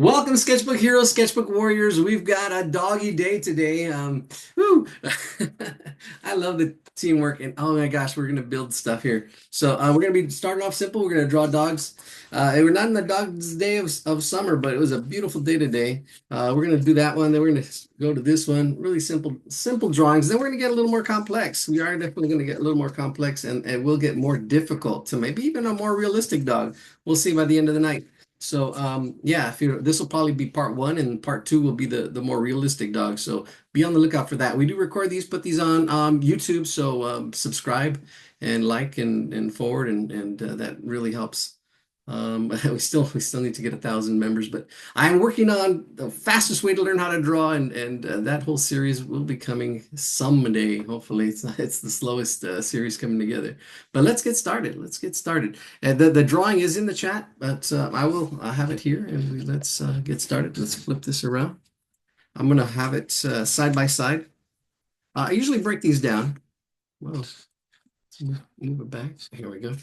Welcome, Sketchbook Heroes, Sketchbook Warriors. We've got a doggy day today. Whew. I love the teamwork, and oh my gosh, we're gonna build stuff here. So we're gonna be starting off simple. We're gonna draw dogs. We're not in the dog's day of summer, but it was a beautiful day today. We're gonna do that one. Then we're gonna go to this one. Really simple drawings. Then we're gonna get a little more complex. We are definitely gonna get a little more complex, and we'll get more difficult to maybe even a more realistic dog. We'll see by the end of the night. So yeah, if you this will probably be part one, and part two will be the more realistic dog. So be on the lookout for that. We do record these, put these on YouTube, so subscribe and like and forward, and that really helps. We still need to get 1,000 members, but I'm working on the fastest way to learn how to draw, and that whole series will be coming someday. Hopefully, it's the slowest series coming together. But let's get started. Let's get started. And the drawing is in the chat, but I have it here, and let's get started. Let's flip this around. I'm gonna have it side by side. I usually break these down. Well, let's move it back. Here we go.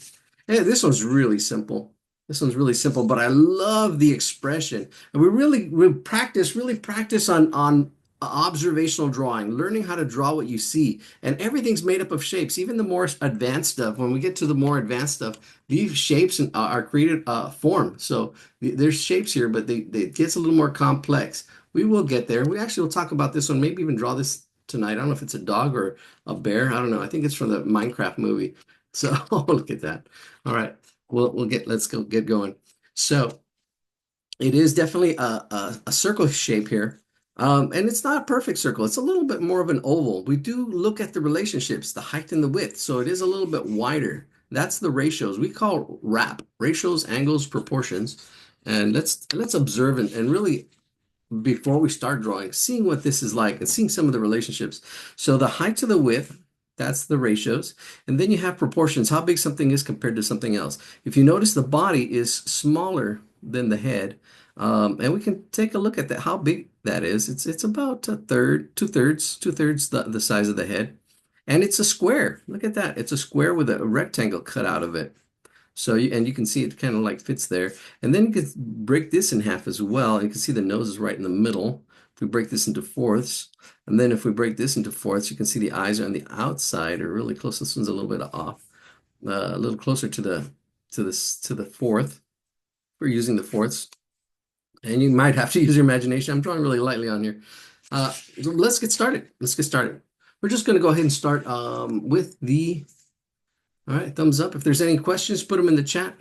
Hey, this one's really simple. This one's really simple, but I love the expression. And really practice on observational drawing, learning how to draw what you see. And everything's made up of shapes. Even the more advanced stuff, when we get to the more advanced stuff, these shapes are created form. So there's shapes here, but it gets a little more complex. We will get there. We actually will talk about this one, maybe even draw this tonight. I don't know if it's a dog or a bear. I don't know. I think it's from the Minecraft movie. So look at that. All right. Let's go get going. So it is definitely a circle shape here. And it's not a perfect circle. It's a little bit more of an oval. We do look at the relationships, the height and the width. So it is a little bit wider. That's the ratios. We call RAP, ratios, angles, proportions. And let's observe and really before we start drawing, seeing what this is like and seeing some of the relationships. So the height to the width, that's the ratios. And then you have proportions, how big something is compared to something else. If you notice, the body is smaller than the head. And we can take a look at that, how big that is. It's about a third, two thirds the size of the head. And it's a square. Look at that. It's a square with a rectangle cut out of it. So you can see it kind of like fits there. And then you can break this in half as well. You can see the nose is right in the middle. If we break this into fourths, and then if we break this into fourths, you can see the eyes are on the outside or really close. This one's a little bit off, a little closer to the fourth. We're using the fourths, and you might have to use your imagination. I'm drawing really lightly on here. So let's get started. Let's get started. We're just going to go ahead and start with the. All right, thumbs up. If there's any questions, put them in the chat.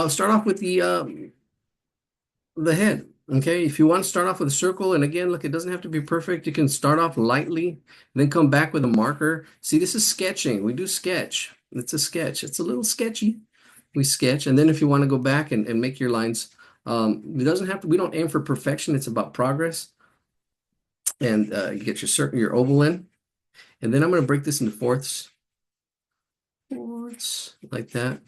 Start off with the head. Okay, if you want to start off with a circle, and again, look, it doesn't have to be perfect. You can start off lightly, then come back with a marker. See, this is sketching. We do sketch. It's a sketch. It's a little sketchy. We sketch, and then if you want to go back and make your lines, it doesn't have to. We don't aim for perfection. It's about progress. And you get your oval in, and then I'm going to break this into fourths, like that,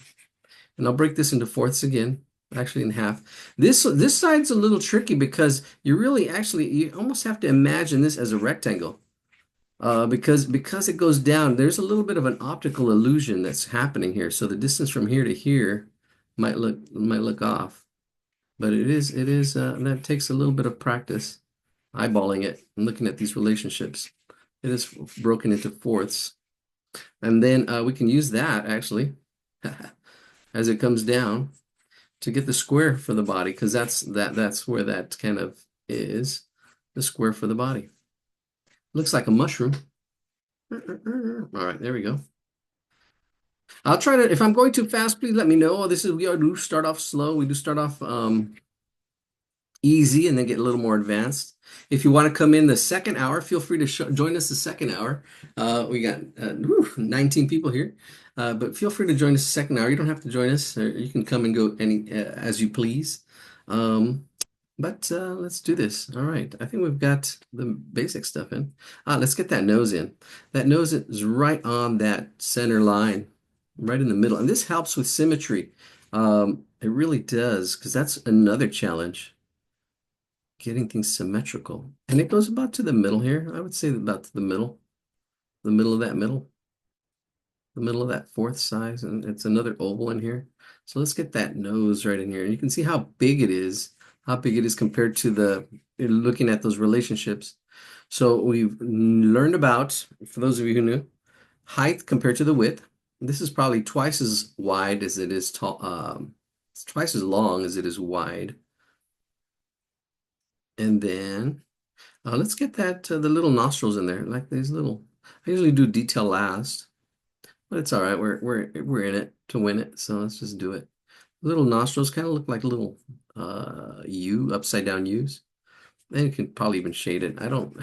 and I'll break this into fourths again. Actually in half. This side's a little tricky because you almost have to imagine this as a rectangle. Because it goes down, there's a little bit of an optical illusion that's happening here. So the distance from here to here might look off. But it is that takes a little bit of practice eyeballing it and looking at these relationships. It is broken into fourths. And then we can use that actually as it comes down to get the square for the body, because that's where that kind of is, the square for the body. Looks like a mushroom. All right, there we go. I'll try to, if I'm going too fast, please let me know. We do start off slow. We do start off easy and then get a little more advanced. If you want to come in the second hour, feel free to join us the second hour. We got 19 people here, but feel free to join us the second hour. You don't have to join us. You can come and go as you please. But let's do this. All right. I think we've got the basic stuff in. Let's get that nose in. That nose is right on that center line, right in the middle. And this helps with symmetry. It really does, because that's another challenge, getting things symmetrical. And it goes about to the middle here. I would say about to the middle of that middle, the middle of that fourth size. And it's another oval in here. So let's get that nose right in here. And you can see how big it is, how big it is compared to the looking at those relationships. So we've learned about, for those of you who knew, height compared to the width. This is probably twice as wide as it is tall. It's twice as long as it is wide. And then let's get that the little nostrils in there, like these little. I usually do detail last, but it's all right. We're in it to win it, so let's just do it. Little nostrils kind of look like little U, upside down U's. And you can probably even shade it. I don't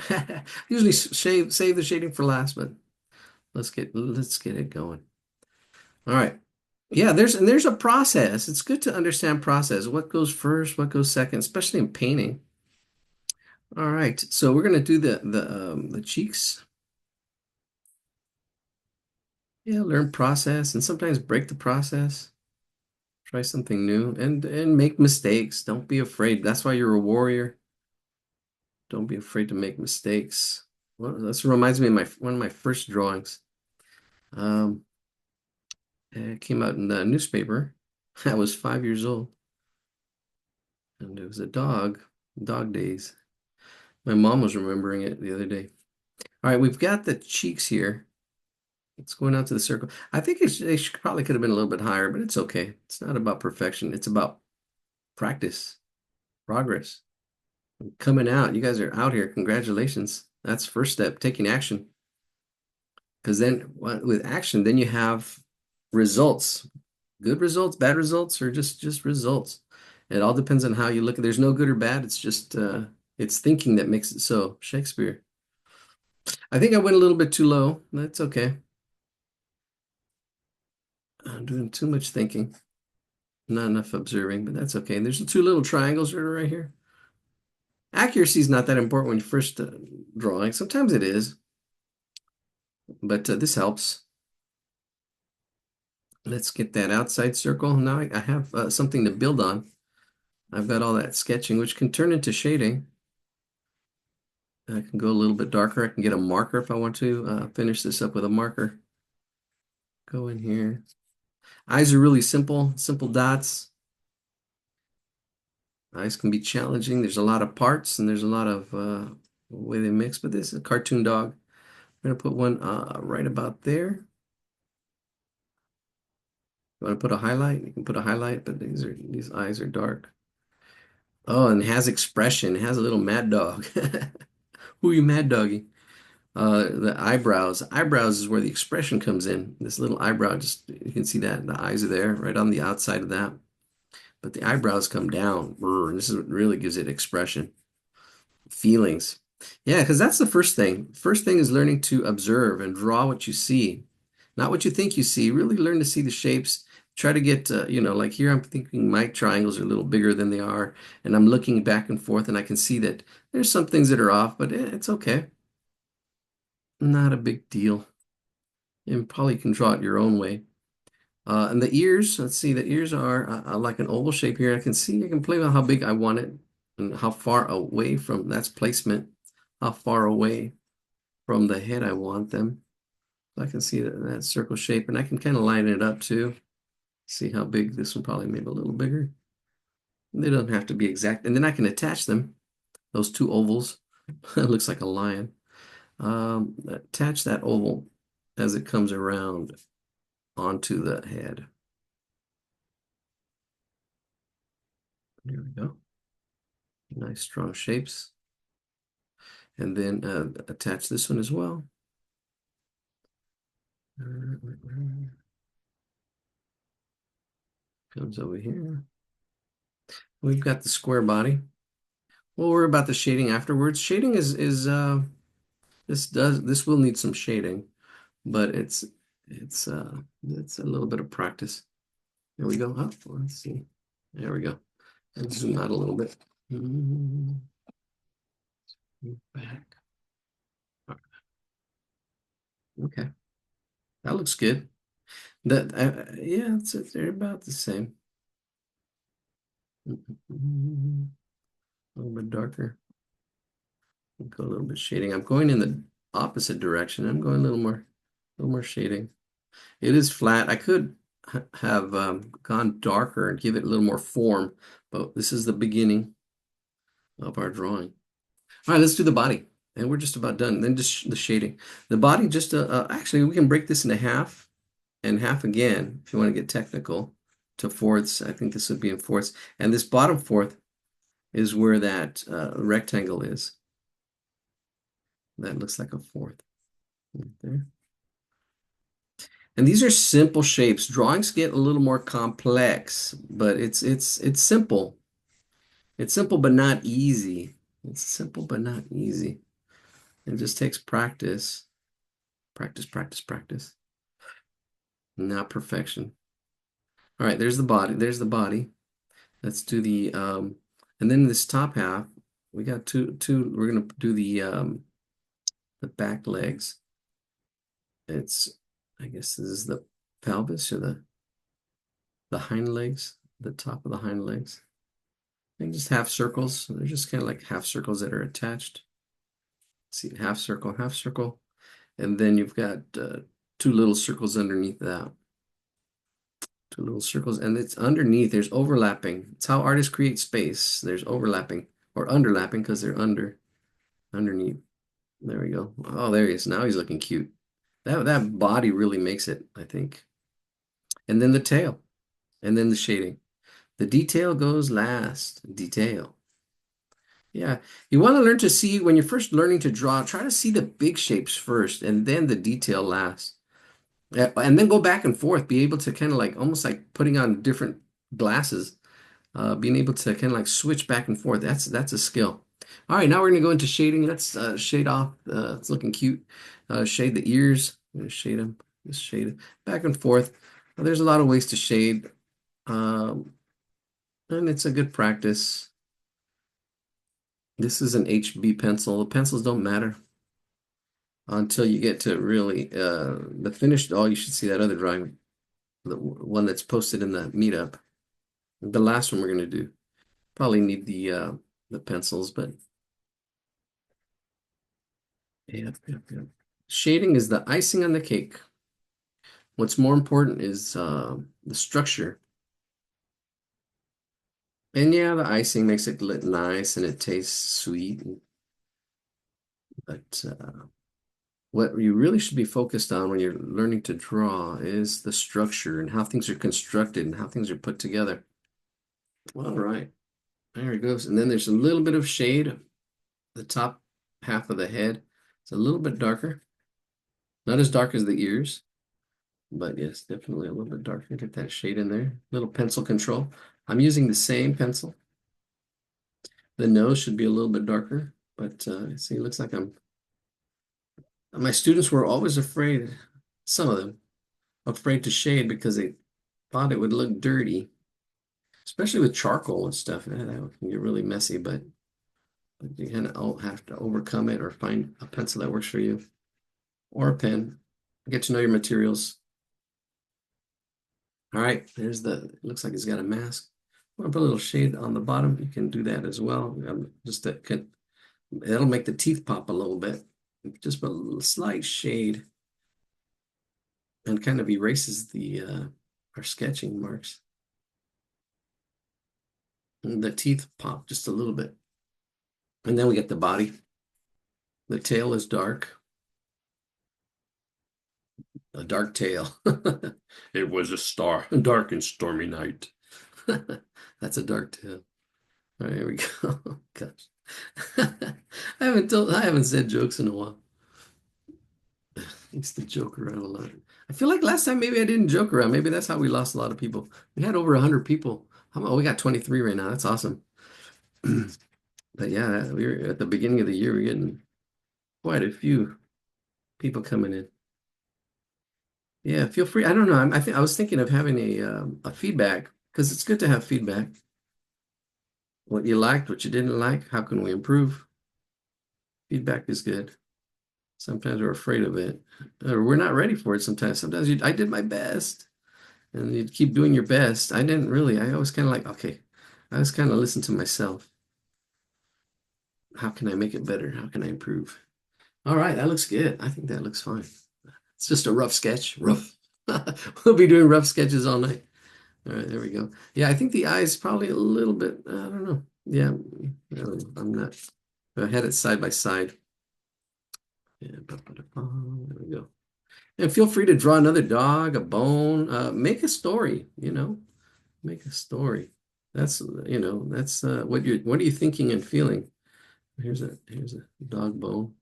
usually save the shading for last, but let's get it going. All right. Yeah, there's a process. It's good to understand process. What goes first, what goes second, especially in painting. All right. So we're gonna do the cheeks. Yeah, learn process and sometimes break the process. Try something new and make mistakes. Don't be afraid. That's why you're a warrior. Don't be afraid to make mistakes. Well, this reminds me of my one of my first drawings. Um, it came out in the newspaper. I was 5 years old, and it was a dog days. My mom was remembering it the other day. All right, we've got the cheeks here. It's going out to the circle. I think probably could have been a little bit higher, but it's okay. It's not about perfection. It's about practice, progress, coming out. You guys are out here. Congratulations. That's first step, taking action. Because then with action, then you have results, good results, bad results, or just results. It all depends on how you look. There's no good or bad. It's just it's thinking that makes it so. Shakespeare. I think I went a little bit too low. That's okay. I'm doing too much thinking, not enough observing, but that's okay. There's the two little triangles right here. Accuracy is not that important when you're first drawing. Sometimes it is, but this helps. Let's get that outside circle. Now I have something to build on. I've got all that sketching, which can turn into shading. I can go a little bit darker. I can get a marker if I want to finish this up with a marker. Go in here. Eyes are really simple, simple dots. Eyes can be challenging. There's a lot of parts and there's a lot of way they mix, but this is a cartoon dog. I'm going to put one right about there. You want to put a highlight? You can put a highlight, but these eyes are dark. Oh, and it has expression. It has a little mad dog. Who are you mad doggy? The eyebrows. Eyebrows is where the expression comes in. This little eyebrow, just you can see that the eyes are there, right on the outside of that. But the eyebrows come down. Brr, and this is what really gives it expression, feelings. Yeah, because that's the first thing. First thing is learning to observe and draw what you see, not what you think you see. Really learn to see the shapes. Try to get, like here, I'm thinking my triangles are a little bigger than they are, and I'm looking back and forth, and I can see that there's some things that are off, but it's okay. Not a big deal. You probably can draw it your own way. And the ears, let's see, the ears are like an oval shape here. I can play with how big I want it and how far away from, that's placement, how far away from the head I want them. So I can see that circle shape and I can kind of line it up too. See how big this one, probably maybe a little bigger. They don't have to be exact. And then I can attach them, those two ovals. It looks like a lion. Attach that oval as it comes around onto the head. There we go. Nice strong shapes. And then attach this one as well. Comes over here. We've got the square body. We'll worry about the shading afterwards. Shading is this will need some shading, but it's it's a little bit of practice. There we go. Oh, let's see. There we go. Let's zoom out a little bit. Back. Okay, that looks good. That yeah, they're about the same. A little bit darker. Go a little bit shading. I'm going in the opposite direction. I'm going a little more shading. It is flat. I could have gone darker and give it a little more form, but this is the beginning. of our drawing. All right, let's do the body. And we're just about done. Then just the shading. The body, just actually, we can break this into half and half again if you want to get technical to fourths. I think this would be in fourths. And this bottom fourth is where that rectangle is. That looks like a fourth right there. And these are simple shapes. Drawings get a little more complex, but it's simple. It's simple but not easy. It's simple but not easy. It just takes practice. Practice, practice, practice. Not perfection. All right, there's the body. There's the body. Let's do the and then this top half, we got we're gonna do the back legs. It's I guess this is the pelvis or the hind legs, the top of the hind legs. And just half circles. They're just kind of like half circles that are attached. See, half circle, and then you've got two little circles underneath that. Two little circles, and it's underneath. There's overlapping. It's how artists create space. There's overlapping or underlapping because they're underneath. There we go. Oh, there he is. Now he's looking cute. That body really makes it, I think. And then the tail, and then the shading. The detail goes last. Detail. Yeah, you want to learn to see when you're first learning to draw, try to see the big shapes first and then the detail last. Yeah, and then go back and forth, be able to kind of like almost like putting on different glasses, being able to kind of like switch back and forth. That's a skill. All right, now we're gonna go into shading. Let's shade off. It's looking cute. Shade the ears. I'm gonna shade them. Just shade it back and forth. There's a lot of ways to shade, um, and it's a good practice. This is an HB pencil. The pencils don't matter until you get to really the finished. Oh, you should see that other drawing, the one that's posted in the meetup. The last one we're gonna do. Probably need the pencils, but yeah. Shading is the icing on the cake. What's more important is the structure. And yeah, the icing makes it look nice and it tastes sweet. But what you really should be focused on when you're learning to draw is the structure and how things are constructed and how things are put together. All right, there it goes. And then there's a little bit of shade. The top half of the head. It's a little bit darker. Not as dark as the ears, but yes, definitely a little bit darker. Get that shade in there. Little pencil control. I'm using the same pencil. The nose should be a little bit darker, but see, it looks like my students were always afraid, some of them, afraid to shade because they thought it would look dirty, especially with charcoal and stuff. That can get really messy, but you kind of have to overcome it or find a pencil that works for you or a pen. Get to know your materials. All right, there's looks like it's got a mask. Want to put a little shade on the bottom? You can do that as well. Just that'll make the teeth pop a little bit. Just put a little slight shade and kind of erases our sketching marks. And the teeth pop just a little bit. And then we get the body. The tail is dark. A dark tail. It was a dark and stormy night. That's a dark tail. All right, here we go. Gosh. I haven't said jokes in a while. I used to joke around a lot. I feel like last time maybe I didn't joke around. Maybe that's how we lost a lot of people. We had over 100 people. We got 23 right now. That's awesome. But yeah, we were at the beginning of the year, we're getting quite a few people coming in. Yeah, feel free. I don't know. I was thinking of having a feedback because it's good to have feedback. What you liked, what you didn't like, how can we improve? Feedback is good. Sometimes we're afraid of it, or we're not ready for it. Sometimes I did my best, and you keep doing your best. I didn't really. I always kind of like, okay, I was kind of listen to myself. How can I make it better? How can I improve? All right, that looks good. I think that looks fine. It's just a rough sketch. Rough. We'll be doing rough sketches all night. All right, there we go. Yeah, I think the eye is probably a little bit, I don't know. Yeah, I'm not. I had it side by side. Yeah, there we go. And feel free to draw another dog, a bone, make a story, make a story. That's what are you thinking and feeling? Here's a dog bone.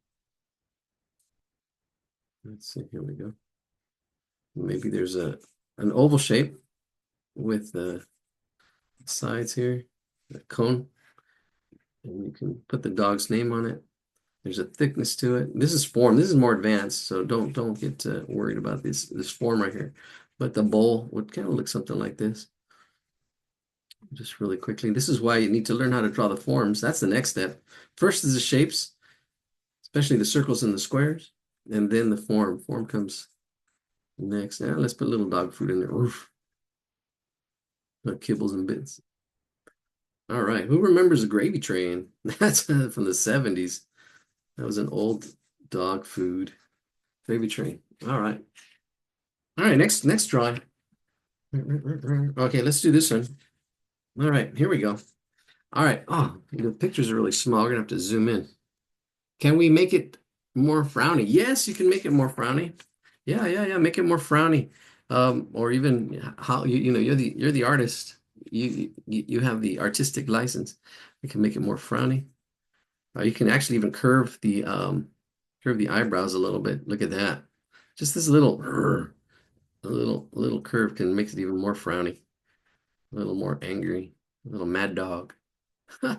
Let's see, here we go. Maybe there's an oval shape with the sides here, a cone, and you can put the dog's name on it. There's a thickness to it. This is form. This is more advanced, so don't get worried about this form right here. But the bowl would kind of look something like this. Just really quickly. This is why you need to learn how to draw the forms. That's the next step. First is the shapes, especially the circles and the squares, and then the form. Form comes next. Now let's put a little dog food in there. Oof. Kibbles and bits. All right. Who remembers the gravy train? That's from the 70s. That was an old dog food gravy train. All right. All right. Next drawing. Okay, let's do this one. All right. Here we go. All right. Oh, the pictures are really small. We're gonna have to zoom in. Can we make it more frowny? Yes, you can make it more frowny. Yeah, yeah, yeah. Make it more frowny. Or even how you're the artist. You have the artistic license. You can make it more frowny. You can actually even curve the eyebrows a little bit. Look at that. Just this little curve can make it even more frowny, a little more angry, a little mad dog. Look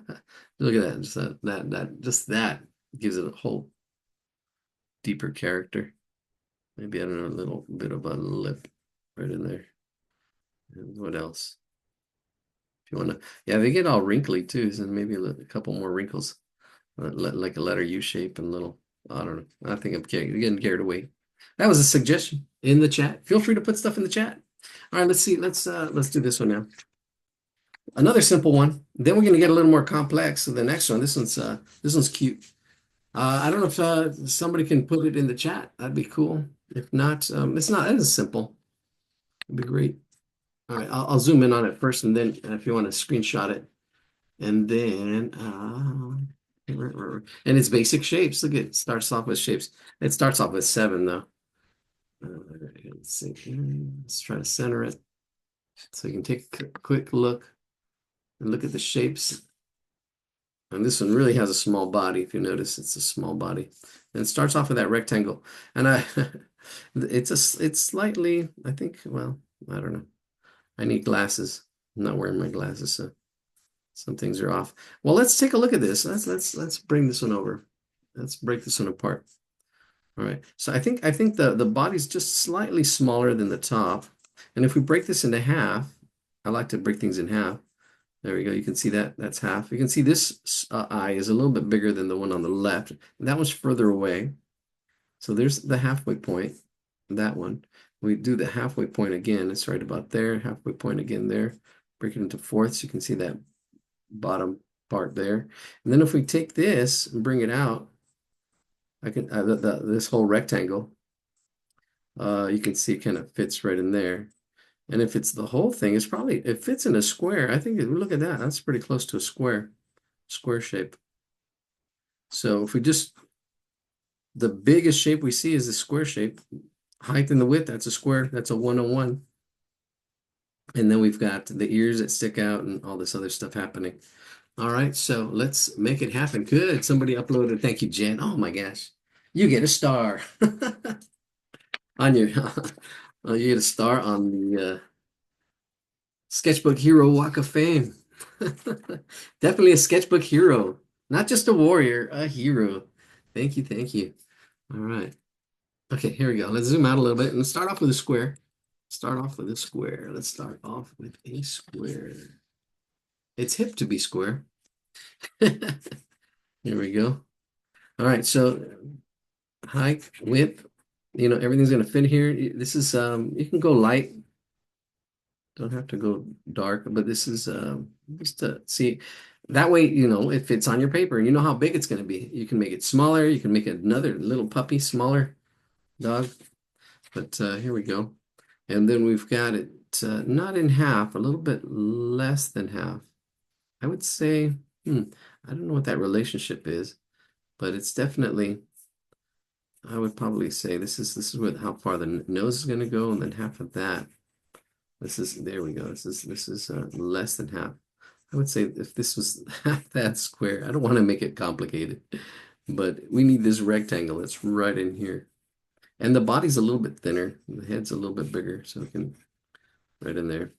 at that. Just that gives it a whole deeper character. Maybe, I don't know, a little bit of a lip right in there. And what else? If you want to, yeah, they get all wrinkly too, so maybe a couple more wrinkles, like a letter U shape and little, I don't know. I think I'm getting carried away. That was a suggestion in the chat. Feel free to put stuff in the chat. All right, let's see. Let's do this one now. Another simple one. Then we're going to get a little more complex. So the next one, this one's cute. I don't know if somebody can put it in the chat. That'd be cool. If not, it's not as simple. It'd be great. All right, I'll zoom in on it first, and then if you want to screenshot it, and then and it's basic shapes. Look, it starts off with shapes. It starts off with 7 though. Let's see. Let's try to center it so you can take a quick look and look at the shapes. And this one really has a small body. If you notice, it's a small body. And it starts off with that rectangle. And it's slightly, I think, well, I don't know. I need glasses. I'm not wearing my glasses, so some things are off. Well, let's take a look at this. Let's bring this one over. Let's break this one apart. All right. So I think the body's just slightly smaller than the top. And if we break this into half, I like to break things in half. There we go. You can see that. That's half. You can see this eye is a little bit bigger than the one on the left. That one's further away. So there's the halfway point. That one. We do the halfway point again. It's right about there. Halfway point again there. Break it into fourths. You can see that bottom part there. And then if we take this and bring it out, I can this whole rectangle. You can see it kind of fits right in there. And if it's the whole thing, it fits in a square. I think, look at that. That's pretty close to a square shape. So if we the biggest shape we see is the square shape. Height and the width, that's a square. That's a 101. And then we've got the ears that stick out and all this other stuff happening. All right, so let's make it happen. Good. Somebody uploaded. Thank you, Jen. Oh my gosh. You get a star on your you get a star on the Sketchbook Hero Walk of Fame. Definitely a sketchbook hero, not just a warrior, a hero. Thank you, thank you. All right. Okay, here we go. Let's zoom out a little bit and start off with a square. Start off with a square. Let's start off with a square. It's hip to be square. Here we go. All right, so height, width, everything's gonna fit here. This is you can go light. Don't have to go dark, but this is just to see. That way, it fits on your paper. You know how big it's going to be. You can make it smaller. You can make another little puppy smaller dog. But here we go. And then we've got it not in half, a little bit less than half. I would say Hmm. I don't know what that relationship is, but it's definitely, I would probably say this is what how far the nose is going to go, and then half of that. This is there we go. This is less than half. I would say if this was half that square, I don't want to make it complicated, but we need this rectangle that's right in here. And the body's a little bit thinner. The head's a little bit bigger, so we can right in there.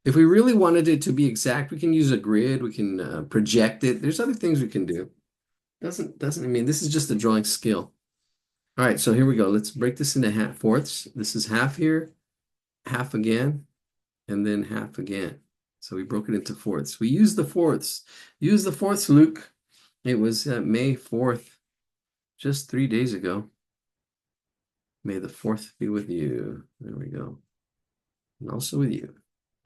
If we really wanted it to be exact, we can use a grid. We can project it. There's other things we can do. Doesn't I mean this is just a drawing skill. All right, so here we go. Let's break this into half fourths. This is half here, half again, and then half again. So we broke it into fourths. We use the fourths. Use the fourths, Luke. It was May 4th, just 3 days ago. May the 4th be with you. There we go. And also with you.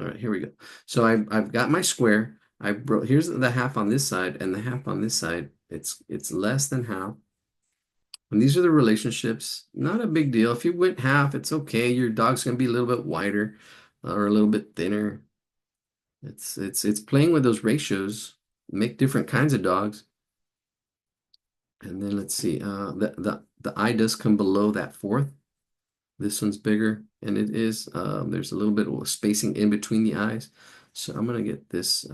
All right, here we go. So I've got my square. I broke here's the half on this side and the half on this side. It's less than half. And these are the relationships. Not a big deal. If you went half, it's okay. Your dog's gonna be a little bit wider or a little bit thinner. It's playing with those ratios. Make different kinds of dogs. And then let's see. The eye does come below that fourth. This one's bigger, and it is. There's a little bit of spacing in between the eyes. So I'm gonna get this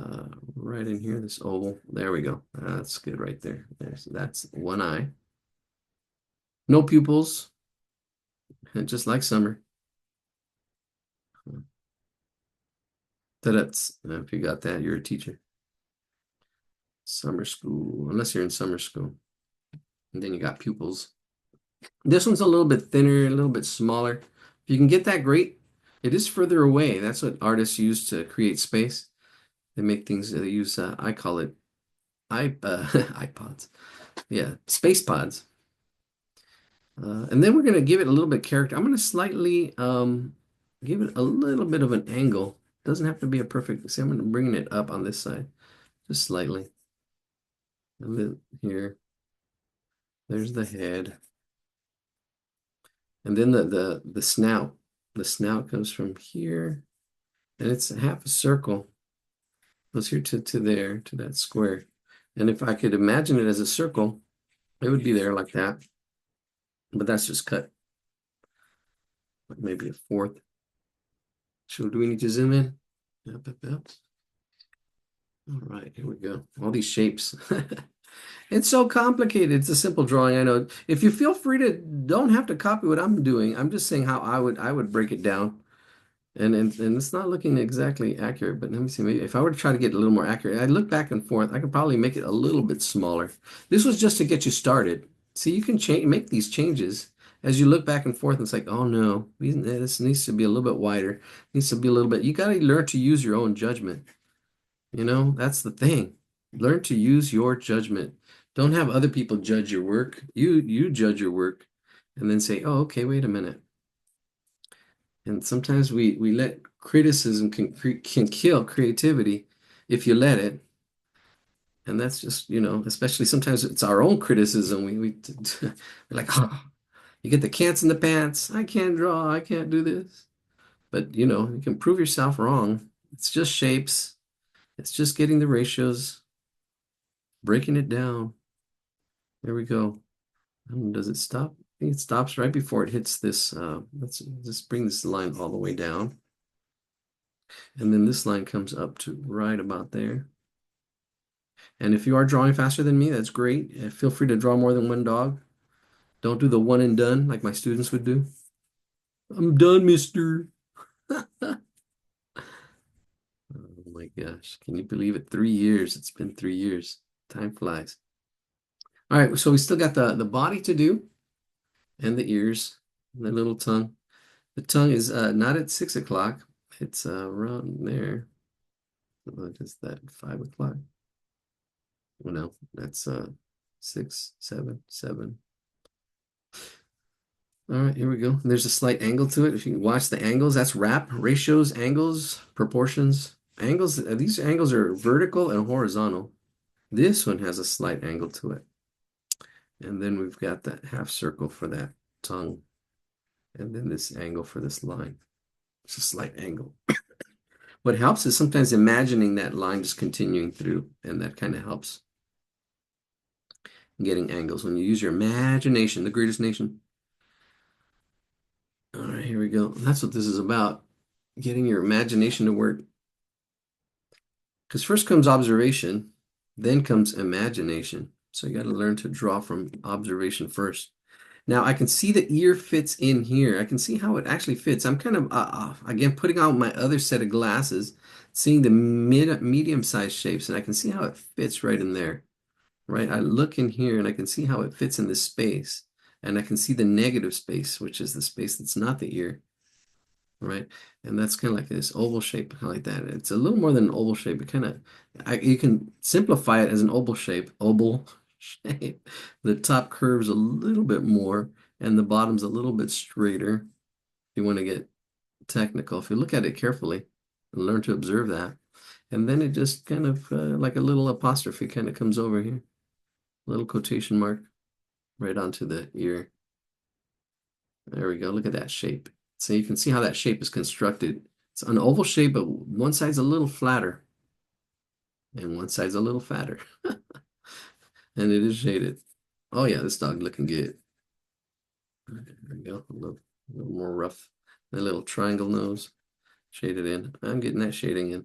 right in here, this oval. There we go. That's good right there. That's one eye. No pupils, just like summer. That's if you got that, you're a teacher. Summer school, unless you're in summer school. And then you got pupils. This one's a little bit thinner, a little bit smaller. If you can get that, great. It is further away. That's what artists use to create space. They make things, they use, I call it iPods. Yeah, space pods. And then we're going to give it a little bit of character. I'm going to slightly give it a little bit of an angle. Doesn't have to be a perfect. See, I'm going to bring it up on this side, just slightly. And then here, there's the head. And then the snout. The snout comes from here, and it's half a circle. Goes here to there, to that square. And if I could imagine it as a circle, it would be there like that. But that's just cut. Like maybe a fourth. So do we need to zoom in? Yep, yep, yep. All right, here we go. All these shapes. It's so complicated. It's a simple drawing, I know. If you feel free to don't have to copy what I'm doing. I'm just saying how I would break it down. And it's not looking exactly accurate, but let me see. Maybe if I were to try to get a little more accurate, I look back and forth. I could probably make it a little bit smaller. This was just to get you started. See, you can change, make these changes as you look back and forth. And it's like, oh no, this needs to be a little bit wider. Needs to be a little bit. You got to learn to use your own judgment. That's the thing. Learn to use your judgment. Don't have other people judge your work. You judge your work, and then say, oh, okay, wait a minute. And sometimes we let criticism can kill creativity if you let it. And that's just, especially sometimes it's our own criticism. We're like, oh, you get the cants in the pants. I can't draw. I can't do this. But, you can prove yourself wrong. It's just shapes. It's just getting the ratios, breaking it down. There we go. Does it stop? I think it stops right before it hits this. Let's just bring this line all the way down. And then this line comes up to right about there. And if you are drawing faster than me, that's great. Feel free to draw more than one dog. Don't do the one and done like my students would do. I'm done, mister. Oh my gosh. Can you believe it? 3 years. It's been 3 years. Time flies. All right, so we still got the body to do and the ears, and the little tongue. The tongue is not at 6 o'clock. It's around there. What is that? 5 o'clock? Well, no, that's 6, 7, 7. All right, here we go. There's a slight angle to it. If you can watch the angles, that's wrap, ratios, angles, proportions. Angles, these angles are vertical and horizontal. This one has a slight angle to it. And then we've got that half circle for that tongue. And then this angle for this line. It's a slight angle. What helps is sometimes imagining that line just continuing through, and that kind of helps getting angles when you use your imagination, the greatest nation. All right, here we go. That's what this is about, getting your imagination to work. Because first comes observation, then comes imagination. So you got to learn to draw from observation first. Now I can see the ear fits in here. I can see how it actually fits. I'm kind of, again, putting out my other set of glasses, seeing the medium-sized shapes, and I can see how it fits right in there, right? I look in here and I can see how it fits in this space, and I can see the negative space, which is the space that's not the ear, right? And that's kind of like this oval shape, kind of like that. It's a little more than an oval shape. It kind of, you can simplify it as an oval shape, oval shape. The top curves a little bit more, and the bottom's a little bit straighter. If you want to get technical, if you look at it carefully and learn to observe that, and then it just kind of like a little apostrophe kind of comes over here, little quotation mark right onto the ear. There we go. Look at that shape. So you can see how that shape is constructed. It's an oval shape, but one side's a little flatter and one side's a little fatter. And it is shaded. Oh yeah, this dog looking good. There we go. A little more rough. That little triangle nose shaded in. I'm getting that shading in.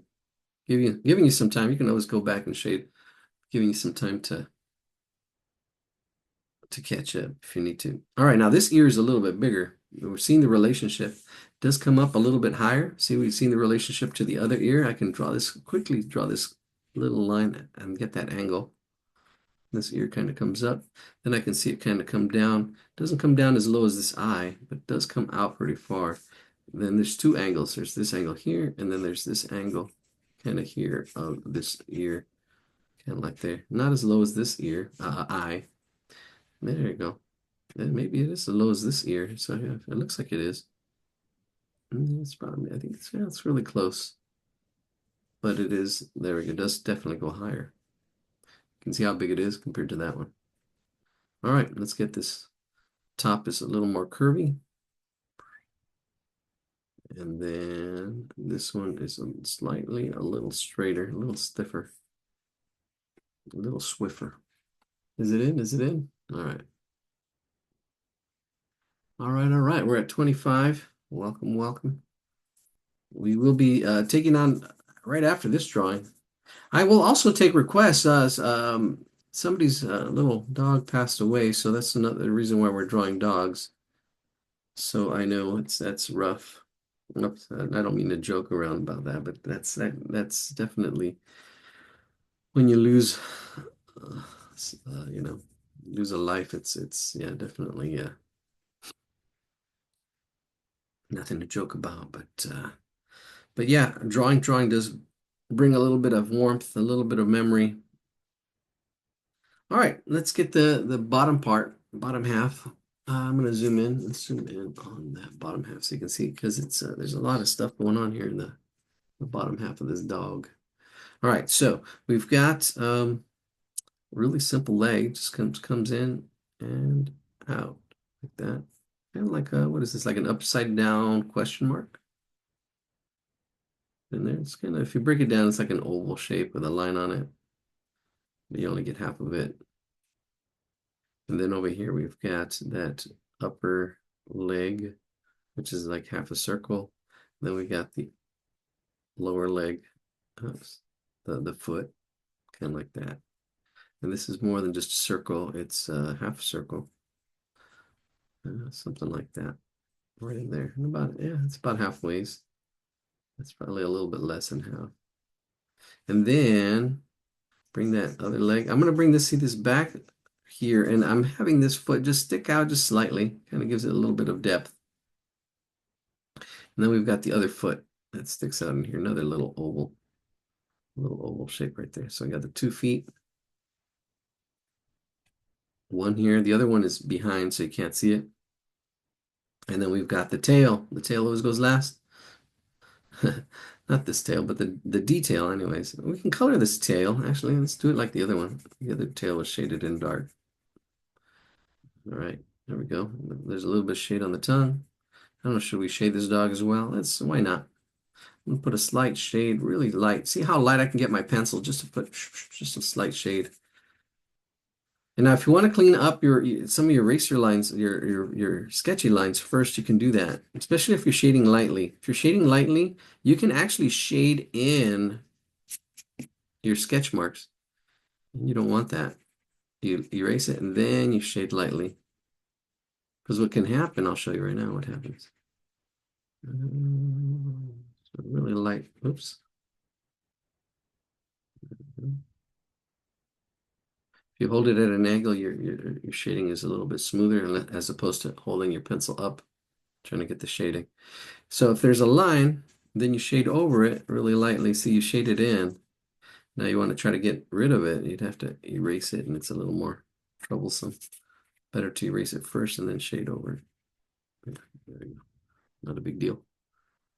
Giving you some time. You can always go back and shade. Giving you some time to catch up if you need to. All right, now this ear is a little bit bigger. We're seeing the relationship. It does come up a little bit higher. See, we've seen the relationship to the other ear. I can quickly draw this little line and get that angle. This ear kind of comes up. Then I can see it kind of come down. It doesn't come down as low as this eye, but it does come out pretty far. Then there's two angles. There's this angle here, and then there's this angle kind of here of this ear, kind of like there. Not as low as this ear, eye. There you go. And maybe it is as low as this ear. So yeah, it looks like it is. It's probably, I think yeah, it's really close. But it is, there we go. It does definitely go higher. You can see how big it is compared to that one. All right, let's get this top is a little more curvy. And then this one is slightly a little straighter, a little stiffer, a little swiffer. Is it in? Is it in? All right. All right, all right. We're at 25. Welcome, welcome. We will be taking on right after this drawing. I will also take requests. Somebody's little dog passed away, so that's another reason why we're drawing dogs. So I know that's rough. Oops, I don't mean to joke around about that, but that's definitely when you lose, uh, you know, lose a life. It's yeah, definitely nothing to joke about. But yeah, drawing does bring a little bit of warmth, a little bit of memory. All right, let's get the bottom part, bottom half. I'm gonna zoom in. Let's zoom in on that bottom half so you can see because it's there's a lot of stuff going on here in the bottom half of this dog. All right, so we've got really simple leg, just comes in and out like that. Kind of like what is this? Like an upside down question mark. And there, it's kind of if you break it down, it's like an oval shape with a line on it. But you only get half of it. And then over here we've got that upper leg, which is like half a circle. Then we got the lower leg, the foot, kind of like that. And this is more than just a circle, it's half a circle. Something like that, right in there. And about, yeah, it's about halfway. That's probably a little bit less than half. And then bring that other leg. I'm going to bring this, see this back here, and I'm having this foot just stick out just slightly. Kind of gives it a little bit of depth. And then we've got the other foot that sticks out in here, another little oval shape right there. So I got the 2 feet. One here, the other one is behind, so you can't see it. And then we've got the tail. The tail always goes last. Not this tail, but the detail anyways. We can color this tail. Actually, let's do it like the other one. The other tail was shaded in dark. All right, there we go. There's a little bit of shade on the tongue. I don't know, should we shade this dog as well? Why not? I'm gonna put a slight shade, really light. See how light I can get my pencil just to put just a slight shade. And now if you want to clean up some of your eraser lines, your sketchy lines first, you can do that. Especially if you're shading lightly. If you're shading lightly, you can actually shade in your sketch marks. You don't want that. You erase it and then you shade lightly. Because what can happen, I'll show you right now what happens. Really light. Oops. If you hold it at an angle, your shading is a little bit smoother as opposed to holding your pencil up, trying to get the shading. So if there's a line, then you shade over it really lightly. See, you shade it in. Now you want to try to get rid of it. You'd have to erase it, and it's a little more troublesome. Better to erase it first and then shade over it. There you go. Not a big deal.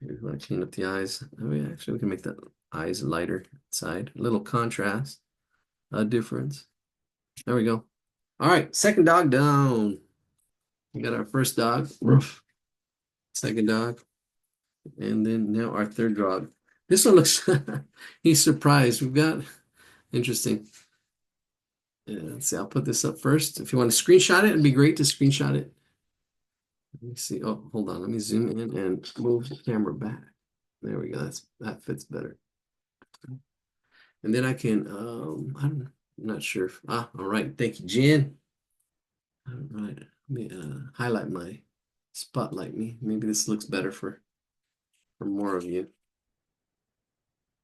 Here, you want to clean up the eyes. Oh, yeah, actually, we can make the eyes lighter side. A little contrast, a difference. There we go. All right, second dog down. We got our first dog, Roof. Second dog, and then now our third dog. This one looks, he's surprised. We've got, interesting. Yeah, let's see, I'll put this up first. If you want to screenshot it, it'd be great to screenshot it. Let me see. Oh, hold on. Let me zoom in and move the camera back. There we go. That fits better. And then I can, I'm not sure. All right. Thank you, Jen. All right. Let me highlight my spotlight me. Maybe this looks better for more of you.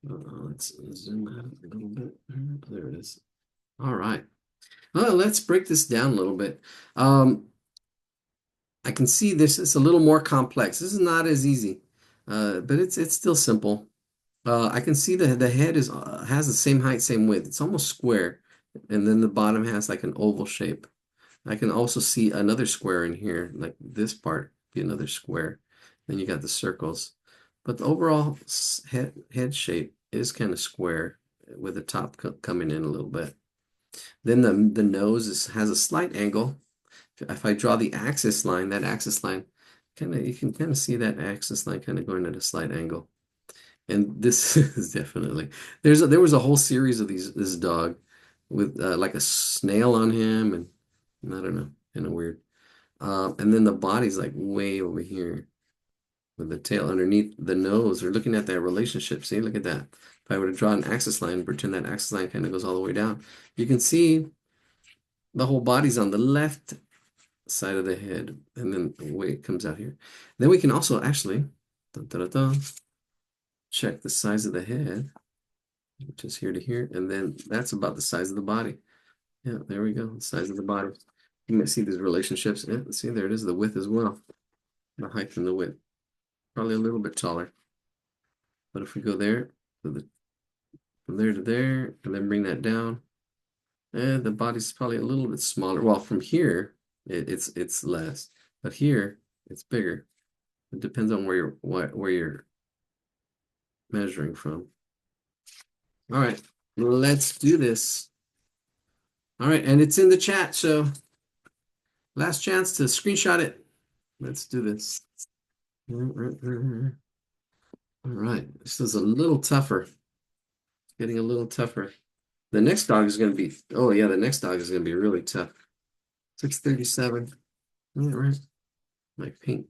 Let's zoom out a little bit. There it is. All right. Well, let's break this down a little bit. I can see this is a little more complex. This is not as easy, but it's still simple. I can see the head has the same height, same width. It's almost square, and then the bottom has like an oval shape. I can also see another square in here, like this part be another square. Then you got the circles, but the overall head shape is kind of square with the top coming in a little bit. Then the nose has a slight angle. If I draw the axis line, that axis line, you can kind of see that axis line kind of going at a slight angle. And this is definitely there was a whole series of this dog with like a snail on him, and I don't know, kind of weird. And then the body's like way over here with the tail underneath the nose. We're looking at that relationship. See, look at that. If I were to draw an axis line, pretend that axis line kind of goes all the way down, you can see the whole body's on the left side of the head, and then the way it comes out here. Then we can also actually dun, dun, dun, dun, check the size of the head, which is here to here, and then that's about the size of the body. Yeah, there we go, the size of the body. You might see these relationships. Yeah, see, there it is, the width as well, the height and the width. Probably a little bit taller. But if we go there, from there to there, and then bring that down, and the body's probably a little bit smaller. Well, from here, it's less, but here it's bigger. It depends on where you're measuring from. All right, let's do this. All right, and it's in the chat, so last chance to screenshot it. Let's do this. All right, this is a little tougher. Getting a little tougher. The next dog is going to be, oh yeah, the next dog is going to be really tough. 637. Yeah, right. My pink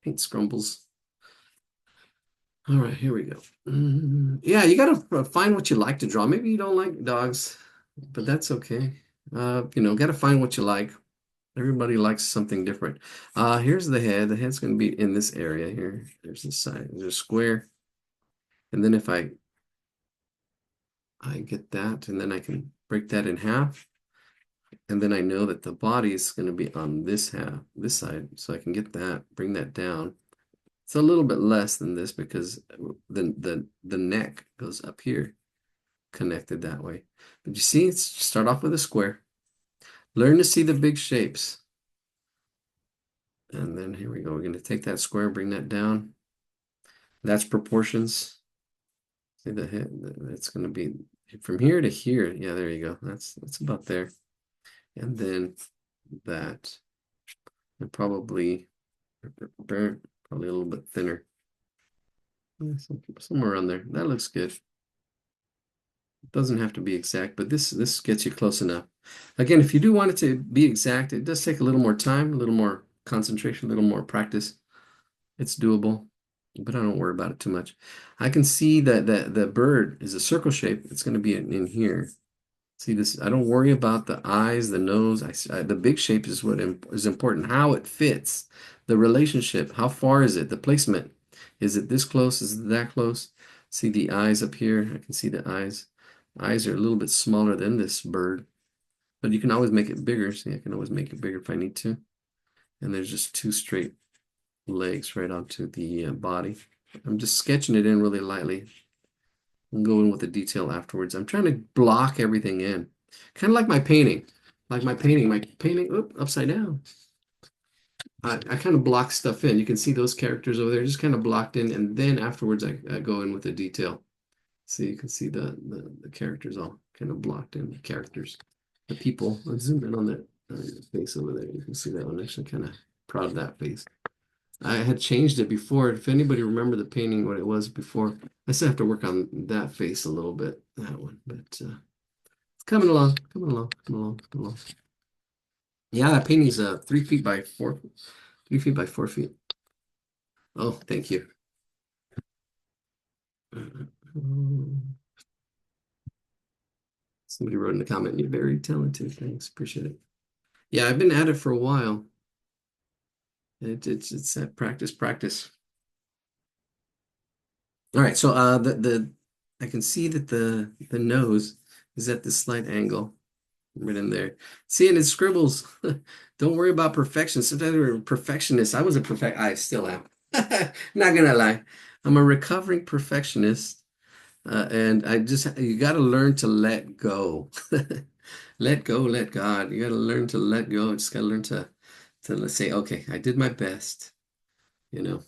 scrumbles. All right, here we go. Yeah, you gotta find what you like to draw. Maybe you don't like dogs, but that's okay. Gotta find what you like. Everybody likes something different. Here's the head. The head's gonna be in this area here. There's the side. There's a square. And then if I get that, and then I can break that in half. And then I know that the body is going to be on this side. So I can get that, bring that down. It's a little bit less than this because the neck goes up here, connected that way. But you see, it's start off with a square. Learn to see the big shapes. And then here we go. We're going to take that square, bring that down. That's proportions. See the head, that's going to be from here to here. Yeah, there you go. That's about there. And then that, and probably a little bit thinner. Somewhere around there. That looks good. It doesn't have to be exact, but this gets you close enough. Again, if you do want it to be exact, it does take a little more time, a little more concentration, a little more practice. It's doable, but I don't worry about it too much. I can see that the bird is a circle shape. It's going to be in here. See this? I don't worry about the eyes, the nose. The big shape is what is important. How it fits, the relationship. How far is it? The placement. Is it this close? Is it that close? See the eyes up here? I can see the eyes. Eyes are a little bit smaller than this bird, but you can always make it bigger. See, I can always make it bigger if I need to. And there's just two straight legs right onto the body. I'm just sketching it in really lightly. I'll go in with the detail afterwards. I'm trying to block everything in. Kind of like my painting. My painting, oop, upside down. I kind of block stuff in. You can see those characters over there, just kind of blocked in, and then afterwards I go in with the detail. So you can see the characters all kind of blocked in, the characters. The people. Let's zoom in on that face over there. You can see that one. Actually kind of proud of that face. I had changed it before. If anybody remember the painting, what it was before, I still have to work on that face a little bit, that one. But it's coming along, coming along, coming along, coming along. Yeah, that painting's 3 feet by 4, 3 feet by 4 feet. Oh, thank you. Somebody wrote in the comment, "You're very talented." Thanks, appreciate it. Yeah, I've been at it for a while. It's that practice, practice. All right, so the I can see that the nose is at this slight angle right in there. See, and it scribbles. Don't worry about perfection. Sometimes we're perfectionists. I still am. Not gonna lie. I'm a recovering perfectionist. And you got to learn to let go. Let go, let God. You got to learn to let go. Just got to learn to let's say, okay, I did my best, you know,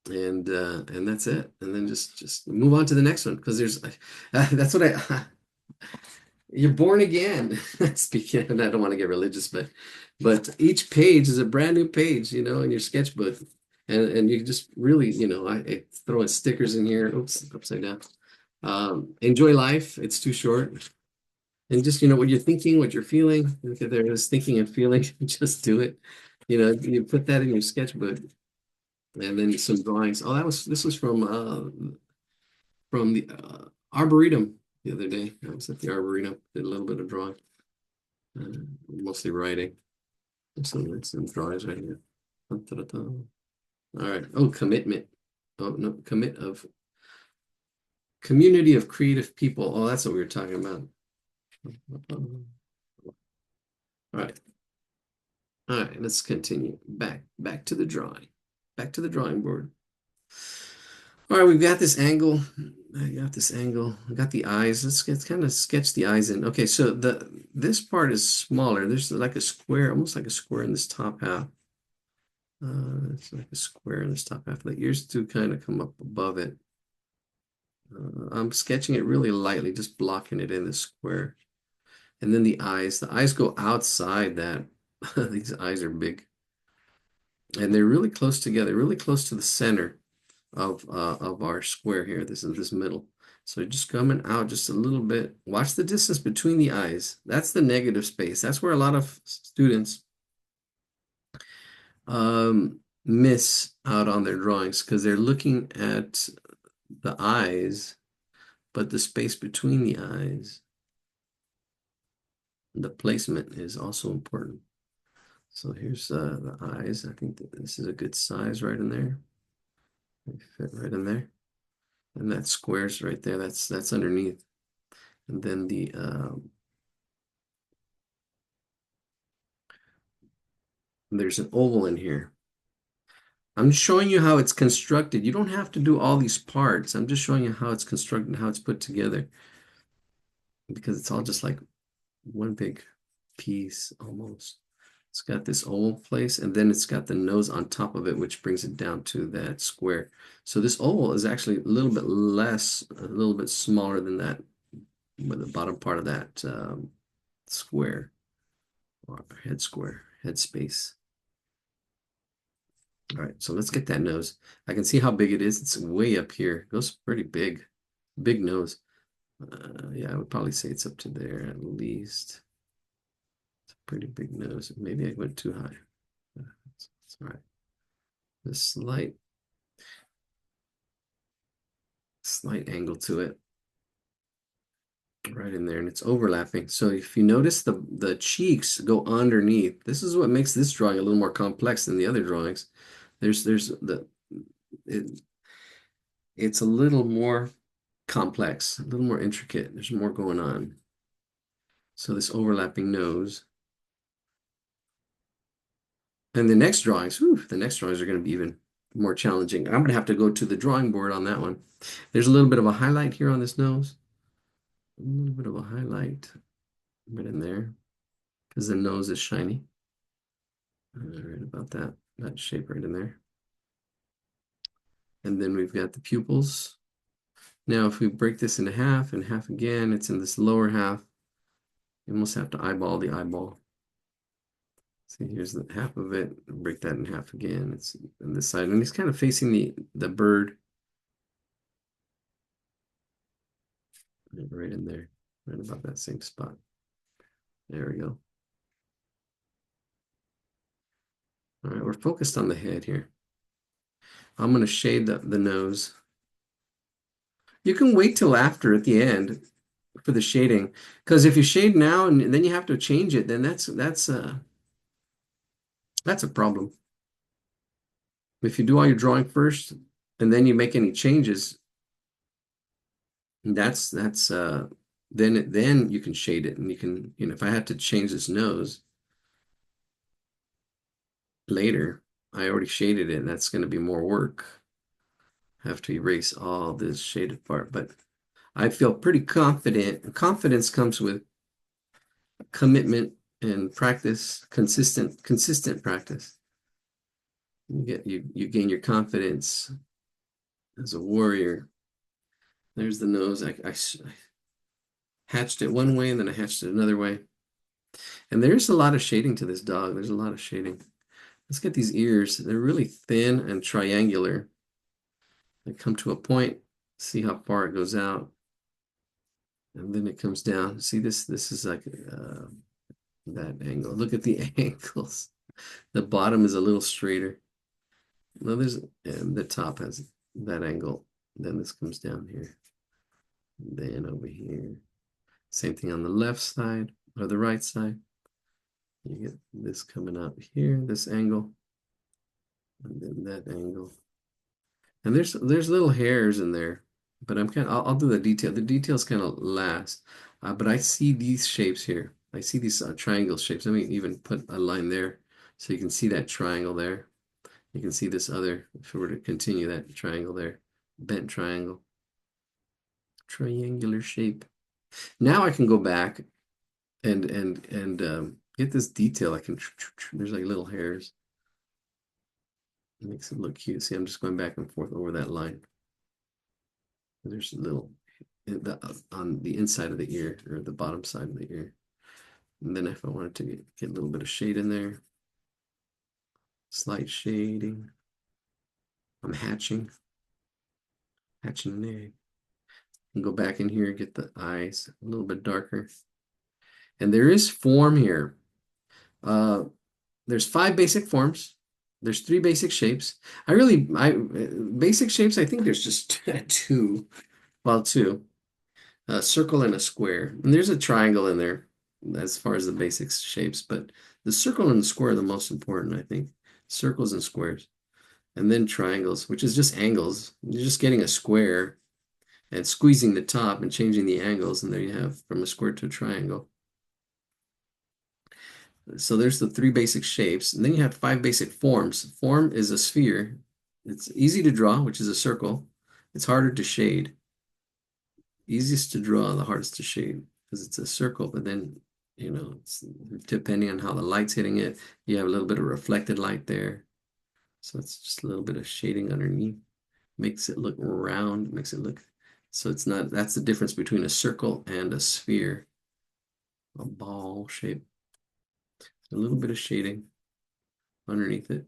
and that's it. And then just move on to the next one because that's what you're born again. Speaking, and I don't want to get religious, but each page is a brand new page, in your sketchbook, and you just really, I throw in stickers in here. Oops, upside down. Enjoy life. It's too short. And just, what you're thinking, what you're feeling. Look at there, just thinking and feeling. Just do it. You put that in your sketchbook, and then some drawings. Oh, this was from the Arboretum the other day. I was at the Arboretum, did a little bit of drawing, mostly writing. Some drawings right here. Dun, dun, dun, dun. All right. Oh, commitment. Oh, no, community of creative people. Oh, that's what we were talking about. All right. All right, let's continue. Back to the drawing. Back to the drawing board. All right, we've got this angle. I got this angle. I got the eyes. Let's kind of sketch the eyes in. Okay, so this part is smaller. There's like a square, almost like a square in this top half. It's like a square in this top half. The ears do kind of come up above it. I'm sketching it really lightly, just blocking it in the square. And then the eyes go outside that. These eyes are big. And they're really close together, really close to the center of our square here. This is this middle. So just coming out just a little bit. Watch the distance between the eyes. That's the negative space. That's where a lot of students miss out on their drawings because they're looking at the eyes, but the space between the eyes, the placement is also important. So here's the eyes. I think that this is a good size right in there. They fit right in there. And that square's right there. That's underneath. And then there's an oval in here. I'm showing you how it's constructed. You don't have to do all these parts. I'm just showing you how it's constructed, how it's put together. Because it's all just like one big piece almost. It's got this oval place, and then it's got the nose on top of it, which brings it down to that square. So this oval is actually a little bit less, a little bit smaller than that, with the bottom part of that square, or head square, head space. All right, so let's get that nose. I can see how big it is. It's way up here. It goes pretty big. Big nose. Yeah, I would probably say it's up to there at least. It's a pretty big nose. Maybe I went too high. It's all right. A slight angle to it right in there, and it's overlapping. So if you notice the cheeks go underneath, this is what makes this drawing a little more complex than the other drawings. There's it, it's a little more complex, a little more intricate. There's more going on. So this overlapping nose. And the next drawings, whew, the next drawings are going to be even more challenging. I'm going to have to go to the drawing board on that one. There's a little bit of a highlight here on this nose. A little bit of a highlight right in there because the nose is shiny. Right about that shape right in there. And then we've got the pupils. Now, if we break this into half and half again, it's in this lower half. You almost have to eyeball the eyeball. See, here's the half of it. Break that in half again. It's on this side, and it's kind of facing the bird right in there, right about that same spot. There we go. All right, we're focused on the head here. I'm going to shade the nose. You can wait till after at the end for the shading, because if you shade now and then you have to change it, then that's a problem. If you do all your drawing first and then you make any changes, that's then you can shade it, and you can, if I had to change this nose later, I already shaded it, and that's going to be more work. I have to erase all this shaded part, but I feel pretty confident. Confidence comes with commitment and practice, consistent practice. You gain your confidence as a warrior. There's the nose. I hatched it one way and then I hatched it another way. And there's a lot of shading to this dog. There's a lot of shading. Let's get these ears. They're really thin and triangular. They come to a point, see how far it goes out, and then it comes down. See this? This is like that angle. Look at the angles. The bottom is a little straighter. No, and the top has that angle. Then this comes down here. Then over here. Same thing on the left side or the right side. You get this coming up here, this angle, and then that angle. And there's little hairs in there, but I'll do the detail. The details kind of last, but I see these shapes here. I see these triangle shapes. Let me even put a line there so you can see that triangle there. You can see this other, if we were to continue that triangle there, bent triangle, triangular shape. Now I can go back and get this detail. I can, there's like little hairs. It makes it look cute. See, I'm just going back and forth over that line. There's a little on the inside of the ear or the bottom side of the ear. And then if I wanted to get a little bit of shade in there, slight shading. I'm hatching an egg. And go back in here, get the eyes a little bit darker. And there is form here. There's 5 basic forms. There's 3 basic shapes. Basic shapes, I think there's just 2. Well, 2. A circle and a square. And there's a triangle in there as far as the basic shapes, but the circle and the square are the most important, I think. Circles and squares. And then triangles, which is just angles. You're just getting a square and squeezing the top and changing the angles, and there you have from a square to a triangle. So there's the 3 basic shapes, and then you have 5 basic forms. Form is a sphere. It's easy to draw, which is a circle. It's harder to shade. Easiest to draw, the hardest to shade, because it's a circle, but then, it's depending on how the light's hitting it, you have a little bit of reflected light there. So it's just a little bit of shading underneath. Makes it look round, so it's not, that's the difference between a circle and a sphere. A ball shape. A little bit of shading underneath it.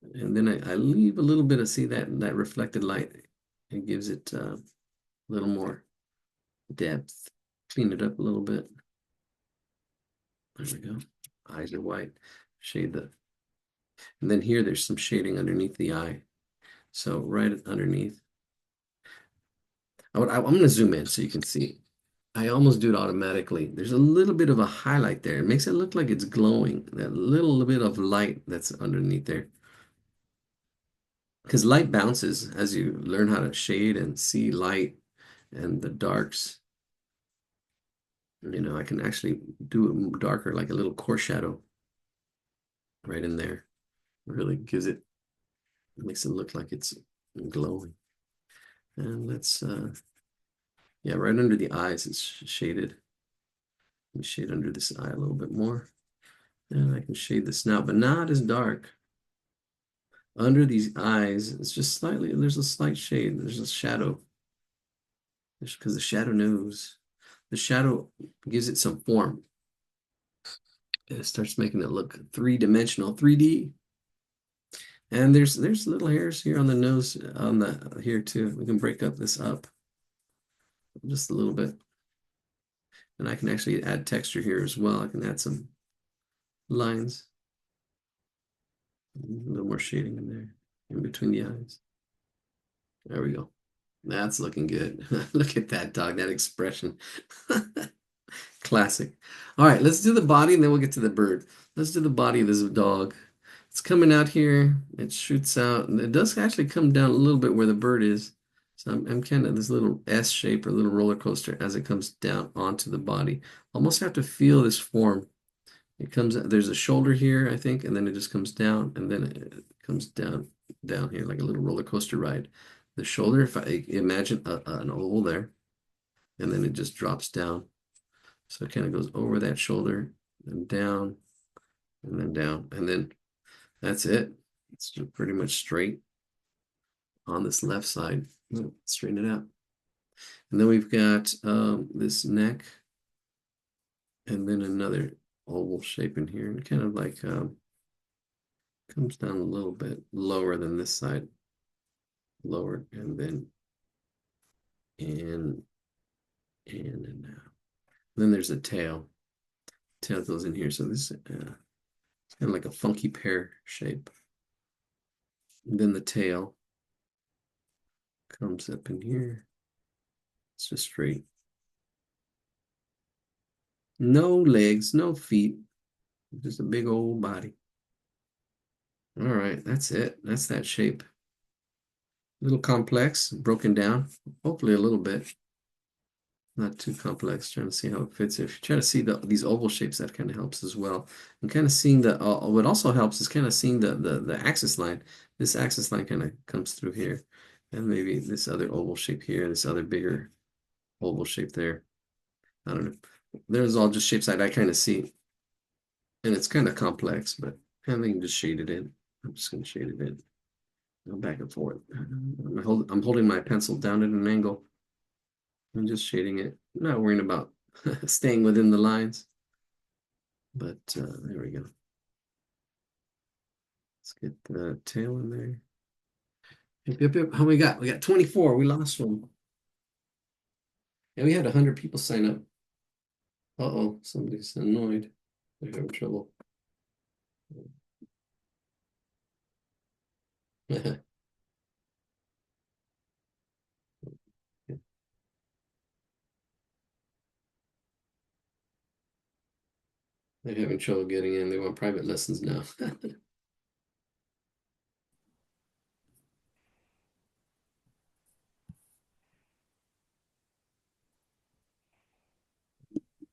And then I leave a little bit of, see that reflected light. It gives it a little more depth. Clean it up a little bit. There we go. Eyes are white. Shade the, and then here there's some shading underneath the eye. So right underneath. I'm going to zoom in so you can see. I almost do it automatically. There's a little bit of a highlight there. It makes it look like it's glowing. That little bit of light that's underneath there. Because light bounces as you learn how to shade and see light and the darks. I can actually do it darker, like a little core shadow right in there. Really gives it, makes it look like it's glowing. And let's, yeah, right under the eyes, it's shaded. Let me shade under this eye a little bit more. And I can shade the snout, but not as dark. Under these eyes, it's just slightly, there's a slight shade, there's a shadow. Just because the shadow knows. The shadow gives it some form. It starts making it look three-dimensional, 3D. And there's little hairs here on the nose, on the here too. We can break up this up just a little bit. And I can actually add texture here as well. I can add some lines. A little more shading in there, in between the eyes. There we go. That's looking good. Look at that dog, that expression. Classic. All right, let's do the body and then we'll get to the bird. Let's do the body of this dog. It's coming out here. It shoots out. And it does actually come down a little bit where the bird is. So I'm kind of this little S shape or little roller coaster as it comes down onto the body. Almost have to feel this form. It comes, there's a shoulder here, I think, and then it just comes down and then it comes down here like a little roller coaster ride. The shoulder, if I imagine an oval there, and then it just drops down. So it kind of goes over that shoulder and down and then down. And then that's it. It's just pretty much straight on this left side. Straighten it out. And then we've got this neck and then another oval shape in here. And kind of like comes down a little bit lower than this side. Lower and then in and out. Then there's a tail. Tail goes in here. So this it's kind of like a funky pear shape. And then the tail comes up in here. It's just straight. No legs, no feet, just a big old body. All right, that's it. That's that shape. A little complex, broken down, hopefully a little bit. Not too complex, trying to see how it fits. If you try to see these oval shapes, that kind of helps as well. And kind of seeing what also helps is kind of seeing the axis line. This axis line kind of comes through here. And maybe this other oval shape here, this other bigger oval shape there. I don't know. There's all just shapes that I kind of see. And it's kind of complex, but I can just shade it in. I'm just going to shade it in. Go back and forth. I'm holding my pencil down at an angle. I'm just shading it. I'm not worrying about staying within the lines. But there we go. Let's get the tail in there. Yep, yep, yep. How we got? We got 24. We lost one. And we had 100 people sign up. Uh-oh, somebody's annoyed. They're having trouble. They're having trouble getting in. They want private lessons now.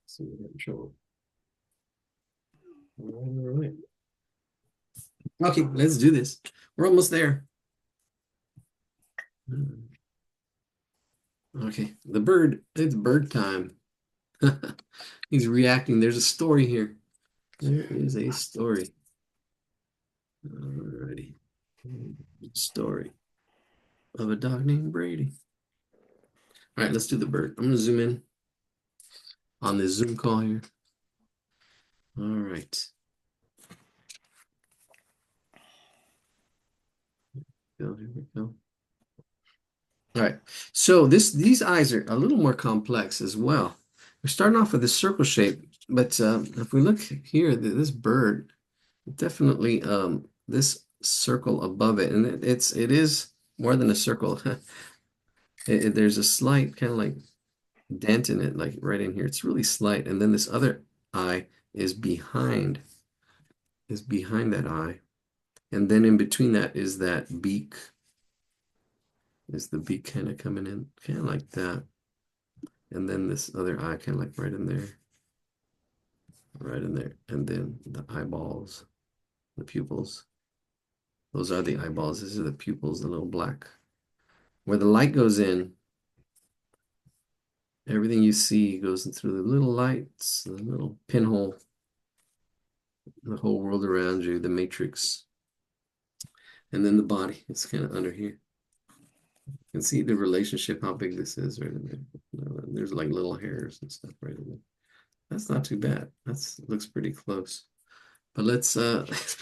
So we're having trouble. All right. Okay, let's do this. We're almost there. Okay, the bird, it's bird time. He's reacting. There's a story here. There is a story. Alrighty. Story of a dog named Brady. All right, let's do the bird. I'm gonna zoom in on this Zoom call here. All right. Go, here we go. All right. So these eyes are a little more complex as well. We're starting off with this circle shape, but if we look here, this bird, definitely this circle above it, and it is more than a circle. There's a slight kind of like dent in it, like right in here. It's really slight, and then this other eye is behind that eye, and then in between that is that beak. Is the beak kind of coming in, kind of like that. And then this other eye kind of like right in there, right in there. And then the eyeballs, the pupils. Those are the eyeballs. These are the pupils, the little black. Where the light goes in, everything you see goes in through the little lights, the little pinhole, the whole world around you, the matrix. And then the body is kind of under here. You can see the relationship, how big this is right in there. There's like little hairs and stuff right in there. That's not too bad. That's looks pretty close. But let's let's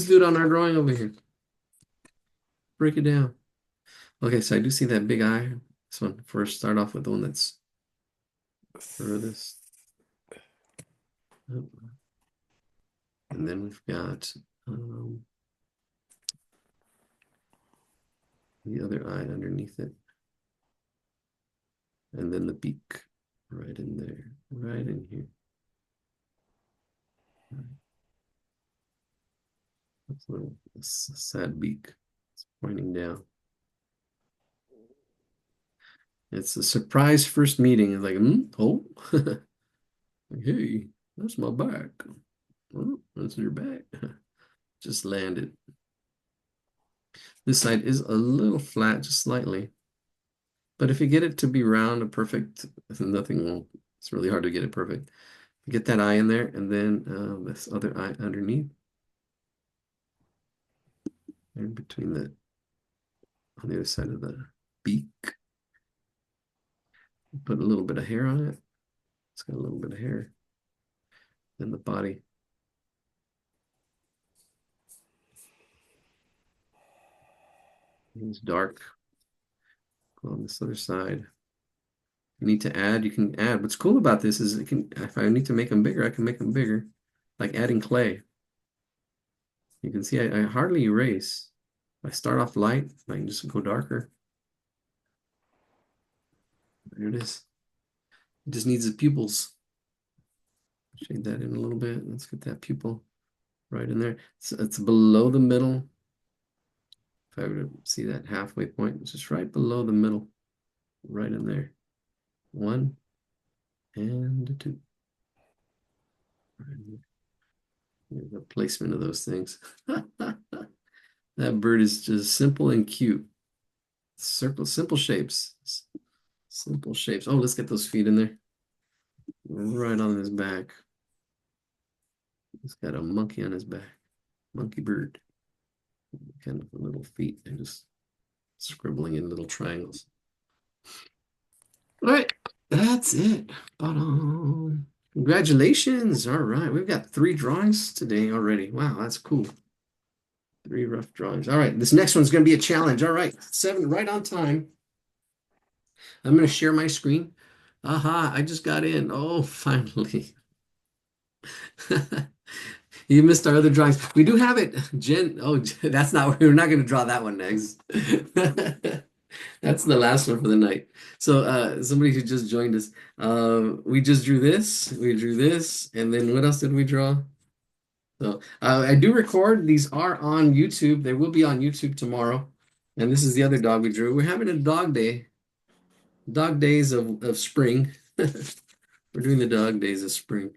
do it on our drawing over here. Break it down. Okay, so I do see that big eye. This one first, start off with the one that's furthest. And then we've got the other eye underneath it. And then the beak right in there, right in here. That's a little sad beak. It's pointing down. It's a surprise first meeting. It's like, oh, like, hey, that's my back. Oh, that's your back. Just landed. This side is a little flat, just slightly. But if you get it to be round and perfect, nothing will, it's really hard to get it perfect. Get that eye in there, and then this other eye underneath. In between on the other side of the beak. Put a little bit of hair on it. It's got a little bit of hair. Then the body. It's dark. Go on this other side. You need to add, you can add. What's cool about this is if I need to make them bigger, I can make them bigger. Like adding clay. You can see I hardly erase. If I start off light, I can just go darker. There it is. It just needs the pupils. Shade that in a little bit. Let's get that pupil right in there. So it's below the middle. If I were to see that halfway point, it's just right below the middle, right in there. 1 and 2. The placement of those things. That bird is just simple and cute. Simple shapes. Simple shapes. Oh, let's get those feet in there. Right on his back. He's got a monkey on his back. Monkey bird. Kind of little feet. They're just scribbling in little triangles. All right, that's it. Congratulations. All right, we've got 3 drawings today already. Wow, that's cool. 3 rough drawings. All right, this next one's going to be a challenge. All right, 7 right on time. I'm going to share my screen. Aha, I just got in. Oh, finally. You missed our other drawings. We do have it. Jen, oh, that's not, we're not going to draw that one next. That's the last one for the night. So somebody who just joined us, we just drew this, and then what else did we draw? So I do record. These are on YouTube. They will be on YouTube tomorrow. And this is the other dog we drew. We're having a dog day. Dog days of spring. We're doing the dog days of spring.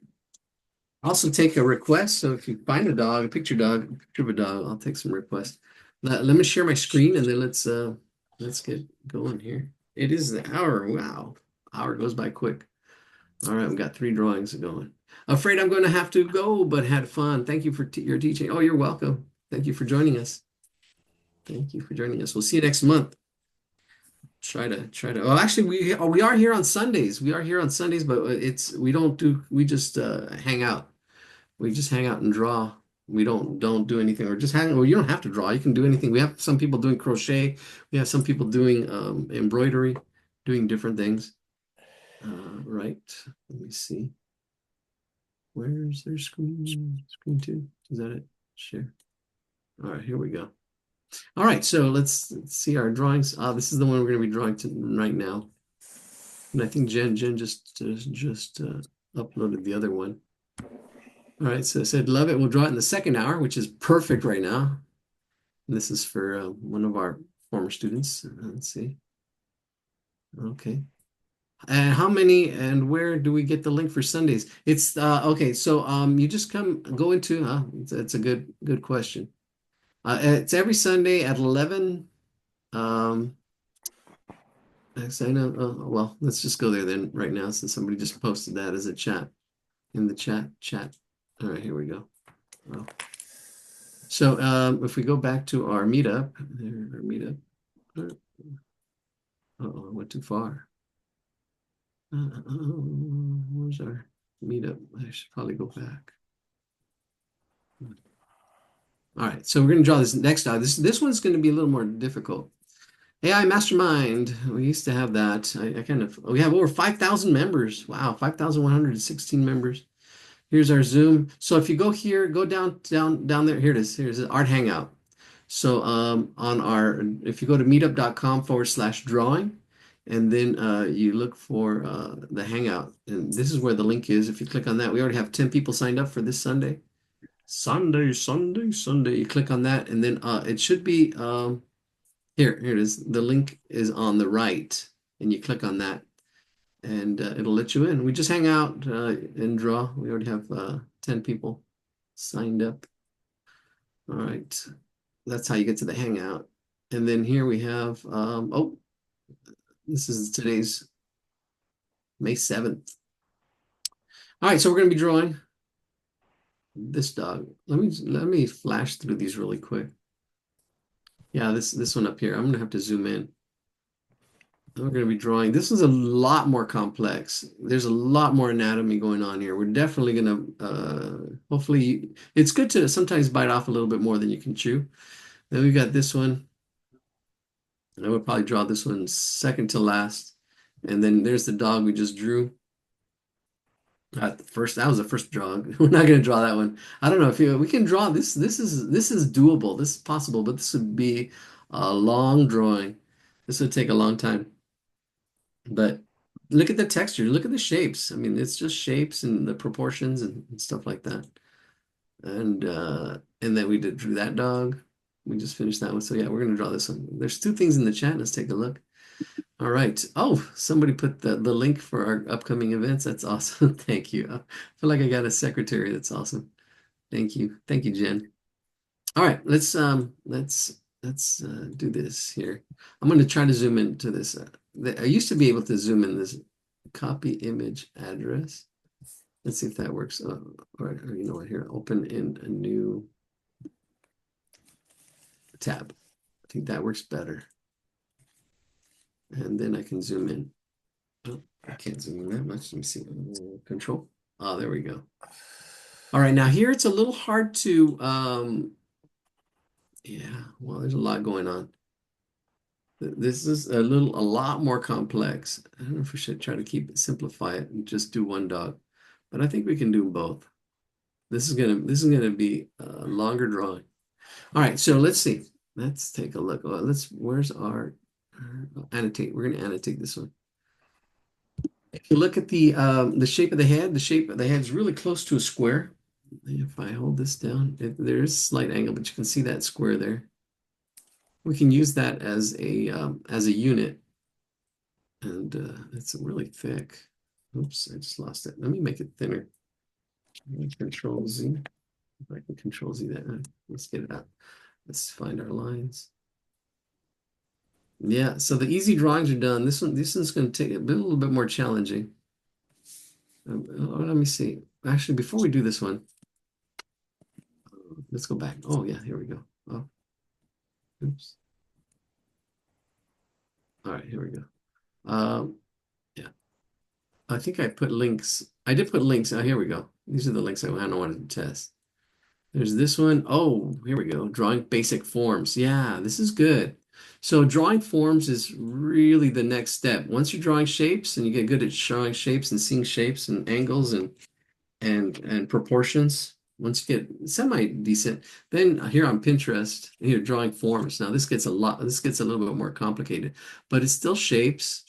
Also take a request. So if you find a dog, a picture of a dog, I'll take some requests. Let me share my screen and then let's get going here. It is the hour. Wow. Hour goes by quick. All right, we've got 3 drawings going. Afraid I'm going to have to go, but had fun. Thank you for your teaching. Oh, you're welcome. Thank you for joining us. Thank you for joining us. We'll see you next month. Try to. Oh, actually, we are here on Sundays. We are here on Sundays, but we just hang out. We just hang out and draw. we don't do anything or just hang. Well, you don't have to draw. You can do anything. We have some people doing crochet. We have some people doing embroidery, doing different things. Right. Let me see. Where's their screen? Screen two? Is that it? Share. All right, here we go. All right, so let's see our drawings. This is the one we're going to be drawing to right now. And I think Jen just uploaded the other one. All right, so it said love it. We'll draw it in the second hour, which is perfect right now. And this is for one of our former students. Let's see. Okay. And how many and where do we get the link for Sundays? It's okay. So you just go into. It's a good question. It's every Sunday at 11. Um, actually, I know. Well, let's just go there then right now since somebody just posted that as a chat in the chat. All right, here we go. Well, so if we go back to our meetup, our meetup. Uh-oh, I went too far. Where's our meetup? I should probably go back. All right, so we're going to draw this next dog. This one's going to be a little more difficult. AI Mastermind. We used to have that. I kind of we have over 5,000 members. Wow, 5,116 members. Here's our Zoom. So if you go here, go down there. Here it is. Here's Art Hangout. So on our if you go to meetup.com/drawing, and then you look for the Hangout, and this is where the link is. If you click on that, we already have 10 people signed up for this Sunday. Sunday. You click on that, and then it should be here it is. The link is on the right, and you click on that, and it'll let you in. We just hang out and draw. We already have 10 people signed up. All right, that's how you get to the Hangout. And then here we have, oh, this is today's May 7th. All right, so we're going to be drawing this dog. Let me flash through these really quick. Yeah, this one up here. I'm gonna have to zoom in. We're gonna be drawing. This is a lot more complex. There's a lot more anatomy going on here. We're definitely gonna hopefully it's good to sometimes bite off a little bit more than you can chew. Then we've got this one. I would probably draw this one second to last. And then there's the dog we just drew. First, that was the first drawing. We're not going to draw that one. I don't know if we can draw this. This is doable. This is possible, but this would be a long drawing. This would take a long time. But look at the texture. Look at the shapes. I mean, it's just shapes and the proportions and stuff like that. And then we drew that dog. We just finished that one. So yeah, we're going to draw this one. There's two things in the chat. Let's take a look. All right. Oh, somebody put the link for our upcoming events. That's awesome. Thank you. I feel like I got a secretary. That's awesome. Thank you. Thank you, Jen. All right, let's do this here. I'm going to try to zoom into this. I used to be able to zoom in this copy image address. Let's see if that works. Or you know what? Here, open in a new tab. I think that works better. And then I can zoom in. Oh, I can't zoom in that much. Let me see. Control. Oh, there we go. All right, now here it's a little hard to, yeah, well, there's a lot going on. This is a lot more complex. I don't know if we should try to simplify it and just do one dog, but I think we can do both. This is gonna be a longer drawing. All right, so let's see. Let's take a look. Where's our annotate? We're gonna annotate this one. If you look at the shape of the head, the shape of the head is really close to a square. If I hold this down, there's a slight angle, but you can see that square there. We can use that as a unit, and it's really thick. Oops, I just lost it. Let me make it thinner. Control Z. If I can Control Z that, let's get it out. Let's find our lines. Yeah, so the easy drawings are done. This one's going to take a little bit more challenging. Let me see. Actually, before we do this one, let's go back. Oh yeah, here we go. Oh, oops. All right, here we go. Yeah, I think I put links. I did put links. Oh, here we go. These are the links I wanted to test. There's this one. Oh, here we go. Drawing basic forms. Yeah, this is good. So drawing forms is really the next step. Once you're drawing shapes and you get good at showing shapes and seeing shapes and angles and proportions, once you get semi decent, then here on Pinterest, here drawing forms. Now this gets a little bit more complicated, but it's still shapes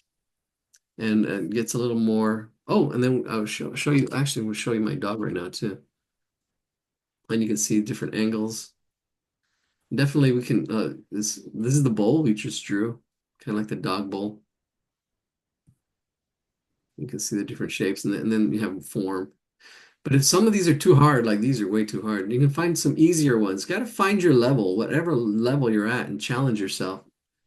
and gets a little more. Oh, and then I'll show you. Actually, we'll show you my dog right now too, and you can see different angles. Definitely, we can. This is the bowl we just drew, kind of like the dog bowl. You can see the different shapes, and then you have form. But if some of these are too hard, like these are way too hard, you can find some easier ones. Got to find your level, whatever level you're at, and challenge yourself.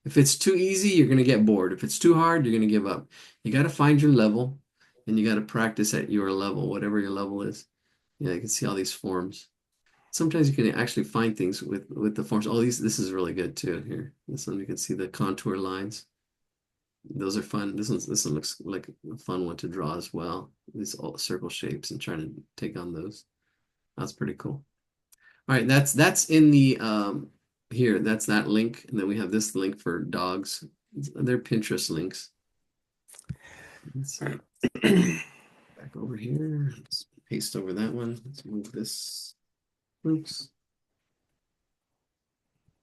If it's too easy, you're going to get bored. If it's too hard, you're going to give up. You got to find your level, and you got to practice at your level, whatever your level is. Yeah, you can see all these forms. Sometimes you can actually find things with the forms. Oh, this is really good too. Here, this one you can see the contour lines. Those are fun. This one looks like a fun one to draw as well. These all circle shapes and trying to take on those. That's pretty cool. All right, that's in the here. That's that link, and then we have this link for dogs. They're Pinterest links. Let's see. Back over here. Let's paste over that one. Let's move this. Oops.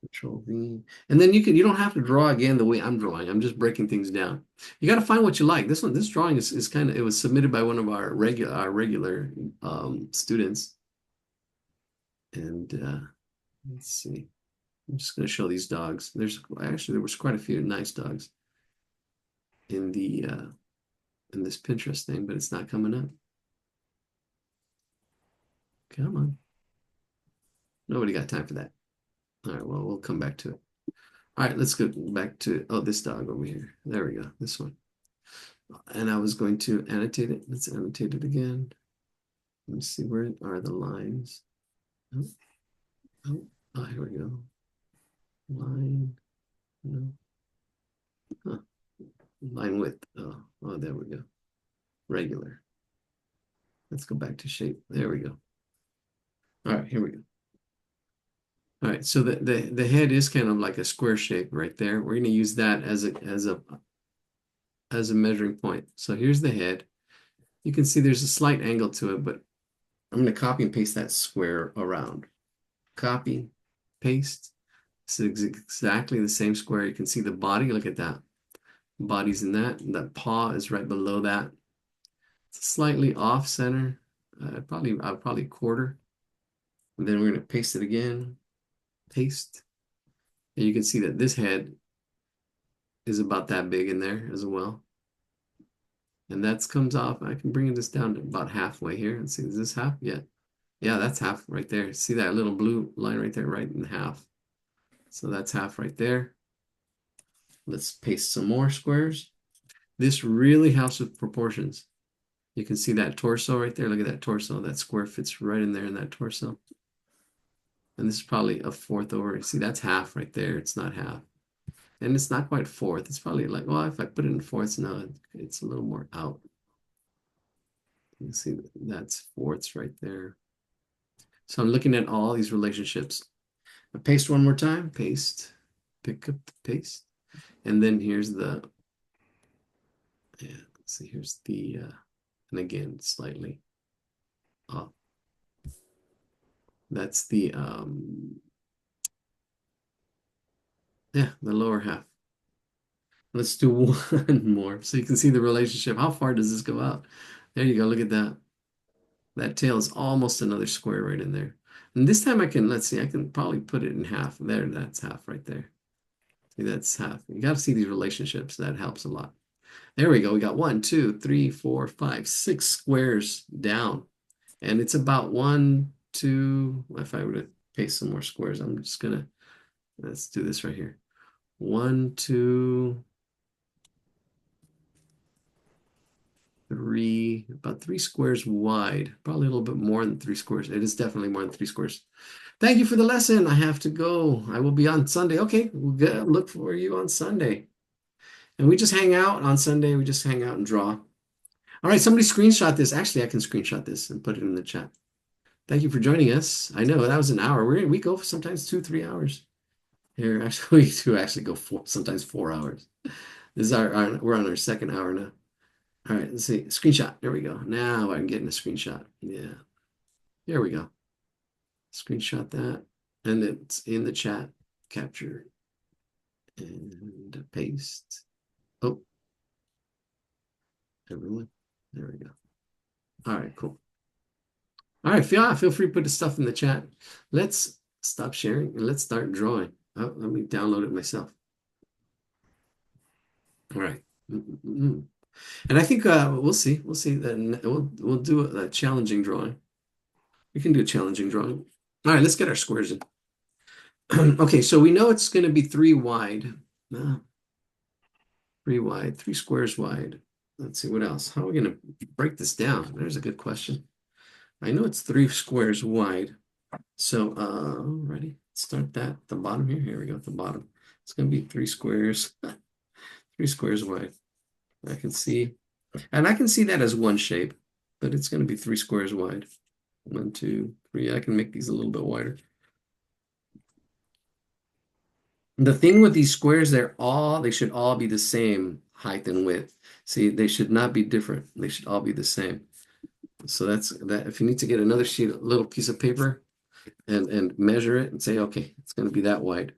Control V. And then you don't have to draw again the way I'm drawing. I'm just breaking things down. You got to find what you like. This drawing is kind of, it was submitted by one of our regular students. And let's see. I'm just going to show these dogs. There was quite a few nice dogs in the in this Pinterest thing, but it's not coming up. Come on. Nobody got time for that. All right, well, we'll come back to it. All right, let's go back to, oh, this dog over here. There we go, this one. And I was going to annotate it. Let's annotate it again. Let me see, where are the lines? Oh, here we go. Line, no. Huh. Line width. Oh, there we go. Regular. Let's go back to shape. There we go. All right, here we go. All right, so the head is kind of like a square shape right there. We're going to use that as a measuring point. So here's the head. You can see there's a slight angle to it, but I'm going to copy and paste that square around. Copy, paste. So it's exactly the same square. You can see the body. Look at that. Body's in that. And that paw is right below that. It's slightly off center. I'll probably quarter. And then we're going to paste it again. Paste. And you can see that this head is about that big in there as well. And that comes off. I can bring this down to about halfway here. And see, is this half? Yeah. Yeah, that's half right there. See that little blue line right there, right in half. So that's half right there. Let's paste some more squares. This really helps with proportions. You can see that torso right there. Look at that torso. That square fits right in there in that torso. And this is probably a fourth over. See, that's half right there. It's not half. And it's not quite fourth. It's probably like, well, if I put it in fourths, no, it's a little more out. You can see that's fourths right there. So I'm looking at all these relationships. I paste one more time, paste, pick up the paste. And then here's the, yeah, let's see, here's the, and again, slightly off. That's the, yeah, the lower half. Let's do one more so you can see the relationship. How far does this go out? There you go. Look at that. That tail is almost another square right in there. And this time let's see, I can probably put it in half. There, that's half right there. See, that's half. You got to see these relationships. That helps a lot. There we go. We got 1, 2, 3, 4, 5, 6 squares down. And it's about 1, 2, if I were to paste some more squares, I'm just gonna, let's do this right here. 1, 2, 3, about 3 squares wide, probably a little bit more than 3 squares. It is definitely more than 3 squares. Thank you for the lesson. I have to go. I will be on Sunday. Okay, we'll look for you on Sunday. And we just hang out on Sunday. We just hang out and draw. All right, somebody screenshot this. Actually, I can screenshot this and put it in the chat. Thank you for joining us. I know that was an hour. We go for sometimes 2, 3 hours. Here, actually, we do actually go sometimes 4 hours. This is we're on our second hour now. All right, let's see. Screenshot. There we go. Now I'm getting a screenshot. Yeah, there we go. Screenshot that. And it's in the chat. Capture and paste. Oh, everyone. There we go. All right, cool. All right, feel free to put the stuff in the chat. Let's stop sharing and let's start drawing. Oh, let me download it myself. All right. And I think we'll see. We'll see. Then we'll do a challenging drawing. We can do a challenging drawing. All right, let's get our squares in. Okay, so we know it's going to be three wide. 3 wide, 3 squares wide. Let's see what else. How are we going to break this down? There's a good question. I know it's 3 squares wide. So, ready? Start that at the bottom here. Here we go at the bottom. It's going to be 3 squares, 3 squares wide. I can see, and I can see that as one shape, but it's going to be 3 squares wide. 1, 2, 3. I can make these a little bit wider. The thing with these squares, they should all be the same height and width. See, they should not be different. They should all be the same. So that's that. If you need to get another sheet, a little piece of paper, and measure it and say, okay, it's going to be that wide.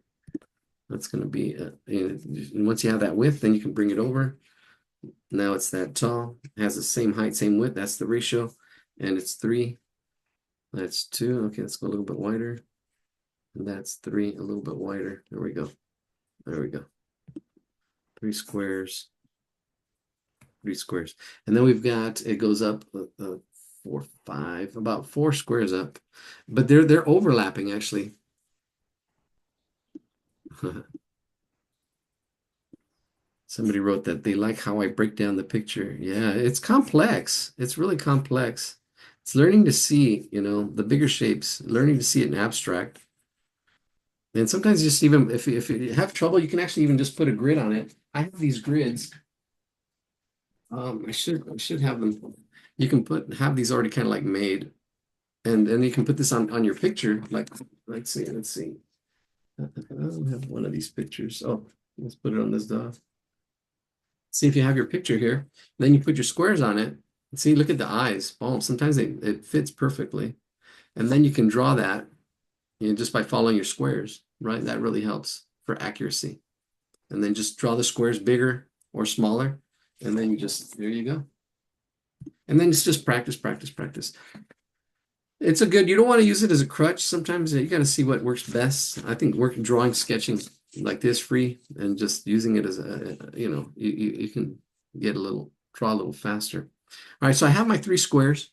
That's going to be, and once you have that width, then you can bring it over. Now it's that tall. It has the same height, same width. That's the ratio, and it's 3. That's 2. Okay, let's go a little bit wider. And that's 3, a little bit wider. There we go. There we go. 3 squares. 3 squares. And then we've got, it goes up 4, 5, about 4 squares up. But they're overlapping actually. Somebody wrote that they like how I break down the picture. Yeah, it's complex. It's really complex. It's learning to see, the bigger shapes, learning to see it in abstract. And sometimes just even if you have trouble, you can actually even just put a grid on it. I have these grids. I should have them. You can have these already kind of like made, and you can put this on your picture. Like, let's see. I don't have one of these pictures. Oh, let's put it on this dog. See if you have your picture here. Then you put your squares on it. See, look at the eyes. Boom. Sometimes it fits perfectly. And then you can draw that, just by following your squares, right? That really helps for accuracy. And then just draw the squares bigger or smaller. And then there you go. And then it's just practice, practice, practice. You don't want to use it as a crutch. Sometimes you got to see what works best. I think drawing, sketching like this free and just using it as you can draw a little faster. All right, so I have my 3 squares.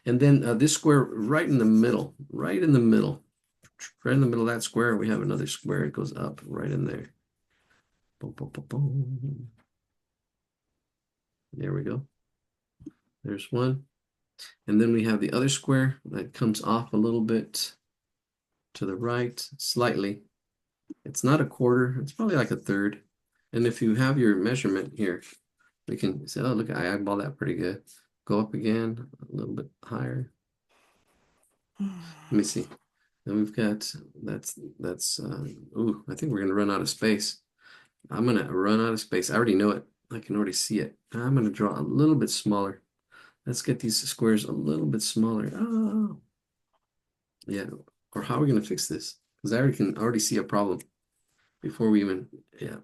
And then this square right in the middle, right in the middle of that square, we have another square. It goes up right in there. Boom, boom, boom, boom. There we go. There's one. And then we have the other square that comes off a little bit to the right, slightly. It's not a quarter. It's probably like a third. And if you have your measurement here, we can say, oh, look, I eyeball that pretty good. Go up again, a little bit higher. Let me see. Then we've got, ooh, I think we're going to run out of space. I'm going to run out of space. I already know it. I can already see it. I'm going to draw a little bit smaller. Let's get these squares a little bit smaller. Oh, yeah. Or how are we going to fix this? Because I can already see a problem before we even, yeah.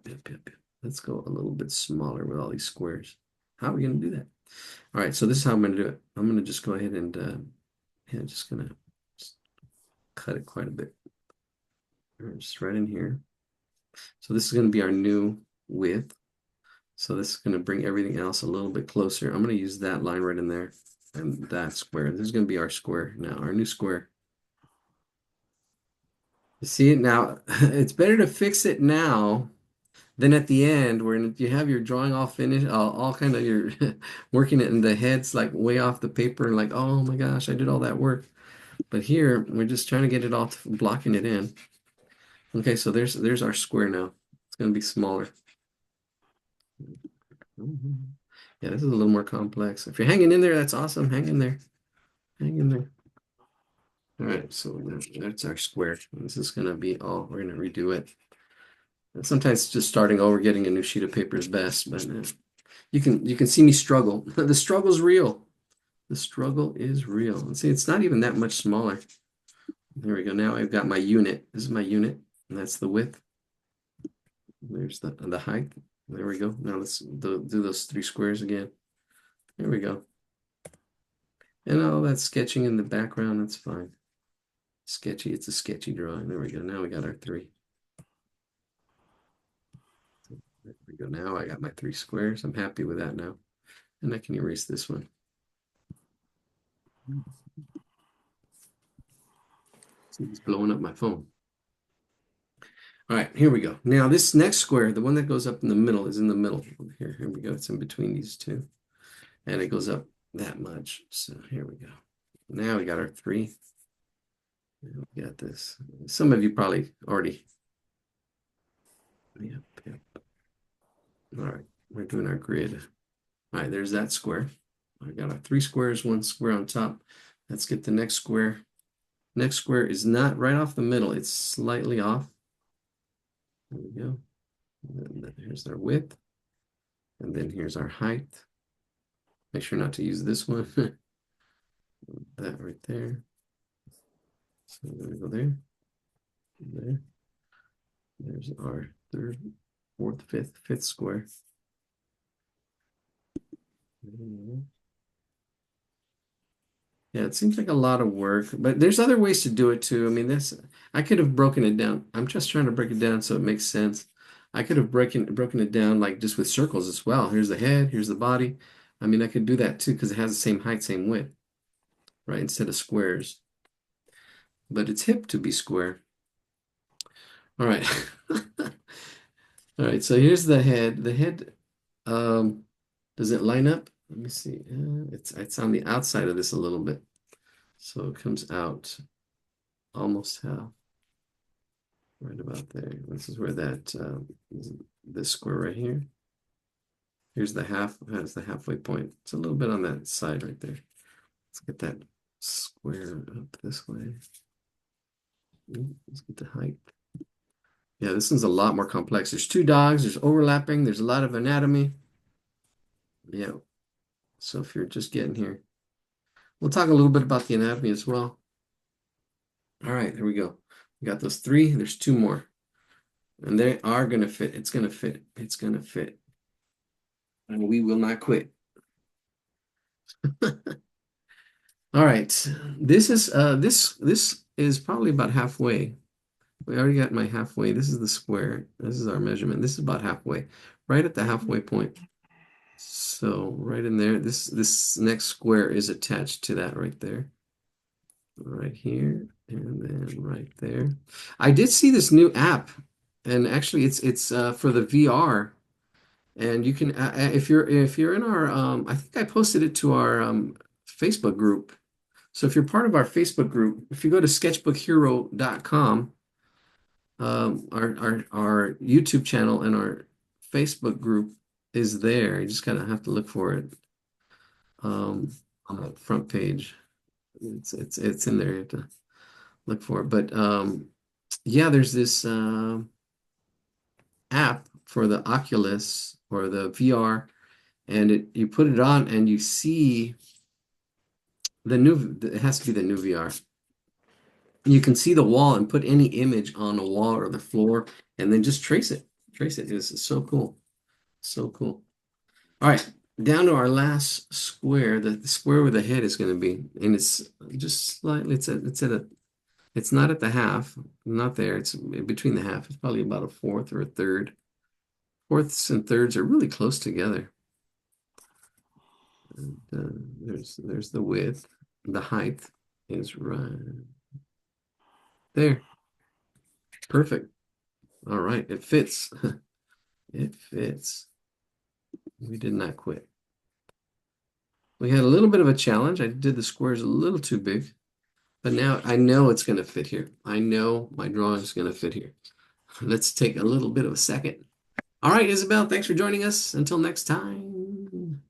Let's go a little bit smaller with all these squares. How are we going to do that? All right, so this is how I'm going to do it. I'm going to just go ahead and, just going to cut it quite a bit. Just right in here. So this is going to be our new width. So this is going to bring everything else a little bit closer. I'm going to use that line right in there and that square. This is going to be our square now, our new square. You see it now? It's better to fix it now than at the end where you have your drawing all finished, all kind of your working it in the head's like way off the paper and like, oh my gosh, I did all that work. But here we're just trying to get it all blocking it in. Okay, so there's our square now. It's going to be smaller. Yeah, this is a little more complex. If you're hanging in there, that's awesome. Hang in there. Hang in there. All right, so that's our square. This is gonna be all, we're gonna redo it. And sometimes just starting over, getting a new sheet of paper is best, but you can see me struggle. The struggle's real. The struggle is real. And see, it's not even that much smaller. There we go. Now I've got my unit. This is my unit, and that's the width. There's the height. There we go. Now let's do those three squares again. There we go. And all that sketching in the background, that's fine. Sketchy, it's a sketchy drawing. There we go. Now we got our three. There we go. Now I got my three squares. I'm happy with that now. And I can erase this one. See, it's blowing up my phone. All right, here we go. Now this next square, the one that goes up in the middle, is in the middle. Here we go. It's in between these two. And it goes up that much. So here we go. Now we got our three. We got this. Some of you probably already. Yep, yep. All right, we're doing our grid. All right, there's that square. I got our three squares, one square on top. Let's get the next square. Next square is not right off the middle. It's slightly off. There we go. And then here's our width. And then here's our height. Make sure not to use this one. That right there. So we're gonna go there. There. There's our third, fourth, fifth square. Yeah, it seems like a lot of work, but there's other ways to do it too. I mean, I could have broken it down. I'm just trying to break it down so it makes sense. I could have broken it down like just with circles as well. Here's the head, here's the body. I mean, I could do that too because it has the same height, same width, right? Instead of squares. But it's hip to be square. All right. All right, so here's the head. The head, does it line up? Let me see. It's on the outside of this a little bit. So it comes out almost half. Right about there. This is where that this square right here. Here's the half, has the halfway point. It's a little bit on that side right there. Let's get that square up this way. Let's get the height. Yeah, this one's a lot more complex. There's two dogs, there's overlapping, there's a lot of anatomy. Yeah. So if you're just getting here, we'll talk a little bit about the anatomy as well. All right, here we go. We got those three, there's two more. And they are gonna fit. It's gonna fit. It's gonna fit. And we will not quit. All right. This is probably about halfway. We already got my halfway. This is the square. This is our measurement. This is about halfway, right at the halfway point. So right in there, this next square is attached to that right there. Right here, and then right there. I did see this new app, and actually it's for the VR, and you can if you're in our I think I posted it to our Facebook group. So if you're part of our Facebook group, if you go to sketchbookhero.com, our YouTube channel and our Facebook group is there. You just kind of have to look for it on the front page. It's in there. You have to look for it. But yeah, there's this app for the Oculus or the VR, and you put it on and you see the new. It has to be the new VR. You can see the wall and put any image on the wall or the floor, and then just trace it. Trace it. This is so cool. So cool. All right, down to our last square. The square where the head is going to be, and it's just slightly. It's not at the half. Not there. It's between the half. It's probably about a fourth or a third. Fourths and thirds are really close together. And, there's the width. The height is right there. Perfect. All right, it fits. It fits. We did not quit. We had a little bit of a challenge. I did the squares a little too big, but now I know it's going to fit here. I know my drawing is going to fit here. Let's take a little bit of a second. All right, Isabel, thanks for joining us. Until next time.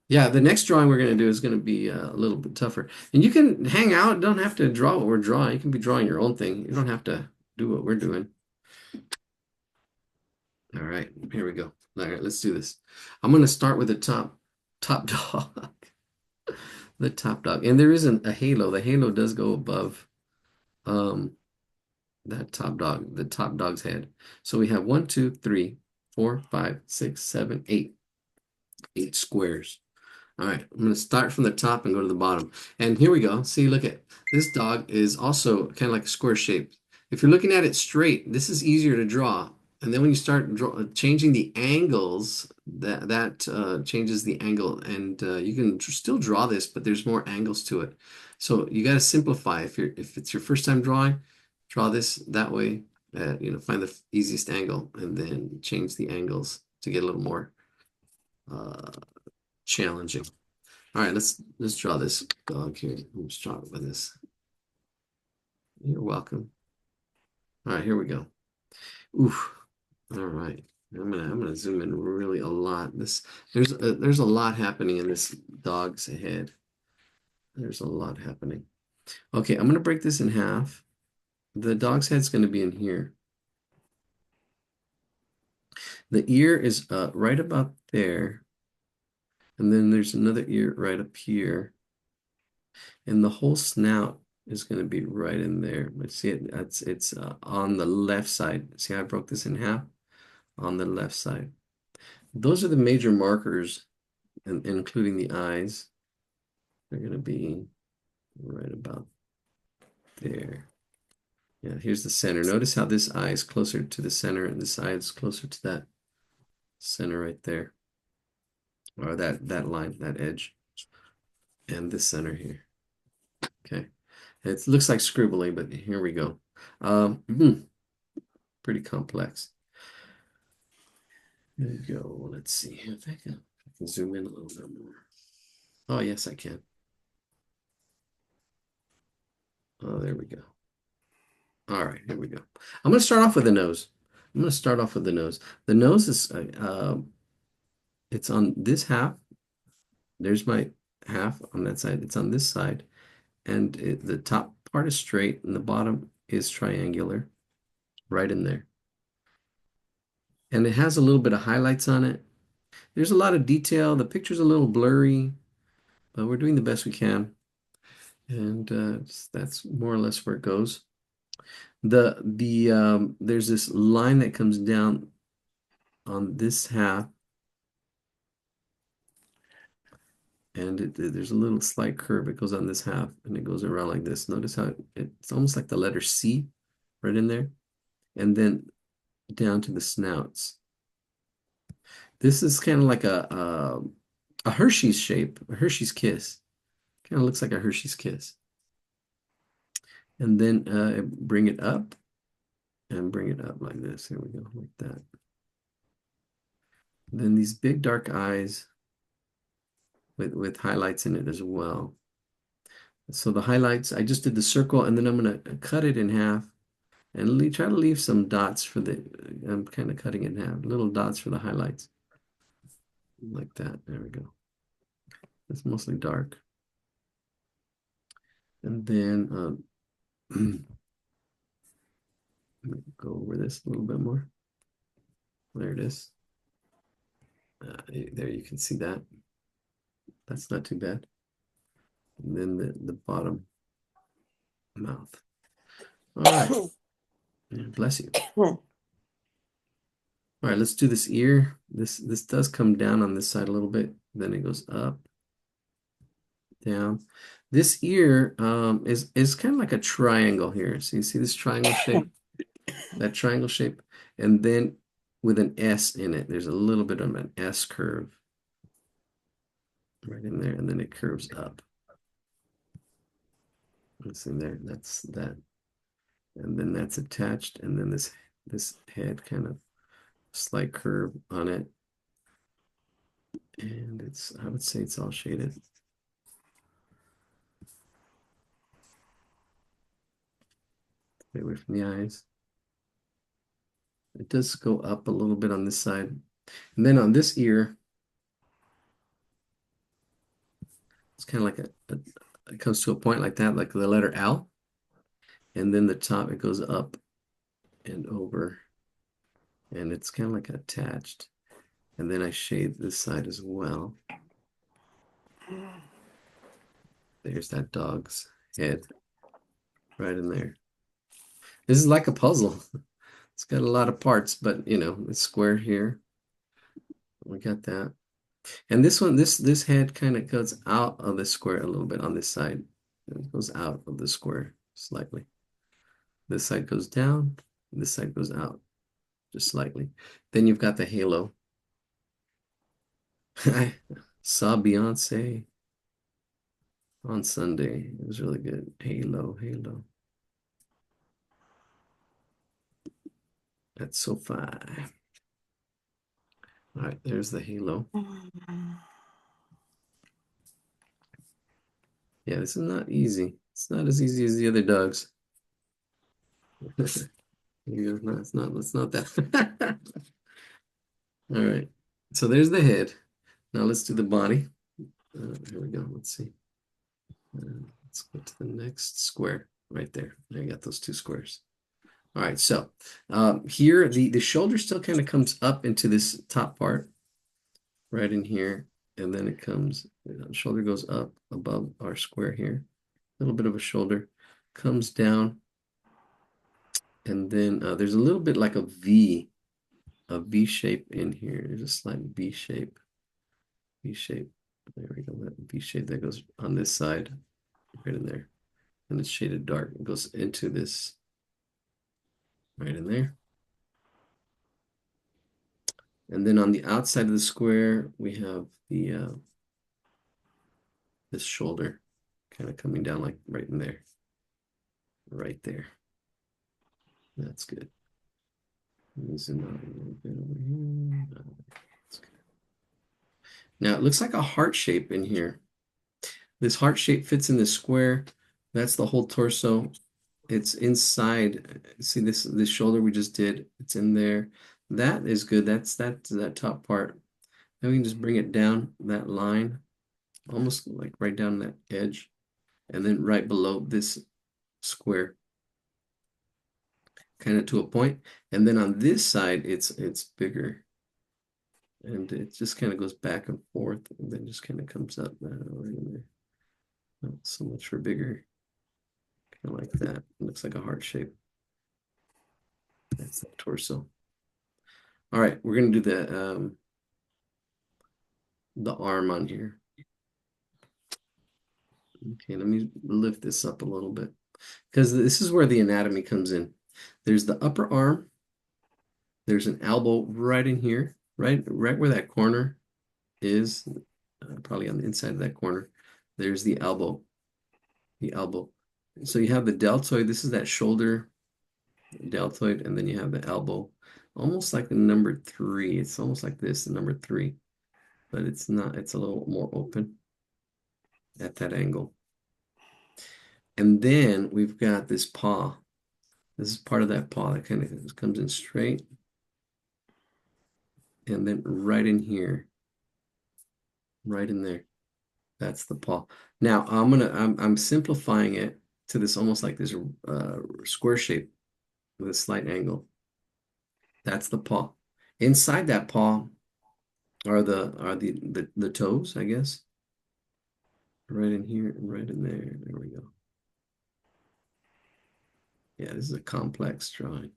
Yeah, the next drawing we're going to do is going to be a little bit tougher. And you can hang out, don't have to draw what we're drawing. You can be drawing your own thing. You don't have to do what we're doing. All right, here we go. All right, let's do this. I'm going to start with the top dog. The top dog. And there isn't a halo. The halo does go above um that top dog, the top dog's head. So we have one, two, three, four, five, six, seven, eight. Eight squares. All right, I'm going to start from the top and go to the bottom. And here we go. See, look at this dog is also kind of like a square shape. If you're looking at it straight, this is easier to draw. And then when you start changing the angles, that changes the angle. And you can still draw this, but there's more angles to it. So you got to simplify. If it's your first time drawing, draw this that way. Find the easiest angle and then change the angles to get a little more uh, challenging. All right, let's draw this dog here. Let's draw it with this. You're welcome. All right, here we go. Oof. All right. I'm gonna zoom in really a lot. There's a lot happening in this dog's head. There's a lot happening. Okay, I'm gonna break this in half. The dog's head's gonna be in here. The ear is right about there, and then there's another ear right up here. And the whole snout is going to be right in there. But see it's on the left side. See how I broke this in half? On the left side. Those are the major markers, including the eyes. They're going to be right about there. Yeah, here's the center. Notice how this eye is closer to the center and this eye is closer to that center right there. Or that line, that edge. And this center here. Okay. It looks like scribbly, but here we go. Pretty complex. There you go. Let's see if I can zoom in a little bit more. Oh, yes, I can. Oh, there we go. All right, here we go. I'm going to start off with the nose. I'm going to start off with the nose. The nose is, it's on this half. There's my half on that side. It's on this side. And the top part is straight and the bottom is triangular right in there. And it has a little bit of highlights on it. There's a lot of detail. The picture's a little blurry, but we're doing the best we can. And that's more or less where it goes. There's this line that comes down on this half, and there's a little slight curve. It goes on this half, and it goes around like this. Notice how it's almost like the letter C right in there, and then down to the snouts. This is kind of like a Hershey's shape, a Hershey's kiss. Kind of looks like a Hershey's kiss. And then bring it up and bring it up like this. Here we go, like that. Then these big dark eyes with highlights in it as well. So the highlights, I just did the circle and then I'm going to cut it in half and try to leave some dots for I'm kind of cutting it in half, little dots for the highlights. Like that. There we go. It's mostly dark. And then go over this a little bit more. There it is. There you can see that. That's not too bad. And then the bottom mouth. All right. Yeah, bless you. All right, let's do this ear. This does come down on this side a little bit. Then it goes up, down. This ear is kind of like a triangle here. So you see this triangle shape, that triangle shape, and then with an S in it. There's a little bit of an S curve right in there, and then it curves up. It's in there. That's that. And then that's attached, and then this head kind of slight curve on it. And I would say it's all shaded. Stay away from the eyes. It does go up a little bit on this side. And then on this ear, It's kind of like it comes to a point like that, like the letter L, and then the top it goes up and over, and it's kind of like attached. And then I shade this side as well. There's that dog's head right in there. This is like a puzzle. It's got a lot of parts, but you know, it's square here. We got that. And this one, this head kind of goes out of the square a little bit on this side. It goes out of the square slightly. This side goes down, this side goes out just slightly. Then you've got the halo. I saw Beyonce on Sunday. It was really good. Halo, halo. That's so fine. All right, there's the halo. Yeah, this is not easy. It's not as easy as the other dogs. No, it's not that. All right. So there's the head. Now let's do the body. Here we go. Let's see. Let's go to the next square right there. I got those two squares. All right. So here the shoulder still kind of comes up into this top part right in here. And then it comes, shoulder goes up above our square here. A little bit of a shoulder comes down. And then there's a little bit like a V shape in here. There's a slight V shape. V shape. There we go. That V shape that goes on this side, right in there. And it's shaded dark. It goes into this right in there. And then on the outside of the square, we have the this shoulder kind of coming down like right in there. Right there. That's good. Let me zoom out a little bit over here. That's good. Now it looks like a heart shape in here. This heart shape fits in this square. That's the whole torso. It's inside. See this shoulder we just did. It's in there. That is good. That's that top part. Then we can just bring it down that line, almost like right down that edge, and then right below this square, kind of to a point. And then on this side, it's bigger, and it just kind of goes back and forth, and then just kind of comes up right in there. Not so much for bigger. Kind of like that. It looks like a heart shape. That's the torso. All right, we're gonna do the arm on here. Okay, let me lift this up a little bit because this is where the anatomy comes in. There's the upper arm. There's an elbow right in here, right where that corner is, probably on the inside of that corner. There's the elbow, the elbow. So you have the deltoid. This is that shoulder deltoid, and then you have the elbow, almost like the number 3. It's almost like this, the number 3, but it's not. It's a little more open at that angle. And then we've got this paw. This is part of that paw that kind of comes in straight. And then right in here, right in there, that's the paw. Now I'm simplifying it to this almost like this square shape with a slight angle. That's the paw. Inside that paw are the toes, I guess. Right in here and right in there. There we go. Yeah, this is a complex drawing.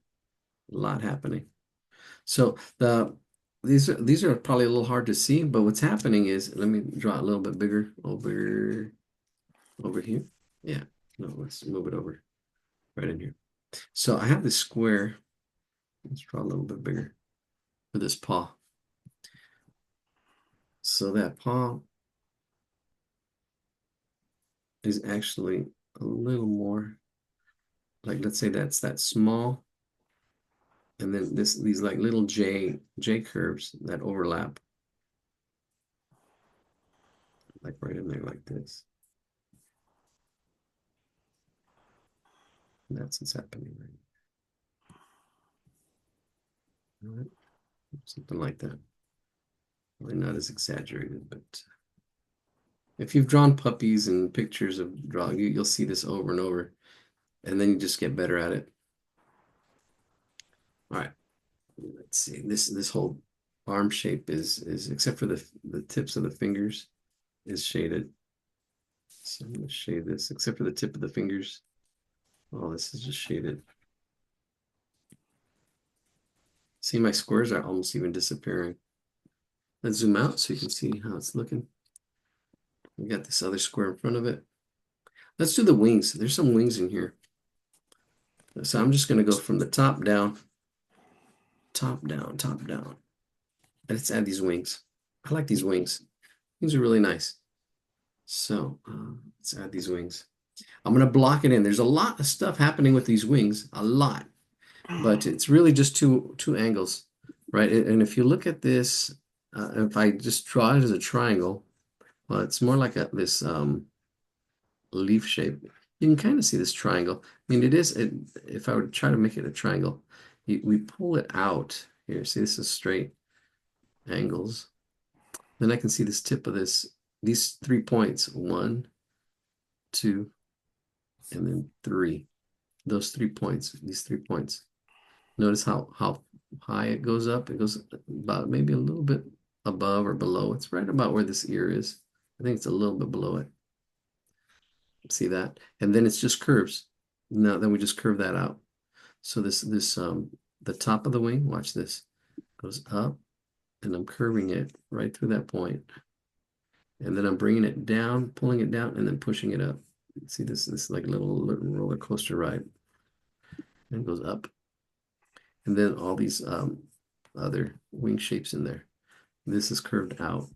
A lot happening. So these are probably a little hard to see, but what's happening is, let me draw a little bit bigger over here. Yeah, no, let's move it over right in here. So I have this square. Let's draw a little bit bigger for this paw. So that paw is actually a little more, like, let's say that's that small, and then these like little J curves that overlap, like right in there like this. And that's what's happening right now. All right. Something like that. Probably not as exaggerated, but If you've drawn puppies and pictures of dog, you'll see this over and over, and then you just get better at it. All right, let's see. This whole arm shape is except for the tips of the fingers is shaded. So I'm gonna shade this, except for the tip of the fingers. Oh, this is just shaded. See, my squares are almost even disappearing. Let's zoom out so you can see how it's looking. We got this other square in front of it. Let's do the wings. There's some wings in here. So I'm just going to go from the top down, top down, top down. And let's add these wings. I like these wings. These are really nice. So let's add these wings. I'm going to block it in. There's a lot of stuff happening with these wings, a lot. But it's really just two angles, right? And if you look at this, if I just draw it as a triangle, well, it's more like this leaf shape. You can kind of see this triangle. I mean, if I were to try to make it a triangle, we pull it out here. See, this is straight angles. Then I can see this tip of these 3 points, 1, 2, and then 3. Those 3 points, these 3 points. Notice how high it goes up. It goes about maybe a little bit above or below. It's right about where this ear is. I think it's a little bit below it. See that? And then it's just curves. Now then we just curve that out. So the top of the wing, watch this, goes up, and I'm curving it right through that point. And then I'm bringing it down, pulling it down, and then pushing it up. See this like a little roller coaster ride. And it goes up. And then all these other wing shapes in there. This is curved out.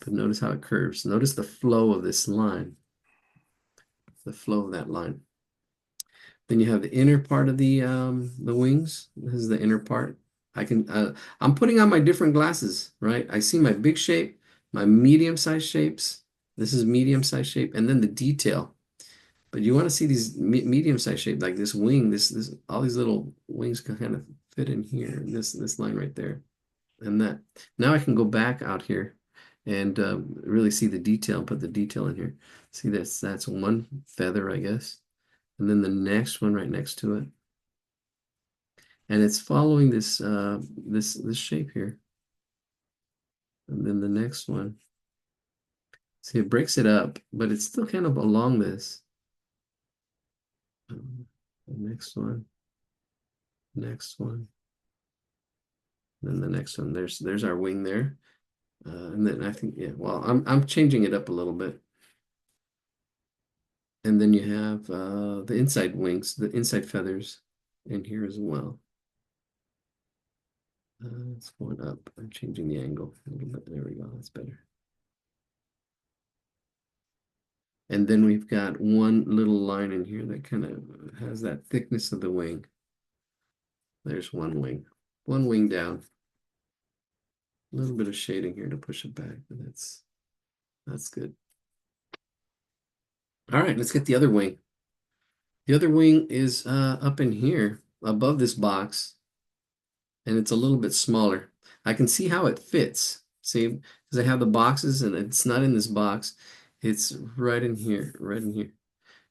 But notice how it curves. Notice the flow of this line. The flow of that line. Then you have the inner part of the wings. This is the inner part. I'm putting on my different glasses, right? I see my big shape, my medium-sized shapes. This is medium-sized shape, and then the detail. But you want to see these medium-sized shape, like this wing, this all these little wings can kind of fit in here, this line right there. And that. Now I can go back out here and really see the detail, put the detail in here. See that's one feather, I guess. And then the next one right next to it. And it's following this shape here. And then the next one. See, it breaks it up, but it's still kind of along this. The next one. Next one. Then the next one. There's our wing there. And then I think, yeah, well, I'm changing it up a little bit. And then you have the inside wings, the inside feathers in here as well. It's going up. I'm changing the angle a little bit. There we go. That's better. And then we've got one little line in here that kind of has that thickness of the wing. There's one wing down. A little bit of shading here to push it back, but that's good. All right, let's get the other wing. The other wing is up in here above this box, and it's a little bit smaller. I can see how it fits. See, because I have the boxes and it's not in this box. It's right in here, right in here.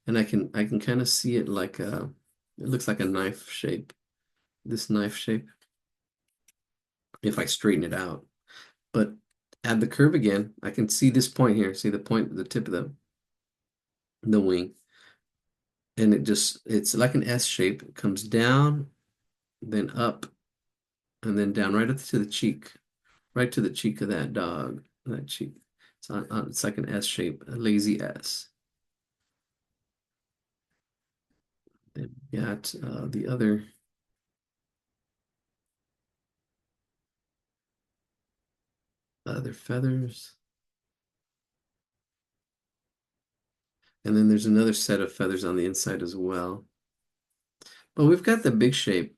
And I can kind of see it like it looks like a knife shape. This knife shape. If I straighten it out. But add the curve again. I can see this point here. See the point, the tip of the wing. And it's like an S shape. It comes down, then up, and then down right up to the cheek. Right to the cheek of that dog. That cheek. It's like an S shape, a lazy S. Then we got the other feathers. And then there's another set of feathers on the inside as well. But we've got the big shape.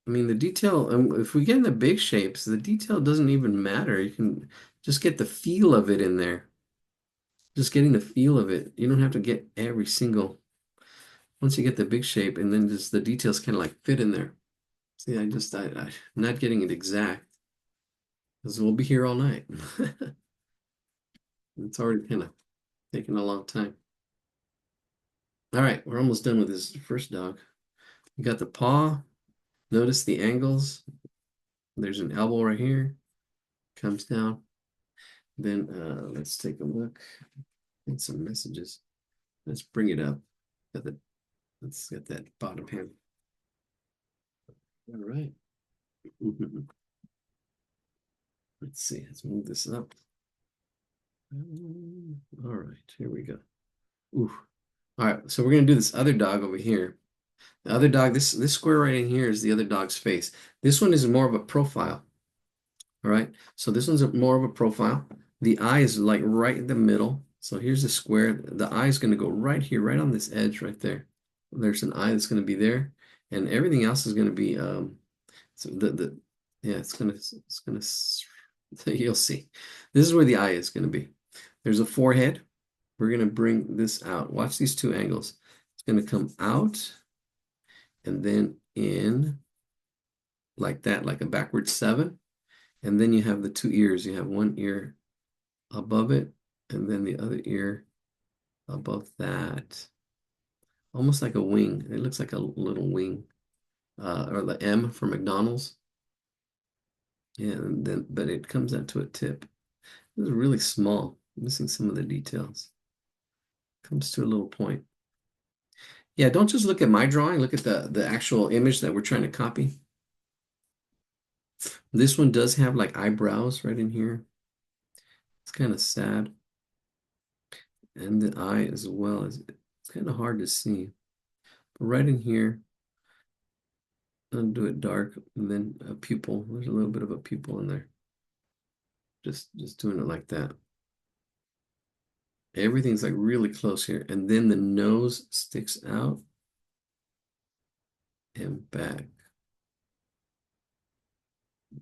I mean, the detail, if we get in the big shapes, the detail doesn't even matter. You can just get the feel of it in there. Just getting the feel of it. You don't have to get every single, once you get the big shape, and then just the details kind of like fit in there. See, I'm not getting it exact, because we'll be here all night. It's already kind of taking a long time. All right, we're almost done with this first dog. You got the paw. Notice the angles. There's an elbow right here. Comes down. Then let's take a look at some messages. Let's bring it up. Let's get that bottom hand. All right. Let's see. Let's move this up. All right, here we go. Ooh. All right, so we're gonna do this other dog over here. The other dog, this square right in here is the other dog's face. This one is more of a profile. All right, so this one's more of a profile. The eye is like right in the middle. So here's the square. The eye is gonna go right here, right on this edge right there. There's an eye that's gonna be there, and everything else is gonna be so the yeah, it's gonna you'll see. This is where the eye is gonna be. There's a forehead. We're going to bring this out. Watch these two angles. It's going to come out and then in like that, like a backward seven. And then you have the two ears. You have one ear above it and then the other ear above that. Almost like a wing. It looks like a little wing or the M for McDonald's. And then, but it comes out to a tip. This is really small, missing some of the details. Comes to a little point. Yeah, don't just look at my drawing, look at the actual image that we're trying to copy. This one does have like eyebrows right in here. It's kind of sad. And the eye as well. It's kind of hard to see. But right in here, I'll do it dark and then a pupil. There's a little bit of a pupil in there. Just doing it like that. Everything's like really close here. And then the nose sticks out and back.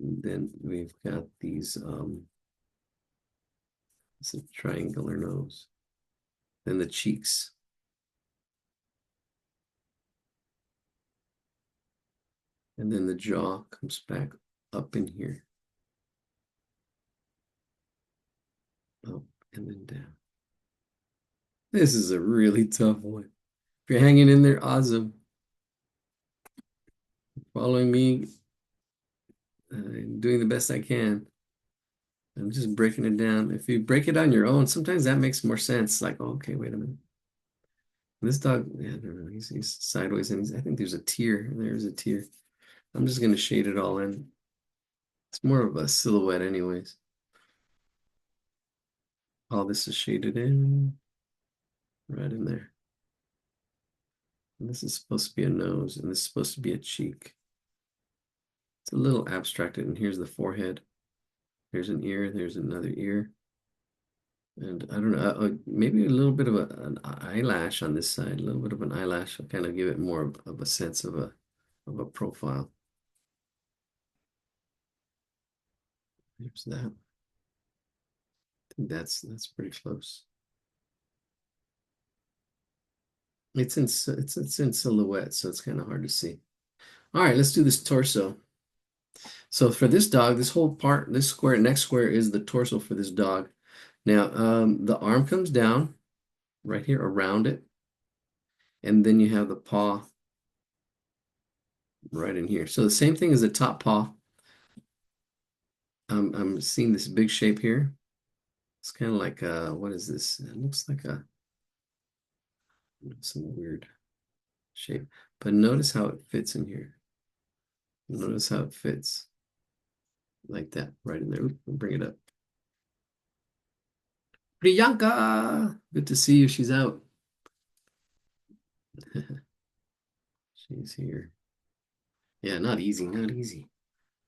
And then we've got these it's a triangular nose. Then the cheeks. And then the jaw comes back up in here. Up and then down. This is a really tough one. If you're hanging in there, awesome. Following me, doing the best I can. I'm just breaking it down. If you break it on your own, sometimes that makes more sense. Like, oh, okay, wait a minute. This dog, yeah, I don't know, he's sideways and I think there's a tear. There's a tear. I'm just gonna shade it all in. It's more of a silhouette anyways. All this is shaded in, right in there. And this is supposed to be a nose, and this is supposed to be a cheek. It's a little abstracted, and here's the forehead. There's an ear, there's another ear. And I don't know, maybe a little bit of an eyelash on this side, a little bit of an eyelash will kind of give it more of a sense of a profile. There's that. I think that's pretty close. It's in silhouette, so it's kind of hard to see. All right, let's do this torso. So for this dog, this whole part, this square, next square is the torso for this dog. Now, the arm comes down right here around it, and then you have the paw right in here. So the same thing as the top paw. I'm seeing this big shape here. It's kind of like what is this? It looks like some weird shape. But notice how it fits in here. Notice how it fits like that right in there. Oop, I'll bring it up. Priyanka, good to see you. She's out. She's here. Yeah, not easy, not easy.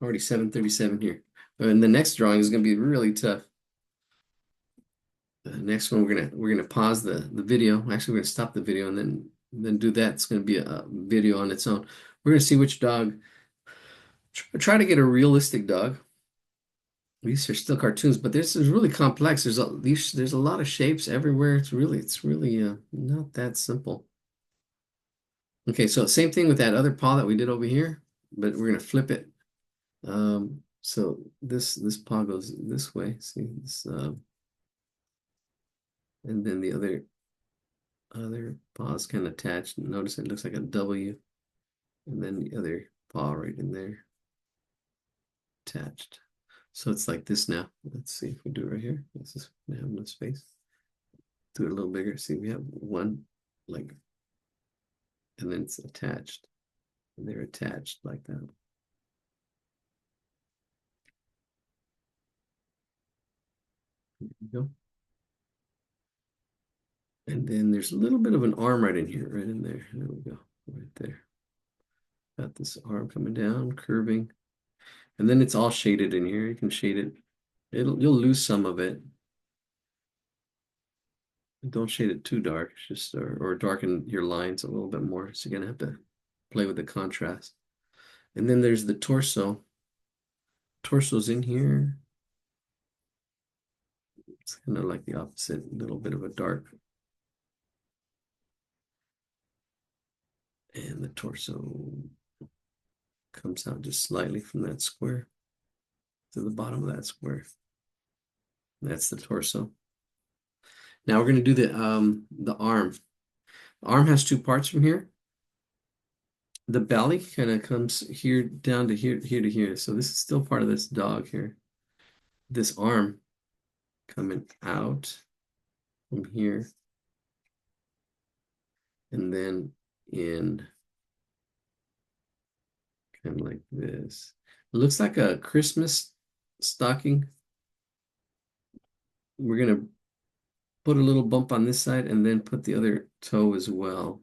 Already 7:37 here. And the next drawing is going to be really tough. The next one we're gonna pause the video. Actually, we're gonna stop the video and then do that. It's gonna be a video on its own. We're gonna see which dog. Try to get a realistic dog. These are still cartoons, but this is really complex. There's a lot of shapes everywhere. It's really not that simple. Okay, so same thing with that other paw that we did over here, but we're gonna flip it. So this paw goes this way. See this And then the other paw is kind of attached. Notice it looks like a W, and then the other paw right in there attached. So it's like this now. Let's see if we do it right here. This is we have enough space. Do it a little bigger. See, we have one like, and then it's attached, and they're attached like that. There you go. And then there's a little bit of an arm right in here, right in there. There we go, right there. Got this arm coming down, curving, and then it's all shaded in here. You can shade it. You'll lose some of it. Don't shade it too dark, just or darken your lines a little bit more. So you're gonna have to play with the contrast. And then there's the torso. Torso's in here. It's kind of like the opposite, a little bit of a dark. And the torso comes out just slightly from that square to the bottom of that square. That's the torso. Now we're going to do the arm. The arm has two parts from here. The belly kind of comes here down to here, here to here. So this is still part of this dog here. This arm coming out from here and then in kind of like this. It looks like a Christmas stocking. We're going to put a little bump on this side and then put the other toe as well.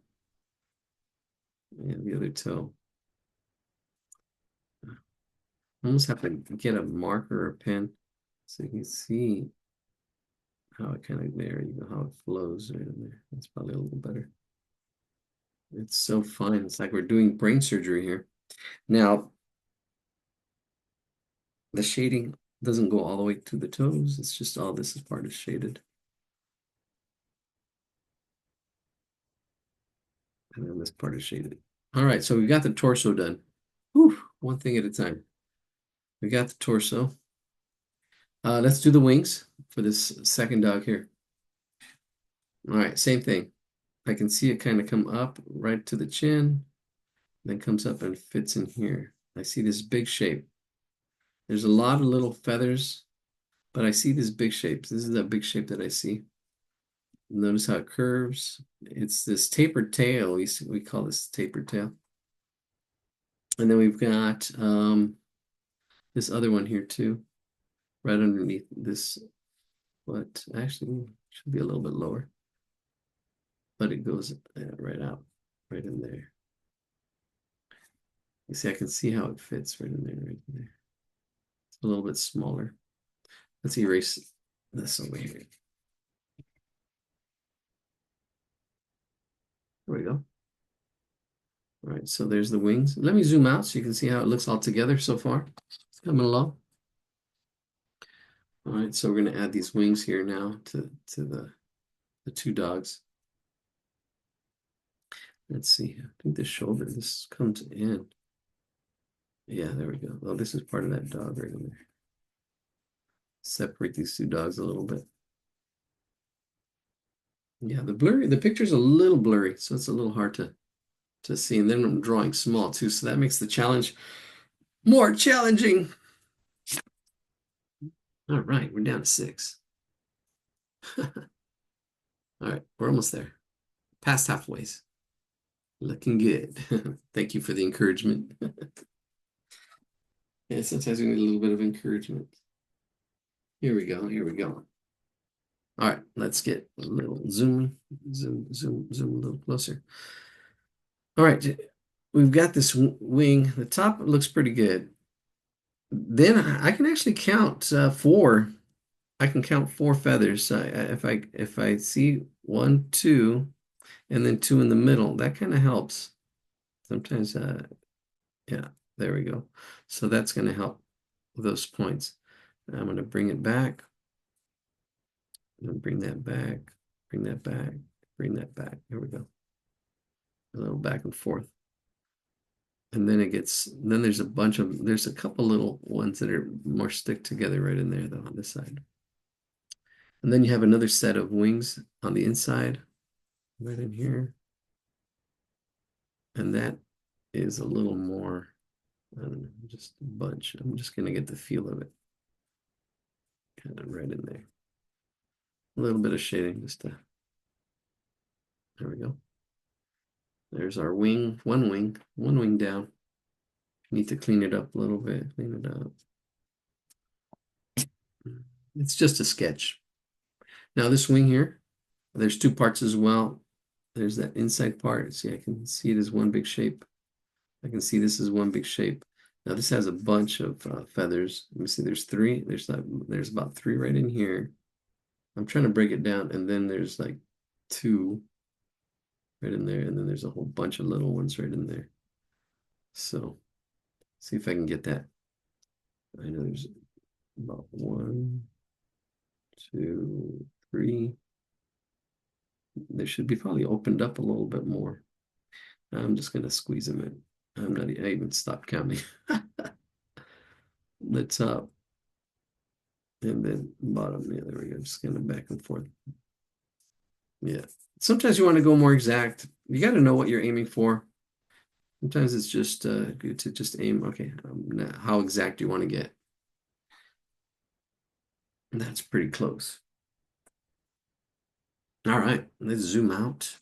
And the other toe. I almost have to get a marker or a pen so you can see how it kind of, there you go, how it flows right in there. That's probably a little better. It's so fine. It's like we're doing brain surgery here. Now, the shading doesn't go all the way to the toes. It's just all this is part is shaded. And then this part is shaded. All right, so we got the torso done. Whew, one thing at a time. We got the torso. Let's do the wings for this second dog here. All right, same thing. I can see it kind of come up right to the chin, then comes up and fits in here. I see this big shape. There's a lot of little feathers, but I see these big shapes. This is a big shape that I see. Notice how it curves. It's this tapered tail. We call this tapered tail. And then we've got this other one here too, right underneath this, but actually should be a little bit lower. But it goes right out, right in there. You see, I can see how it fits right in there, right in there. It's a little bit smaller. Let's erase this over here. There we go. All right, so there's the wings. Let me zoom out so you can see how it looks all together so far. It's coming along. All right, so we're going to add these wings here now to the two dogs. Let's see. I think the shoulder, this comes in. Yeah, there we go. Well, this is part of that dog right in there. Separate these two dogs a little bit. Yeah, the picture's a little blurry, so it's a little hard to see. And then I'm drawing small too, so that makes the challenge more challenging. All right, we're down to 6. All right, we're almost there. Past halfways. Looking good. Thank you for the encouragement. Yeah, sometimes we need a little bit of encouragement. Here we go. Here we go. All right, let's get a little zoom a little closer. All right, we've got this wing. The top looks pretty good. Then I can actually count 4. I can count 4 feathers. If I see 1, 2, and then 2 in the middle, that kind of helps. Sometimes, yeah, there we go. So that's going to help with those points. I'm going to bring it back. And bring that back, bring that back, bring that back. There we go. A little back and forth. And then there's a couple little ones that are more stick together right in there though on this side. And then you have another set of wings on the inside, right in here. And that is a little more, I don't know, just a bunch. I'm just gonna get the feel of it. Kind of right in there. A little bit of shading, just to, there we go. There's our wing, one wing down. Need to clean it up a little bit, clean it up. It's just a sketch. Now this wing here, there's two parts as well. There's that inside part. See, I can see it as one big shape. I can see this is one big shape. Now this has a bunch of feathers. Let me see, there's three. There's about three right in here. I'm trying to break it down, and then there's like two right in there, and then there's a whole bunch of little ones right in there. So see if I can get that. I know there's about one, two, three. They should be probably opened up a little bit more. I'm just gonna squeeze them in. I even stopped counting. The top and then bottom. Yeah, there we go. Just kind of back and forth. Yeah. Sometimes you want to go more exact. You got to know what you're aiming for. Sometimes it's just good to just aim. Okay, now how exact do you want to get? And that's pretty close. All right, let's zoom out.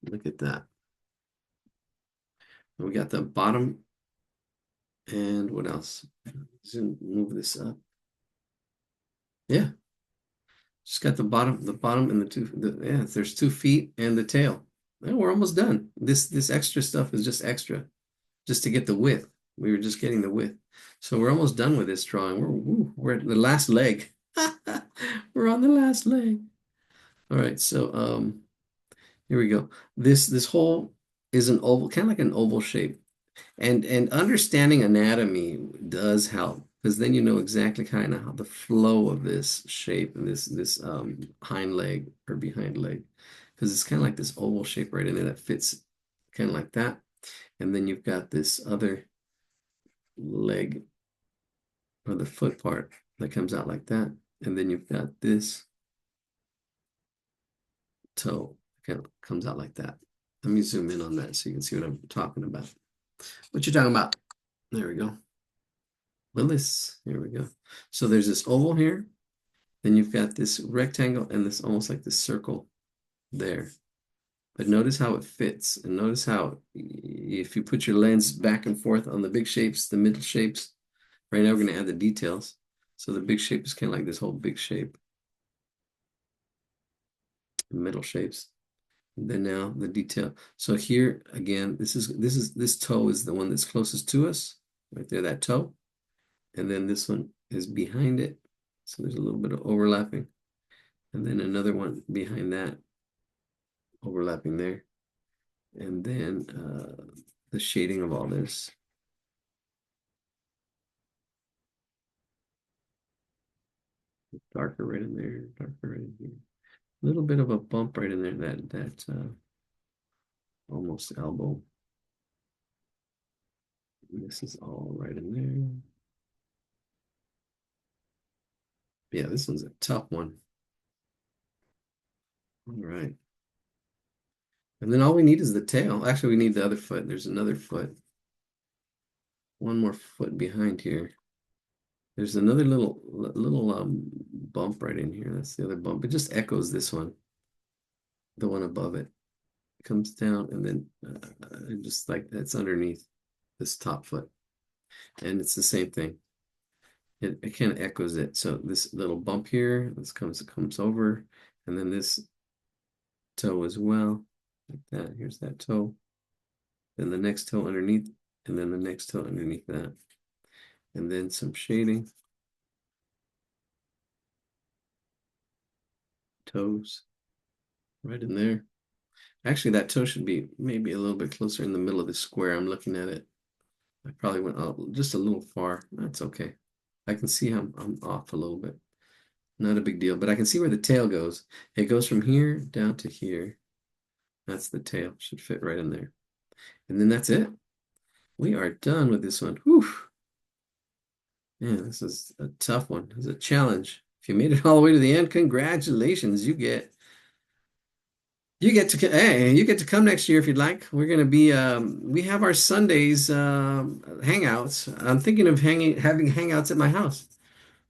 Look at that. We got the bottom, and what else? Zoom, move this up. Yeah, just got the bottom, and yeah. There's 2 feet and the tail. Well, we're almost done. This extra stuff is just extra, just to get the width. We were just getting the width, so we're almost done with this drawing. We're at the last leg. We're on the last leg. All right, so here we go. This hole is an oval, kind of like an oval shape. And understanding anatomy does help because then you know exactly kind of how the flow of this shape and this hind leg or behind leg because it's kind of like this oval shape right in there that fits kind of like that. And then you've got this other leg or the foot part that comes out like that. And then you've got this toe kind of comes out like that. Let me zoom in on that so you can see what I'm talking about. What you talking about? There we go. Willis. Here we go. So there's this oval here. Then you've got this rectangle and this almost like this circle there. But notice how it fits. And notice how if you put your lens back and forth on the big shapes, the middle shapes, right now we're going to add the details. So the big shape is kind of like this whole big shape. The middle shapes. And then now the detail. So here again, this toe is the one that's closest to us. Right there, that toe. And then this one is behind it. So there's a little bit of overlapping. And then another one behind that, overlapping there. And then the shading of all this. Darker right in there, darker right in here. A little bit of a bump right in there, that almost elbow. And this is all right in there. Yeah, this one's a tough one. All right. And then all we need is the tail. Actually, we need the other foot. There's another foot. One more foot behind here. There's another little bump right in here. That's the other bump. It just echoes this one, the one above it. It comes down and then just like that's underneath this top foot. And it's the same thing. It kind of echoes it. So this little bump here, this comes over, and then this toe as well, like that. Here's that toe. Then the next toe underneath, and then the next toe underneath that. And then some shading. Toes right in there. Actually, that toe should be maybe a little bit closer in the middle of the square. I'm looking at it. I probably went out just a little far. That's okay. I can see I'm off a little bit. Not a big deal, but I can see where the tail goes. It goes from here down to here. That's the tail. Should fit right in there. And then that's it. We are done with this one. Whew. Man, this is a tough one. It's a challenge. If you made it all the way to the end, congratulations. You get to come next year if you'd like. We're gonna be we have our Sundays hangouts. I'm thinking of having hangouts at my house.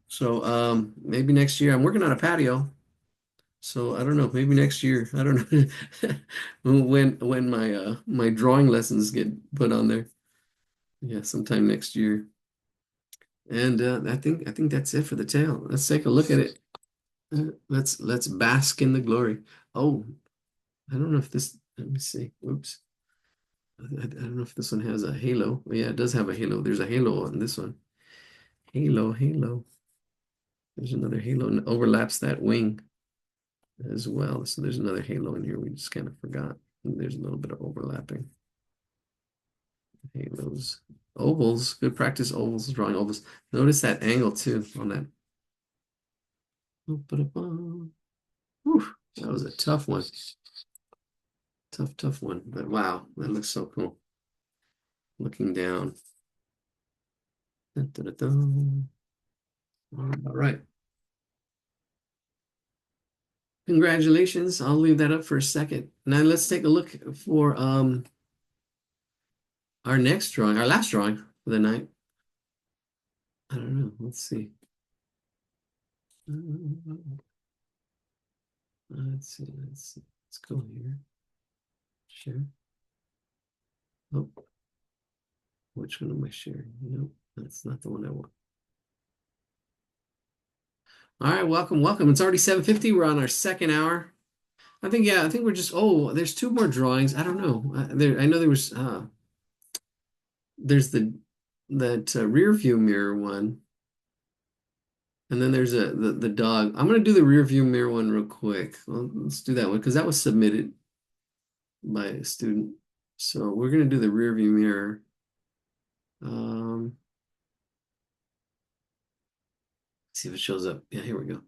So maybe next year. I'm working on a patio. So I don't know, maybe next year. I don't know when my drawing lessons get put on there. Yeah, sometime next year. And I think that's it for the tale. Let's take a look at it. Let's bask in the glory. Oh, I don't know if this. Let me see. Oops. I don't know if this one has a halo. Oh, yeah, it does have a halo. There's a halo on this one. Halo, halo. There's another halo and overlaps that wing as well. So there's another halo in here. We just kind of forgot. And there's a little bit of overlapping. Halos. Ovals. Good practice ovals, drawing ovals. Notice that angle too on that. Whew, that was a tough one. Tough, tough one. But wow, that looks so cool. Looking down. Dun, dun, dun, dun. All right. Congratulations. I'll leave that up for a second. Now let's take a look for our next drawing, our last drawing for the night. I don't know. Let's see. Let's see. Let's see. Let's go here. Share. Oh, which one am I sharing? Nope, that's not the one I want. All right, welcome, welcome. It's already 7:50. We're on our second hour. I think we're just, oh, there's two more drawings. I don't know. I know there was there's that rear view mirror one. And then there's the dog. I'm gonna do the rear view mirror one real quick. Well, let's do that one because that was submitted by a student. So we're gonna do the rear view mirror. See if it shows up. Yeah, here we go.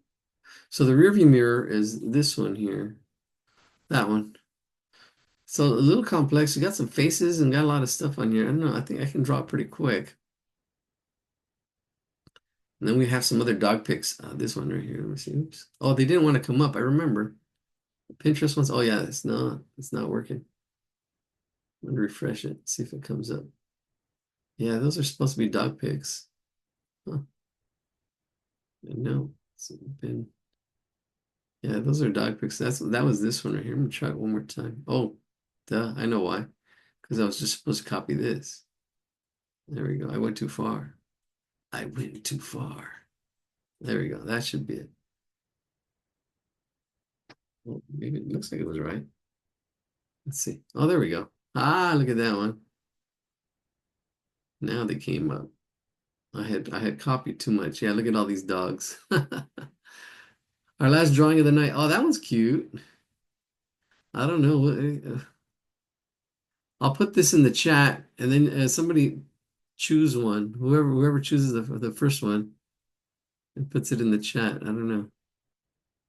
So the rear view mirror is this one here. That one. So a little complex. You got some faces and got a lot of stuff on here. I don't know. I think I can draw it pretty quick. And then we have some other dog pics. This one right here. Let me see. Oops. Oh, they didn't want to come up. I remember. The Pinterest ones. Oh yeah, it's not working. I'm gonna refresh it, see if it comes up. Yeah, those are supposed to be dog pics. Huh. No, it's been. Yeah, those are dog pics. That was this one right here. I'm gonna try it one more time. Oh, duh, I know why. Because I was just supposed to copy this. There we go. I went too far. I went too far. There we go. That should be it. Well, maybe it looks like it was right. Let's see. Oh, there we go. Ah, look at that one. Now they came up. I had copied too much. Yeah, look at all these dogs. Our last drawing of the night. Oh, that one's cute. I don't know. I'll put this in the chat, and then somebody choose one. Whoever chooses the first one and puts it in the chat. I don't know.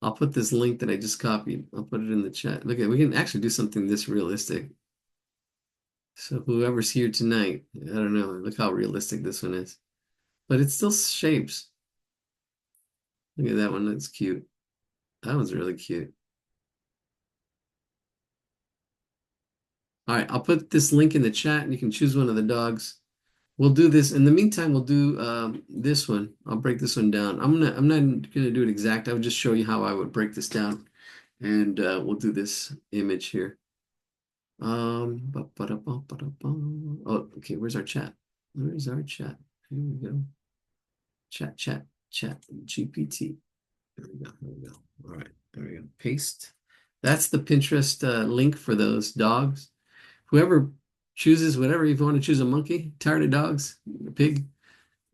I'll put this link that I just copied. I'll put it in the chat. Look at, we can actually do something this realistic. So whoever's here tonight, I don't know. Look how realistic this one is. But it still shapes. Look at that one. That's cute. That one's really cute. All right, I'll put this link in the chat and you can choose one of the dogs. We'll do this. In the meantime, we'll do this one. I'll break this one down. I'm not gonna do it exact. I'll just show you how I would break this down. And we'll do this image here. Oh, okay, where's our chat? Where's our chat? Here we go. Chat, GPT. There we go. There we go. All right, there we go. Paste. That's the Pinterest link for those dogs. Whoever chooses whatever, if you want to choose a monkey, tired of dogs, a pig,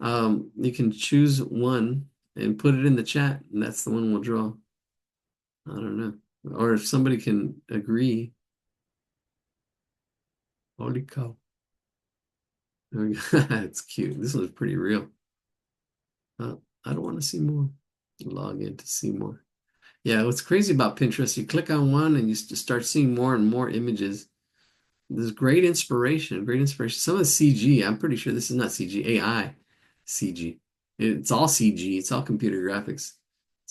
you can choose one and put it in the chat, and that's the one we'll draw. I don't know. Or if somebody can agree. Holy cow. There we go. It's cute. This one's pretty real. I don't want to see more. Log in to see more. Yeah, what's crazy about Pinterest, you click on one and you just start seeing more and more images. There's great inspiration, great inspiration. Some of the CG, I'm pretty sure this is not CG, AI CG. It's all CG, it's all computer graphics.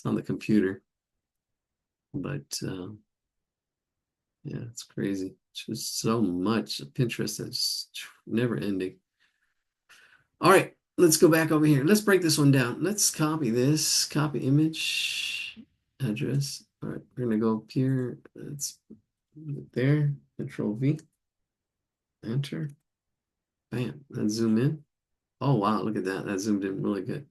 It's on the computer, but yeah, it's crazy. It's just so much. Pinterest that's never ending. All right, let's go back over here. Let's break this one down. Let's copy this, copy image address. All right, we're gonna go up here. Let's put it there. Control V, enter. Bam. Let's zoom in. Oh wow, look at that. That zoomed in really good.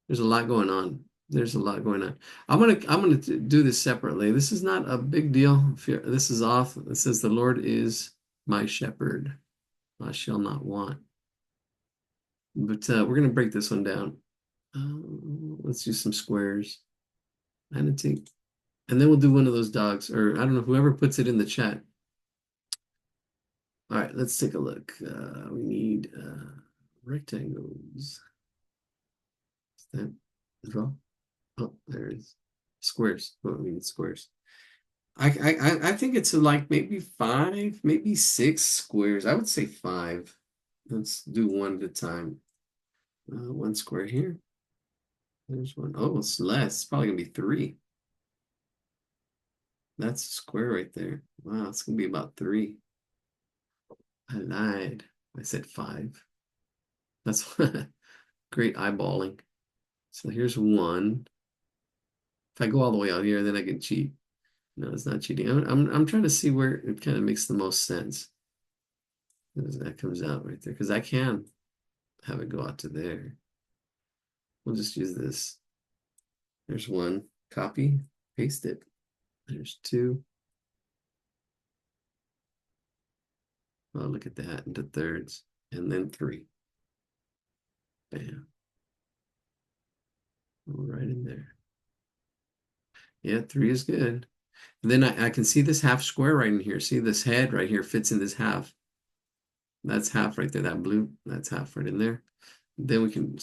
There's a lot going on. There's a lot going on. I'm gonna do this separately. This is not a big deal. This is off. It says the Lord is my shepherd. I shall not want. But we're gonna break this one down. Let's do some squares. Annotate. And then we'll do one of those dogs, or I don't know, whoever puts it in the chat. All right, let's take a look. We need rectangles. Is that draw? Oh, there it is. Squares. Oh, we need squares. I think it's like maybe five, maybe six squares. I would say five. Let's do one at a time. One square here. There's one. Oh, it's less. It's probably gonna be three. That's a square right there. Wow, it's gonna be about three. I lied. I said five. That's great eyeballing. So here's one. If I go all the way out here, then I can cheat. No, it's not cheating. I'm trying to see where it kind of makes the most sense. That comes out right there. Because I can have it go out to there. We'll just use this. There's one. Copy, paste it. There's two. Oh, look at that into thirds. And then three. Bam. Right in there. Yeah, three is good. And then I can see this half square right in here. See this head right here fits in this half. That's half right there. That blue, that's half right in there. Then we can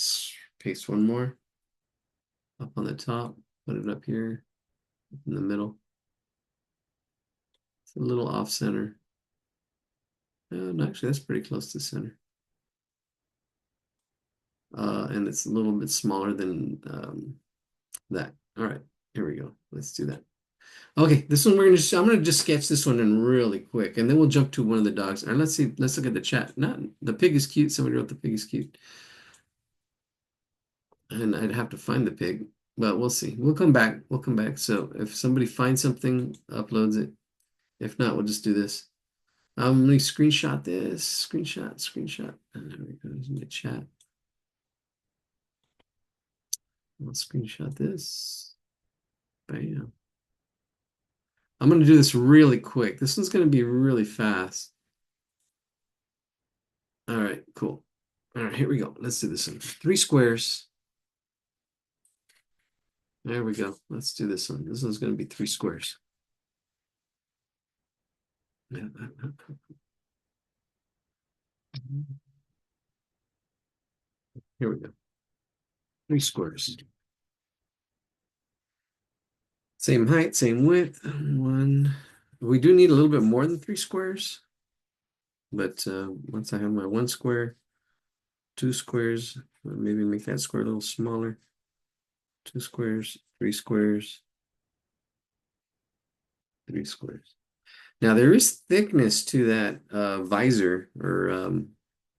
paste one more up on the top. Put it up here in the middle. It's a little off center. No, actually, that's pretty close to center. And it's a little bit smaller than that. All right, here we go. Let's do that. Okay, this one I'm gonna just sketch this one in really quick, and then we'll jump to one of the dogs. And let's see, let's look at the chat. Not the pig is cute. Somebody wrote the pig is cute, and I'd have to find the pig, but we'll see. We'll come back. We'll come back. So if somebody finds something, uploads it. If not, we'll just do this. Let me screenshot this. Screenshot. And there we go. In the chat. I'll screenshot this. Bam. I'm going to do this really quick. This one's going to be really fast. All right, cool. All right, here we go. Let's do this one. Three squares. There we go. Let's do this one. This one's going to be three squares. Yeah. Here we go. Three squares. Same height, same width. One. We do need a little bit more than three squares. But once I have my one square, two squares, maybe make that square a little smaller. Two squares, three squares, three squares. Now there is thickness to that visor, or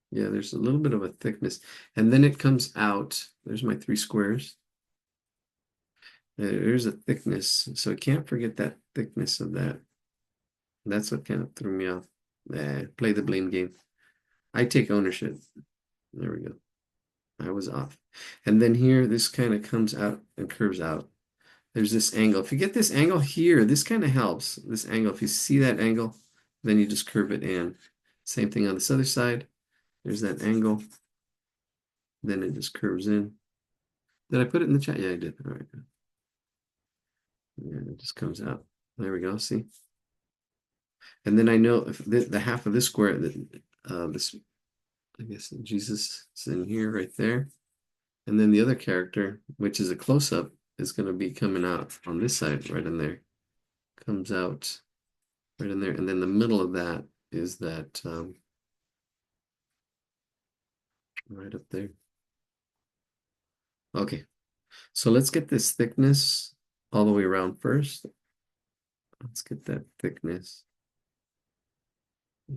yeah, there's a little bit of a thickness. And then it comes out. There's my three squares. There's a thickness, so I can't forget that thickness of that. That's what kind of threw me off. Play the blame game. I take ownership. There we go. I was off. And then here, this kind of comes out and curves out. There's this angle. If you get this angle here, this kind of helps. This angle, if you see that angle, then you just curve it in. Same thing on this other side. There's that angle. Then it just curves in. Did I put it in the chat? Yeah, I did. All right. Yeah, it just comes out. There we go. See? And then I know if the half of this square, this, I guess Jesus is in here right there. And then the other character, which is a close-up, is going to be coming out on this side, right in there. Comes out right in there. And then the middle of that is that right up there. Okay. So let's get this thickness all the way around first. Let's get that thickness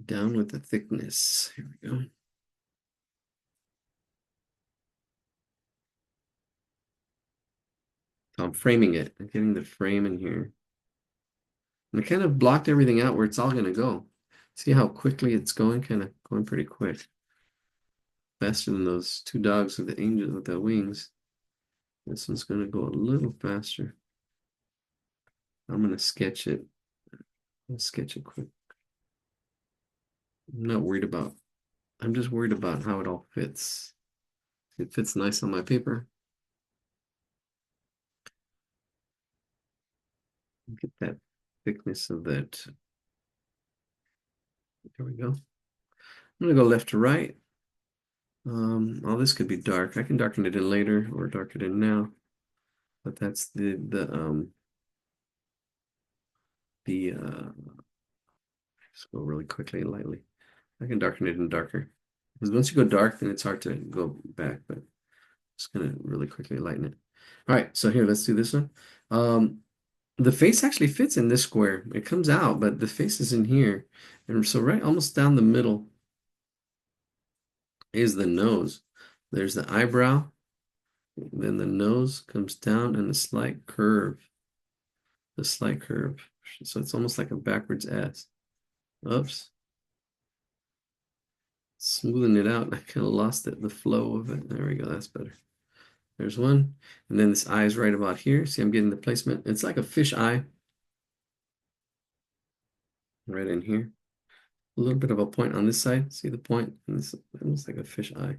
down with the thickness. Here we go. So I'm framing it. I'm getting the frame in here. And I kind of blocked everything out where it's all going to go. See how quickly it's going? Kind of going pretty quick. Faster than those two dogs with the angel with the wings. This one's going to go a little faster. I'm going to sketch it. Let's sketch it quick. I'm not worried about, I'm just worried about how it all fits. It fits nice on my paper. Get that thickness of that. There we go. I'm gonna go left to right. Oh, this could be dark. I can darken it in later or darken it in now. But that's the just go really quickly and lightly. I can darken it in darker. Because once you go dark, then it's hard to go back, but just gonna really quickly lighten it. All right, so here, let's do this one. The face actually fits in this square. It comes out, but the face is in here. And so right almost down the middle is the nose. There's the eyebrow, then the nose comes down and a slight curve. The slight curve. So it's almost like a backwards S. Oops. Smoothing it out. I kind of lost it, the flow of it. There we go. That's better. There's one. And then this eye is right about here. See, I'm getting the placement. It's like a fish eye right in here. A little bit of a point on this side. See the point? And this it looks like a fish eye.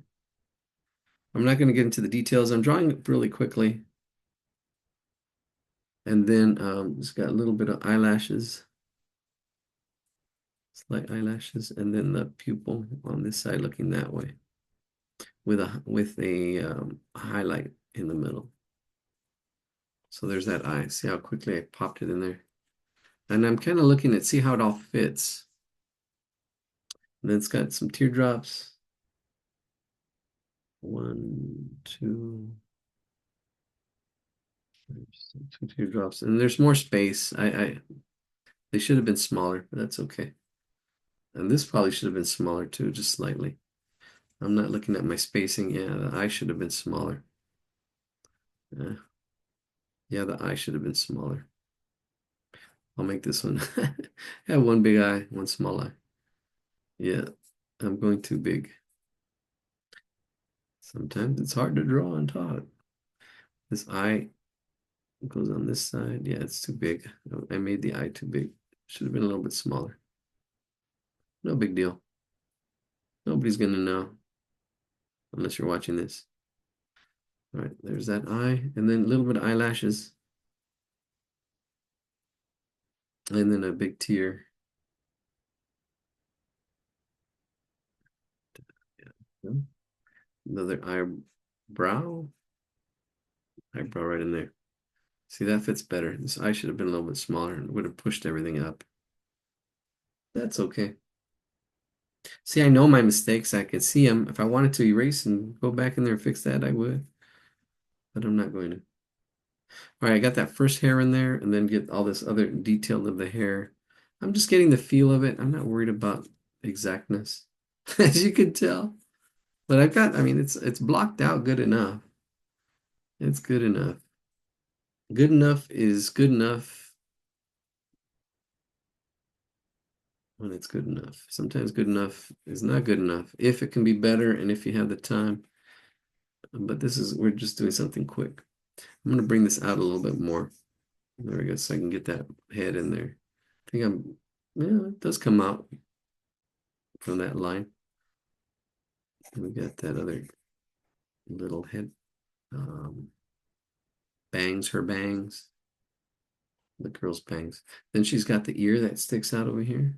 I'm not going to get into the details. I'm drawing it really quickly. And then it's got a little bit of eyelashes. Slight eyelashes. And then the pupil on this side looking that way. With a highlight in the middle. So there's that eye. See how quickly I popped it in there? And I'm kind of looking at see how it all fits. And then it's got some teardrops. One, two, two teardrops. And there's more space. They should have been smaller, but that's okay. And this probably should have been smaller too, just slightly. I'm not looking at my spacing. Yeah, the eye should have been smaller. Yeah, the eye should have been smaller. I'll make this one have one big eye, one small eye. Yeah, I'm going too big. Sometimes it's hard to draw and talk. This eye goes on this side. Yeah, it's too big. I made the eye too big. Should have been a little bit smaller. No big deal. Nobody's gonna know unless you're watching this. All right, there's that eye, and then a little bit of eyelashes, and then a big tear. Yeah. Another eyebrow, eyebrow right in there. See, that fits better. This eye should have been a little bit smaller and would have pushed everything up. That's okay. See, I know my mistakes. I can see them. If I wanted to erase and go back in there and fix that, I would. But I'm not going to. All right, I got that first hair in there and then get all this other detail of the hair. I'm just getting the feel of it. I'm not worried about exactness, as you can tell. But I've got, I mean, it's blocked out good enough. It's good enough. Good enough is good enough when it's good enough. Sometimes good enough is not good enough if it can be better and if you have the time. But we're just doing something quick. I'm gonna bring this out a little bit more. There we go, so I can get that head in there. I think yeah, it does come out from that line. And we got that other little head, bangs, her bangs, the girl's bangs. Then she's got the ear that sticks out over here.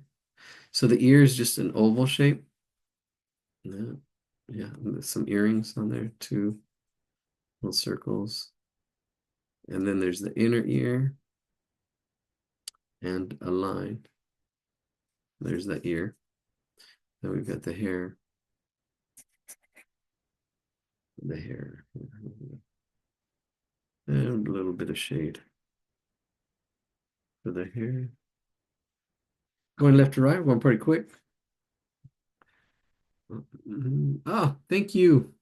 So the ear is just an oval shape. Yeah, yeah, and there's some earrings on there, two little circles. And then there's the inner ear and a line. There's the ear. Then we've got the hair. The hair. And a little bit of shade for the hair. Going left to right, going pretty quick. Oh, thank you.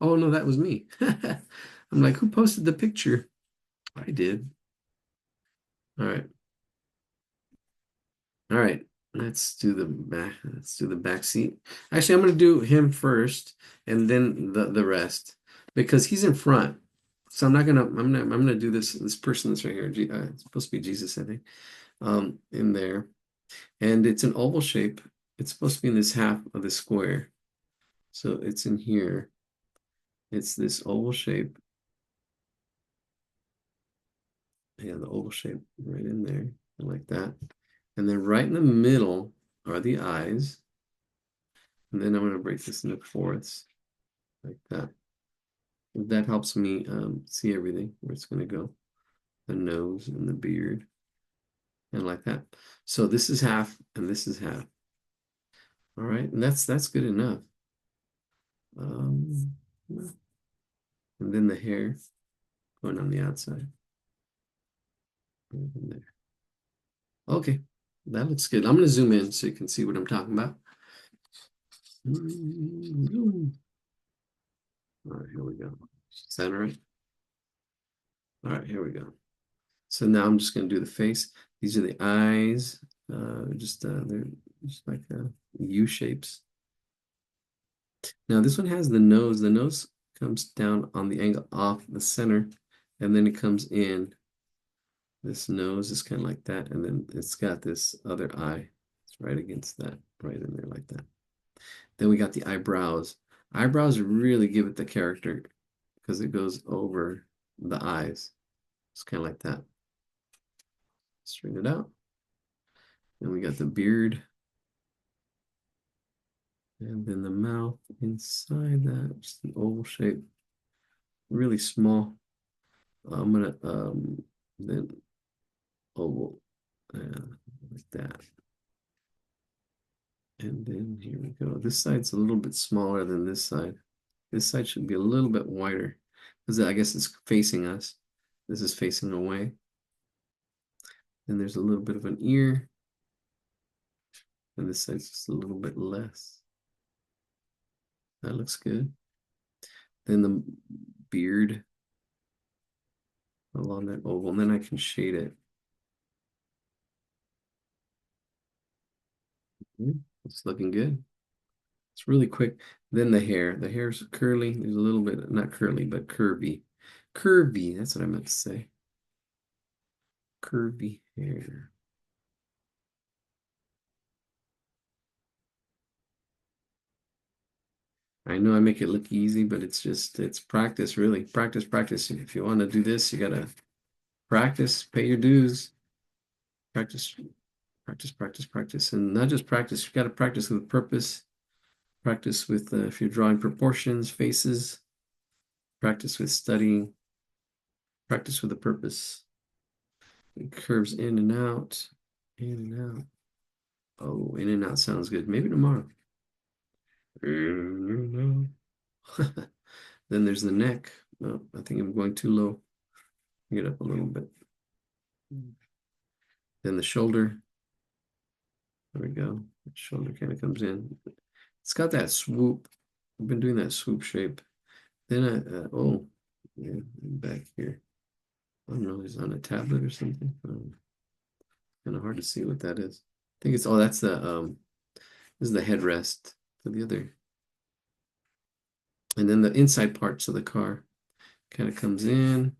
Oh no, that was me. I'm like, who posted the picture? I did. All right. All right. Let's do the back. Let's do the back seat. Actually, I'm gonna do him first and then the rest because he's in front. So I'm gonna do this person that's right here. It's supposed to be Jesus, I think. In there. And it's an oval shape. It's supposed to be in this half of the square. So it's in here. It's this oval shape. Yeah, the oval shape right in there, like that. And then right in the middle are the eyes. And then I'm going to break this into fourths, like that. That helps me see everything, where it's going to go. The nose and the beard, and like that. So this is half, and this is half. All right, and that's good enough. Um, and then the hair going on the outside. Right in there. Okay, that looks good. I'm going to zoom in so you can see what I'm talking about. All right, here we go. Center it. All right, here we go. So now I'm just going to do the face. These are the eyes. They're just like U shapes. Now this one has the nose. The nose comes down on the angle off the center, and then it comes in. This nose is kind of like that, and then it's got this other eye. It's right against that, right in there like that. Then we got the eyebrows. Eyebrows really give it the character because it goes over the eyes. It's kind of like that. Straighten it out. Then we got the beard. And then the mouth inside that, just an oval shape, really small. I'm gonna then oval, like that. And then here we go. This side's a little bit smaller than this side. This side should be a little bit wider because I guess it's facing us. This is facing away. Then there's a little bit of an ear. And this side's just a little bit less. That looks good. Then the beard along that oval, and then I can shade it. It's looking good. It's really quick. Then the hair. The hair's curly. There's a little bit, not curly, but curvy. Curvy, that's what I meant to say. Curvy hair. I know I make it look easy, but it's practice, really. Practice, practice. If you want to do this, you gotta practice, pay your dues. Practice, practice, practice, practice. And not just practice, you gotta practice with purpose. Practice with, if you're drawing proportions, faces, practice with studying, practice with a purpose. It curves in and out, in and out. Oh, in and out sounds good. Maybe tomorrow. In and out. Then there's the neck. Oh, I think I'm going too low. Get up a little bit. Then the shoulder. There we go. Shoulder kind of comes in. It's got that swoop. I've been doing that swoop shape. Then oh, yeah, back here. I don't know, is it on a tablet or something? Kind of hard to see what that is. I think it's, oh, that's this is the headrest for the other. And then the inside parts of the car kind of comes in,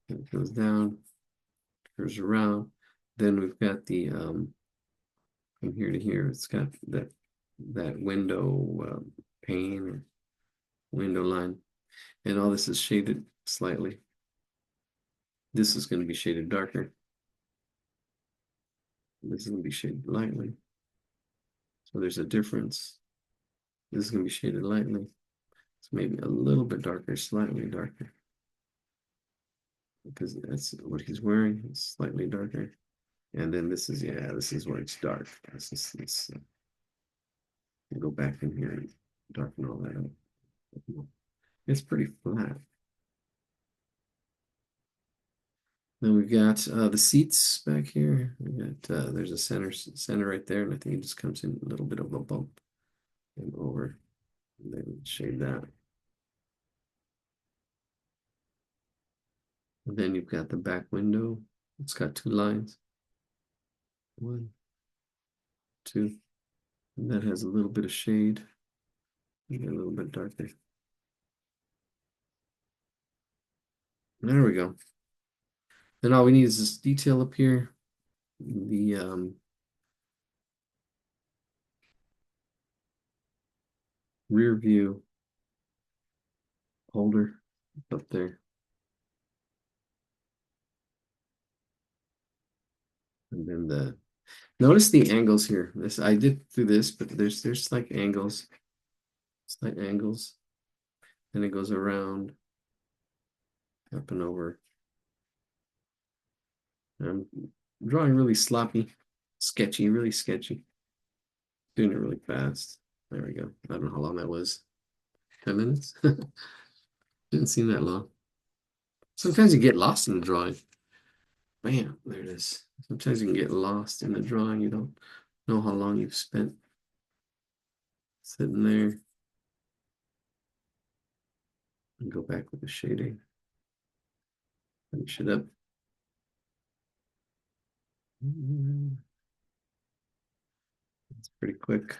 and it goes down, curves around. Then we've got the from here to here, it's got that window pane or window line. And all this is shaded slightly. This is going to be shaded darker. This is going to be shaded lightly. So there's a difference. This is going to be shaded lightly. It's maybe a little bit darker, slightly darker. Because that's what he's wearing. It's slightly darker. And then this is, yeah, this is where it's dark. Let's go back in here and darken all that up. It's pretty flat. Then we've got the seats back here. We got there's a center right there, and I think it just comes in a little bit of a bump and over. And then shade that. And then you've got the back window. It's got two lines. One, two. And that has a little bit of shade. You get a little bit darker. There we go. Then all we need is this detail up here. The rear view holder up there. And then the notice the angles here. This I did do this, but there's like angles. Slight angles. Then it goes around, up and over. I'm drawing really sloppy, sketchy, really sketchy. Doing it really fast. There we go. I don't know how long that was. 10 minutes? Didn't seem that long. Sometimes you get lost in the drawing. Bam, there it is. Sometimes you can get lost in the drawing. You don't know how long you've spent sitting there. And go back with the shading. Finish it up. It's pretty quick.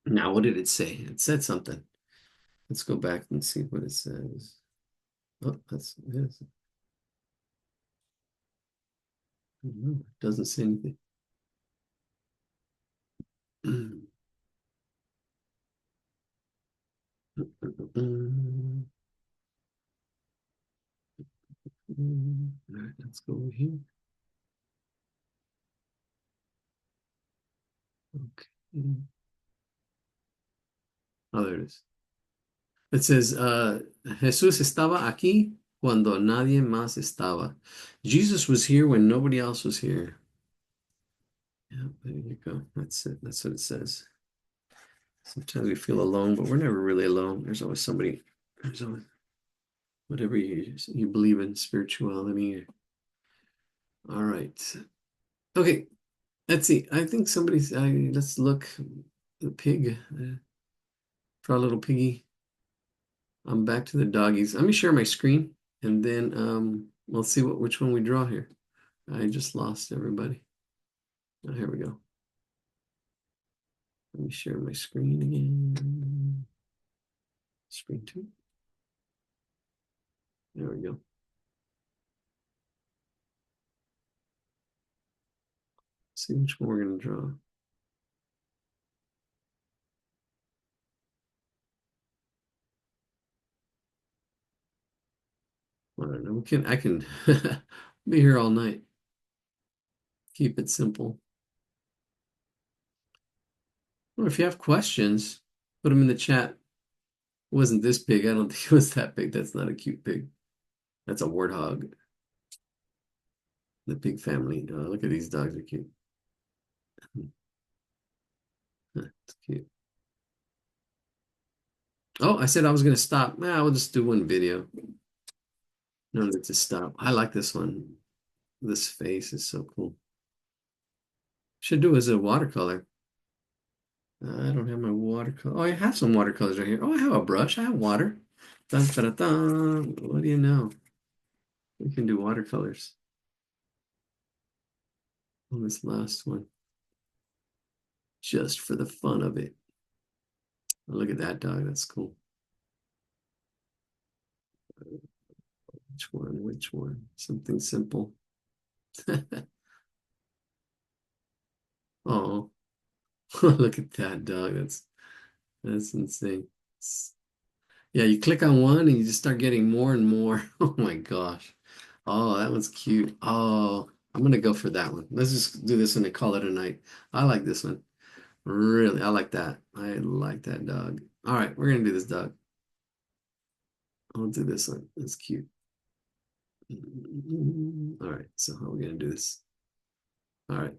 Now, what did it say? It said something. Let's go back and see what it says. Oh, that's yes. No, it doesn't say anything. All right, let's go over here. Okay. Oh, there it is. It says, Jesús estaba aquí cuando nadie más estaba. Jesus was here when nobody else was here. Yeah, there you go. That's it. That's what it says. Sometimes we feel alone, but we're never really alone. There's always somebody. There's always whatever you believe in, spirituality. All right. Okay. Let's see. I think somebody's. Let's look. The pig. Draw a little piggy. I'm back to the doggies. Let me share my screen, and then we'll see which one we draw here. I just lost everybody. Oh, here we go. Let me share my screen again. Screen two. There we go. See which one we're going to draw. I don't know. I can be here all night. Keep it simple. Well, if you have questions, put them in the chat. It wasn't this big. I don't think it was that big. That's not a cute pig. That's a warthog. The pig family. Look at these dogs are cute. It's cute. Oh, I said I was going to stop. Nah, we'll just do one video. No need to stop. I like this one. This face is so cool. Should do as a watercolor. I don't have my watercolor. Oh, I have some watercolors right here. Oh, I have a brush. I have water. Dun, dun, dun, dun. What do you know? We can do watercolors on this last one. Just for the fun of it. Oh, look at that dog. That's cool. Which one? Which one? Something simple. Oh, look at that dog. That's insane. Yeah, you click on one and you just start getting more and more. Oh my gosh. Oh, that one's cute. Oh, I'm gonna go for that one. Let's just do this one and call it a night. I like this one. Really, I like that. I like that dog. All right, we're gonna do this dog. I'll do this one. That's cute. All right, so how are we gonna do this? All right.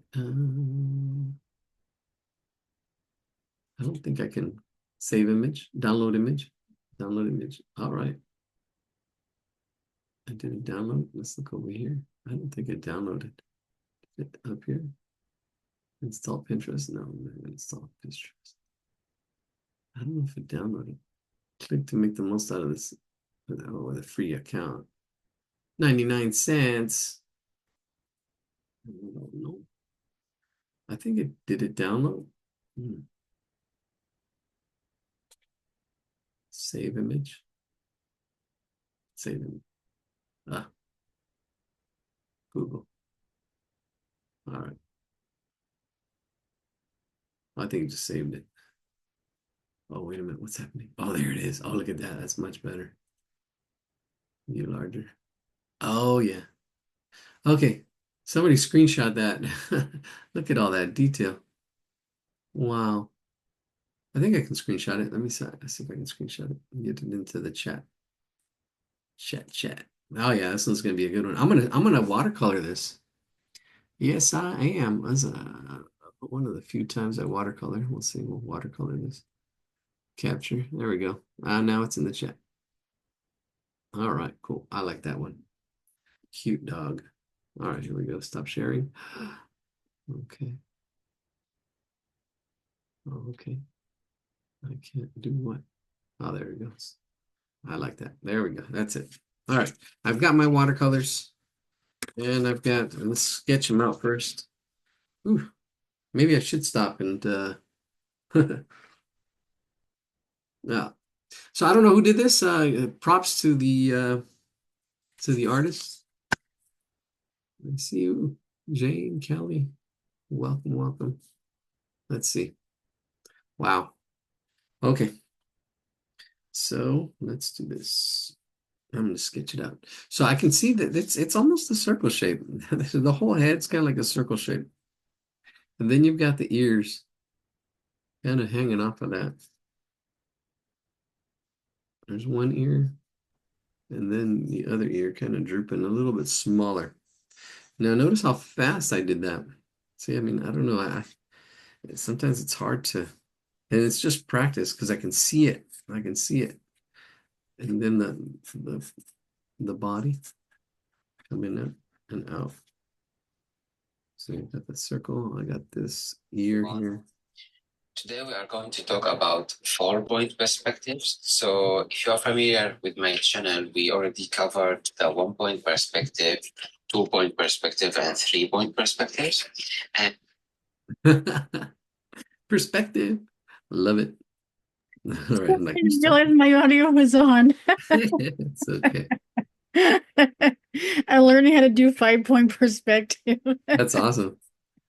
I don't think I can save image, download image, download image. All right. did it download? Let's look over here. I don't think it downloaded. It up here. Install Pinterest. No, I'm not gonna install Pinterest. I don't know if it downloaded. Click to make the most out of this with a free account. 99 cents. I don't know. I think it did it download. Save image. Save image. Ah, Google. All right. I think it just saved it. Oh, wait a minute. What's happening? Oh, there it is. Oh, look at that. That's much better. View larger. Oh, yeah. Okay. Somebody screenshot that. Look at all that detail. Wow. I think I can screenshot it. Let me see if I can screenshot it and get it into the chat. Chat. Oh yeah, this one's gonna be a good one. I'm gonna watercolor this. Yes, I am. As one of the few times I watercolor. We'll see. We'll watercolor this. Capture. There we go. Now it's in the chat. All right, cool. I like that one. Cute dog. All right, here we go. Stop sharing. Okay. Oh, okay. I can't do what? Oh, there it goes. I like that. There we go. That's it. All right. I've got my watercolors and let's sketch them out first. Ooh, maybe I should stop and yeah. So I don't know who did this. Props to the artist. I see you, Jane Kelly. Welcome. Let's see. Wow. Okay. So let's do this. I'm going to sketch it out. So I can see that it's almost a circle shape. The whole head's kind of like a circle shape. And then you've got the ears kind of hanging off of that. There's one ear, and then the other ear kind of drooping a little bit smaller. Now notice how fast I did that. See, I mean, I don't know. Sometimes it's hard to, and it's just practice because I can see it. I can see it. And then the body coming up and out. So you got the circle. I got this ear here. Today we are going to talk about 4-point perspectives. So if you are familiar with my channel, we already covered the 1-point perspective, 2-point perspective, and 3-point perspectives. And Perspective. Love it. All right, I'm I like, didn't realize my audio was on. it's okay. I learned how to do 5-point perspective. That's awesome.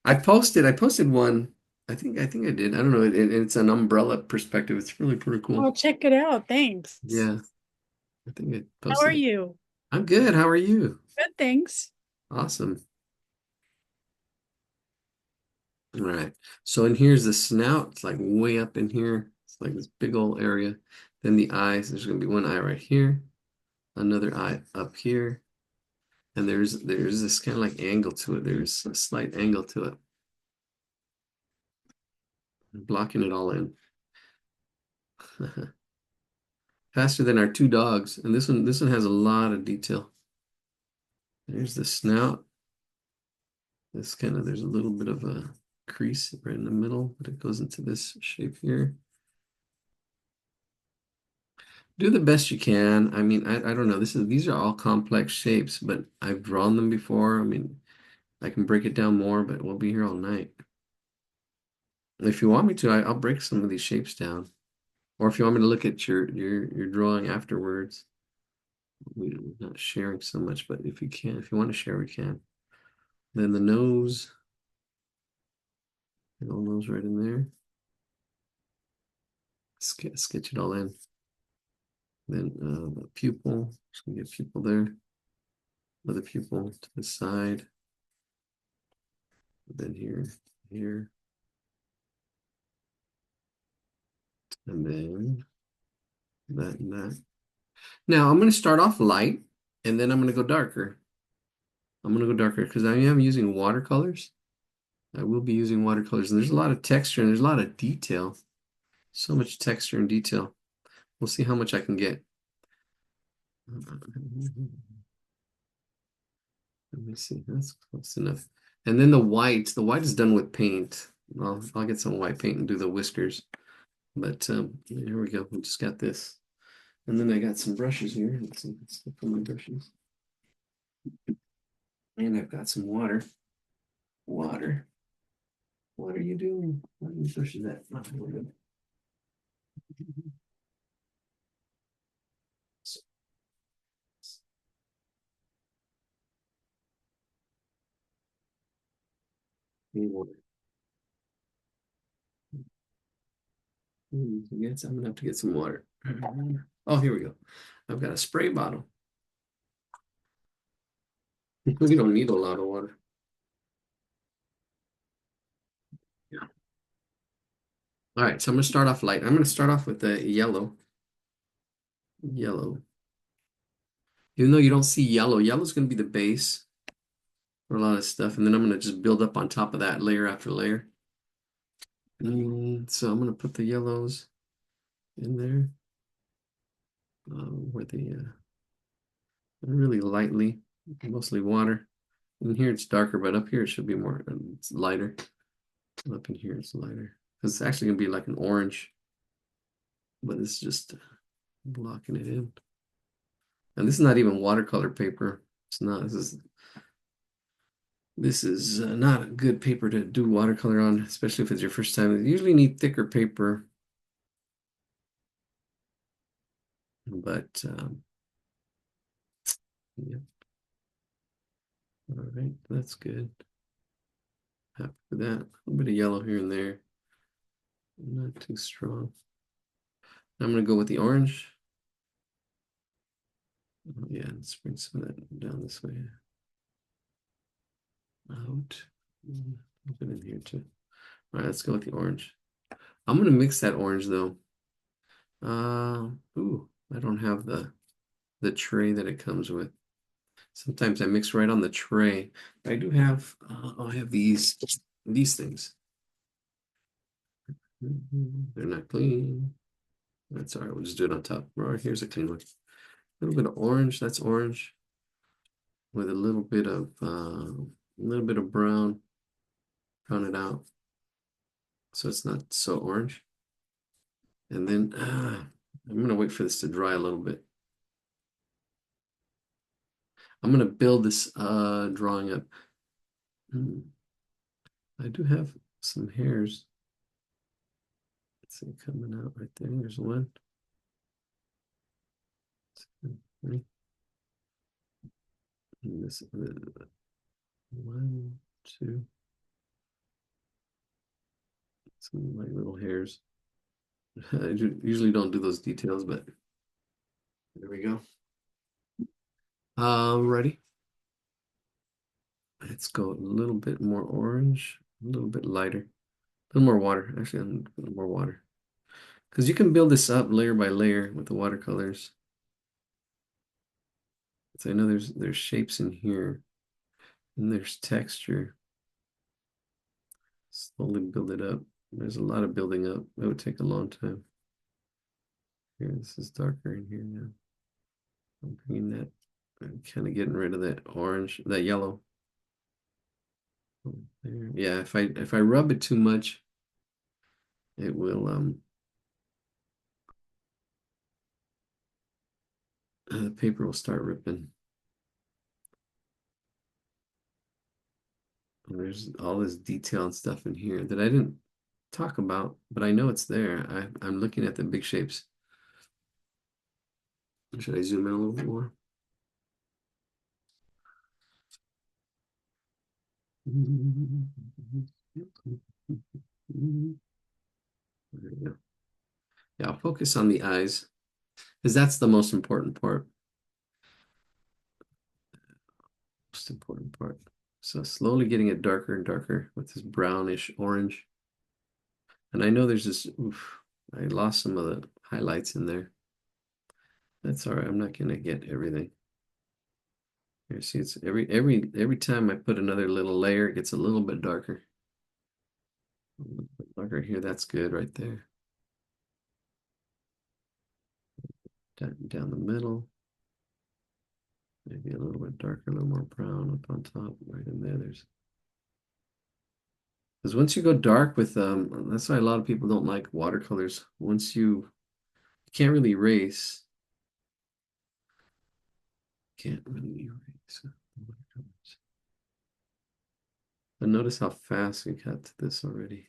I posted one. I think I did. I don't know. It's an umbrella perspective. It's really pretty cool. I'll check it out. Thanks. Yeah, I think I How are posted it. you? I'm good. How are you? Good, thanks. Awesome. All right. So in here's the snout. It's like way up in here. It's like this big old area. Then the eyes. There's gonna be one eye right here, another eye up here, and there's this kind of like angle to it. There's a slight angle to it, blocking it all in. Faster than our two dogs. And this one has a lot of detail. There's the snout. There's a little bit of a crease right in the middle, but it goes into this shape here. Do the best you can. I mean, I don't know. These are all complex shapes, but I've drawn them before. I mean, I can break it down more, but we'll be here all night. If you want me to, I'll break some of these shapes down. Or if you want me to look at your drawing afterwards. We're not sharing so much, but if you want to share, we can. Then the nose, little nose right in there. Sketch it all in. Then the pupil, just gonna get pupil there. Another pupil to the side. Then here. And then that and that. Now I'm gonna start off light and then I'm gonna go darker. I'm gonna go darker because I am using watercolors. I will be using watercolors, and there's a lot of texture and there's a lot of detail. So much texture and detail. We'll see how much I can get. Let me see. That's close enough. And then the white is done with paint. I'll get some white paint and do the whiskers. But here we go. We just got this. And then I got some brushes here. Let's see. Let's look for my brushes. And I've got some water. Water. What are you doing? What are you pushing that? Oh, we're good. Need water. Yes, I'm gonna have to get some water. Oh, here we go. I've got a spray bottle. We don't need a lot of water. Yeah. All right, so I'm gonna start off light. I'm gonna start off with the yellow. Yellow. Even though you don't see yellow, yellow's gonna be the base for a lot of stuff, and then I'm gonna just build up on top of that layer after layer. So I'm gonna put the yellows in there, where the really lightly, mostly water. In here it's darker, but up here it should be more, it's lighter. Up in here it's lighter. It's actually gonna be like an orange, but it's just blocking it in. And this is not even watercolor paper. It's not. This is not a good paper to do watercolor on, especially if it's your first time. You usually need thicker paper, but yeah. All right, that's good. Happy with that. A little bit of yellow here and there. Not too strong. I'm gonna go with the orange. Oh, yeah, let's bring some of that down this way. Out. A bit in here too. All right, let's go with the orange. I'm gonna mix that orange though. Ooh, I don't have the tray that it comes with. Sometimes I mix right on the tray. I do have I have these things. They're not clean. That's all right. We'll just do it on top. Right, here's a clean one. A little bit of orange. That's orange with a little bit of brown. Brown it out so it's not so orange. And then I'm gonna wait for this to dry a little bit. I'm gonna build this drawing up. I do have some hairs. Let's see, coming out right there. There's one. Two, and this one, two. Some like little hairs. I usually don't do those details, but there we go. Ready? Let's go a little bit more orange, a little bit lighter, a little more water. Actually, a little more water. Because you can build this up layer by layer with the watercolors. So I know there's shapes in here, and there's texture. Slowly build it up. There's a lot of building up. It would take a long time. Here, this is darker in here now. I'm bringing that, I'm kind of getting rid of that orange, that yellow. There. Yeah, if I rub it too much, it will the paper will start ripping. And there's all this detail and stuff in here that I didn't talk about, but I know it's there. I'm looking at the big shapes. Should I zoom in a little bit more? There we go. Yeah, I'll focus on the eyes because that's the most important part. Most important part. So slowly getting it darker and darker with this brownish orange. And I know there's this, oof, I lost some of the highlights in there. That's all right. I'm not gonna get everything. Here, see, it's every time I put another little layer, it gets a little bit darker. A little bit darker here. That's good right there. Down the middle. Maybe a little bit darker, a little more brown up on top, right in there. Because once you go dark with that's why a lot of people don't like watercolors. Once you can't really erase, can't really erase watercolors. But notice how fast we got to this already.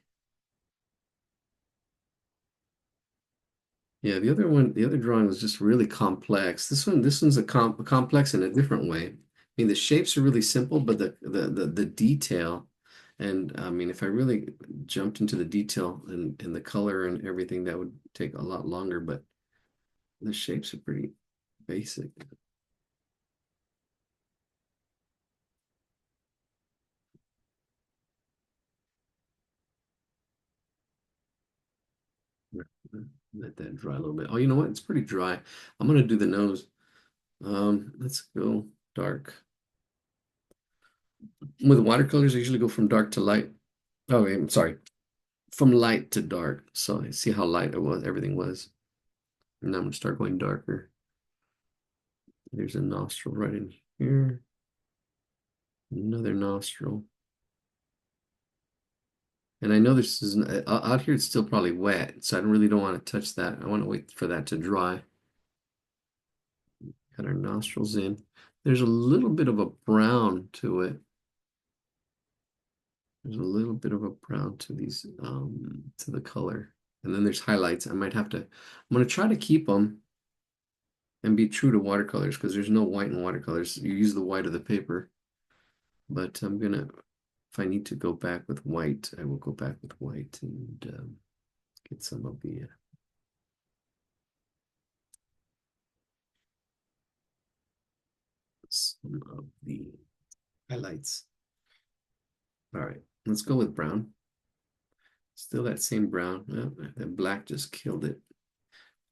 Yeah, the other drawing was just really complex. This one's complex in a different way. I mean, the shapes are really simple, but the detail, and I mean, if I really jumped into the detail and the color and everything, that would take a lot longer. But the shapes are pretty basic. Let that dry a little bit. Oh, you know what? It's pretty dry. I'm gonna do the nose. Let's go dark. With watercolors, I usually go from dark to light. Oh, I'm sorry, from light to dark. So I see how light it was, everything was. And now I'm gonna start going darker. There's a nostril right in here. Another nostril. And I know this is out here, it's still probably wet, so I really don't want to touch that. I want to wait for that to dry. Got our nostrils in. There's a little bit of a brown to it. There's a little bit of a brown to these, to the color. And then there's highlights. I'm gonna try to keep them and be true to watercolors because there's no white in watercolors. You use the white of the paper. But if I need to go back with white, I will go back with white and get some of the highlights. All right, let's go with brown. Still that same brown. Oh, that black just killed it.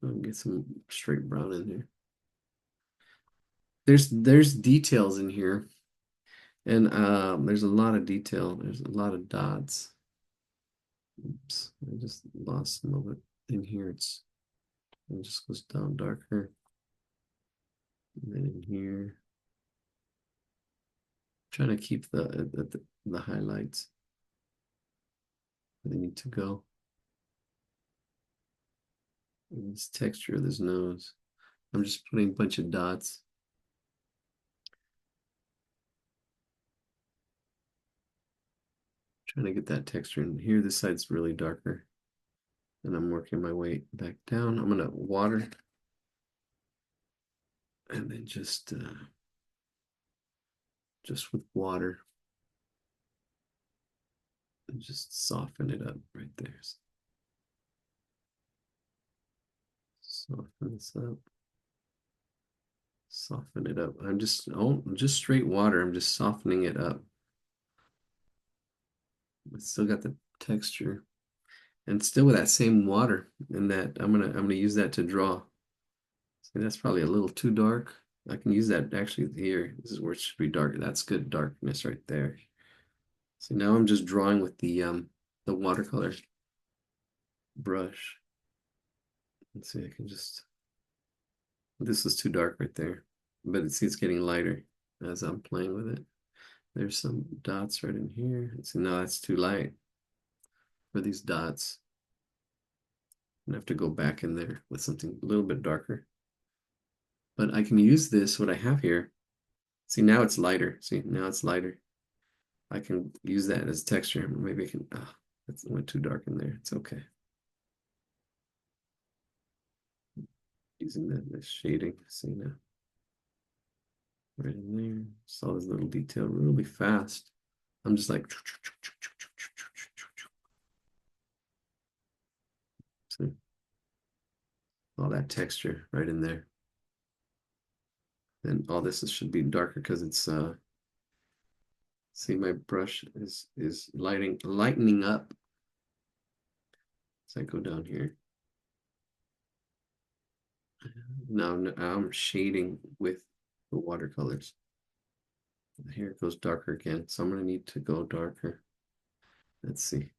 I'll get some straight brown in there. There's details in here, and there's a lot of detail. There's a lot of dots. Oops, I just lost some of it in here. It just goes down darker. And then in here, trying to keep the highlights where they need to go. And this texture of this nose. I'm just putting a bunch of dots. Trying to get that texture in here. This side's really darker. And I'm working my way back down. I'm gonna water and then just with water and just soften it up right there. Soften this up. Soften it up. Just straight water. I'm just softening it up. It's still got the texture. And still with that same water and that I'm gonna use that to draw. See, that's probably a little too dark. I can use that actually here. This is where it should be dark. That's good darkness right there. See, now I'm just drawing with the watercolor brush. Let's see, I can just this is too dark right there. But it's getting lighter as I'm playing with it. There's some dots right in here. See, now that's too light for these dots. I have to go back in there with something a little bit darker. But I can use this, what I have here. See, now it's lighter. See, now it's lighter. I can use that as texture. Maybe I can, it went too dark in there. It's okay. Using this shading, see now. Right in there. Saw this little detail really fast. I'm just like, see, all that texture right in there. And all this should be darker because it's see my brush is lightening up as I go down here. Now I'm shading with the watercolors. Here it goes darker again, so I'm gonna need to go darker. Let's see.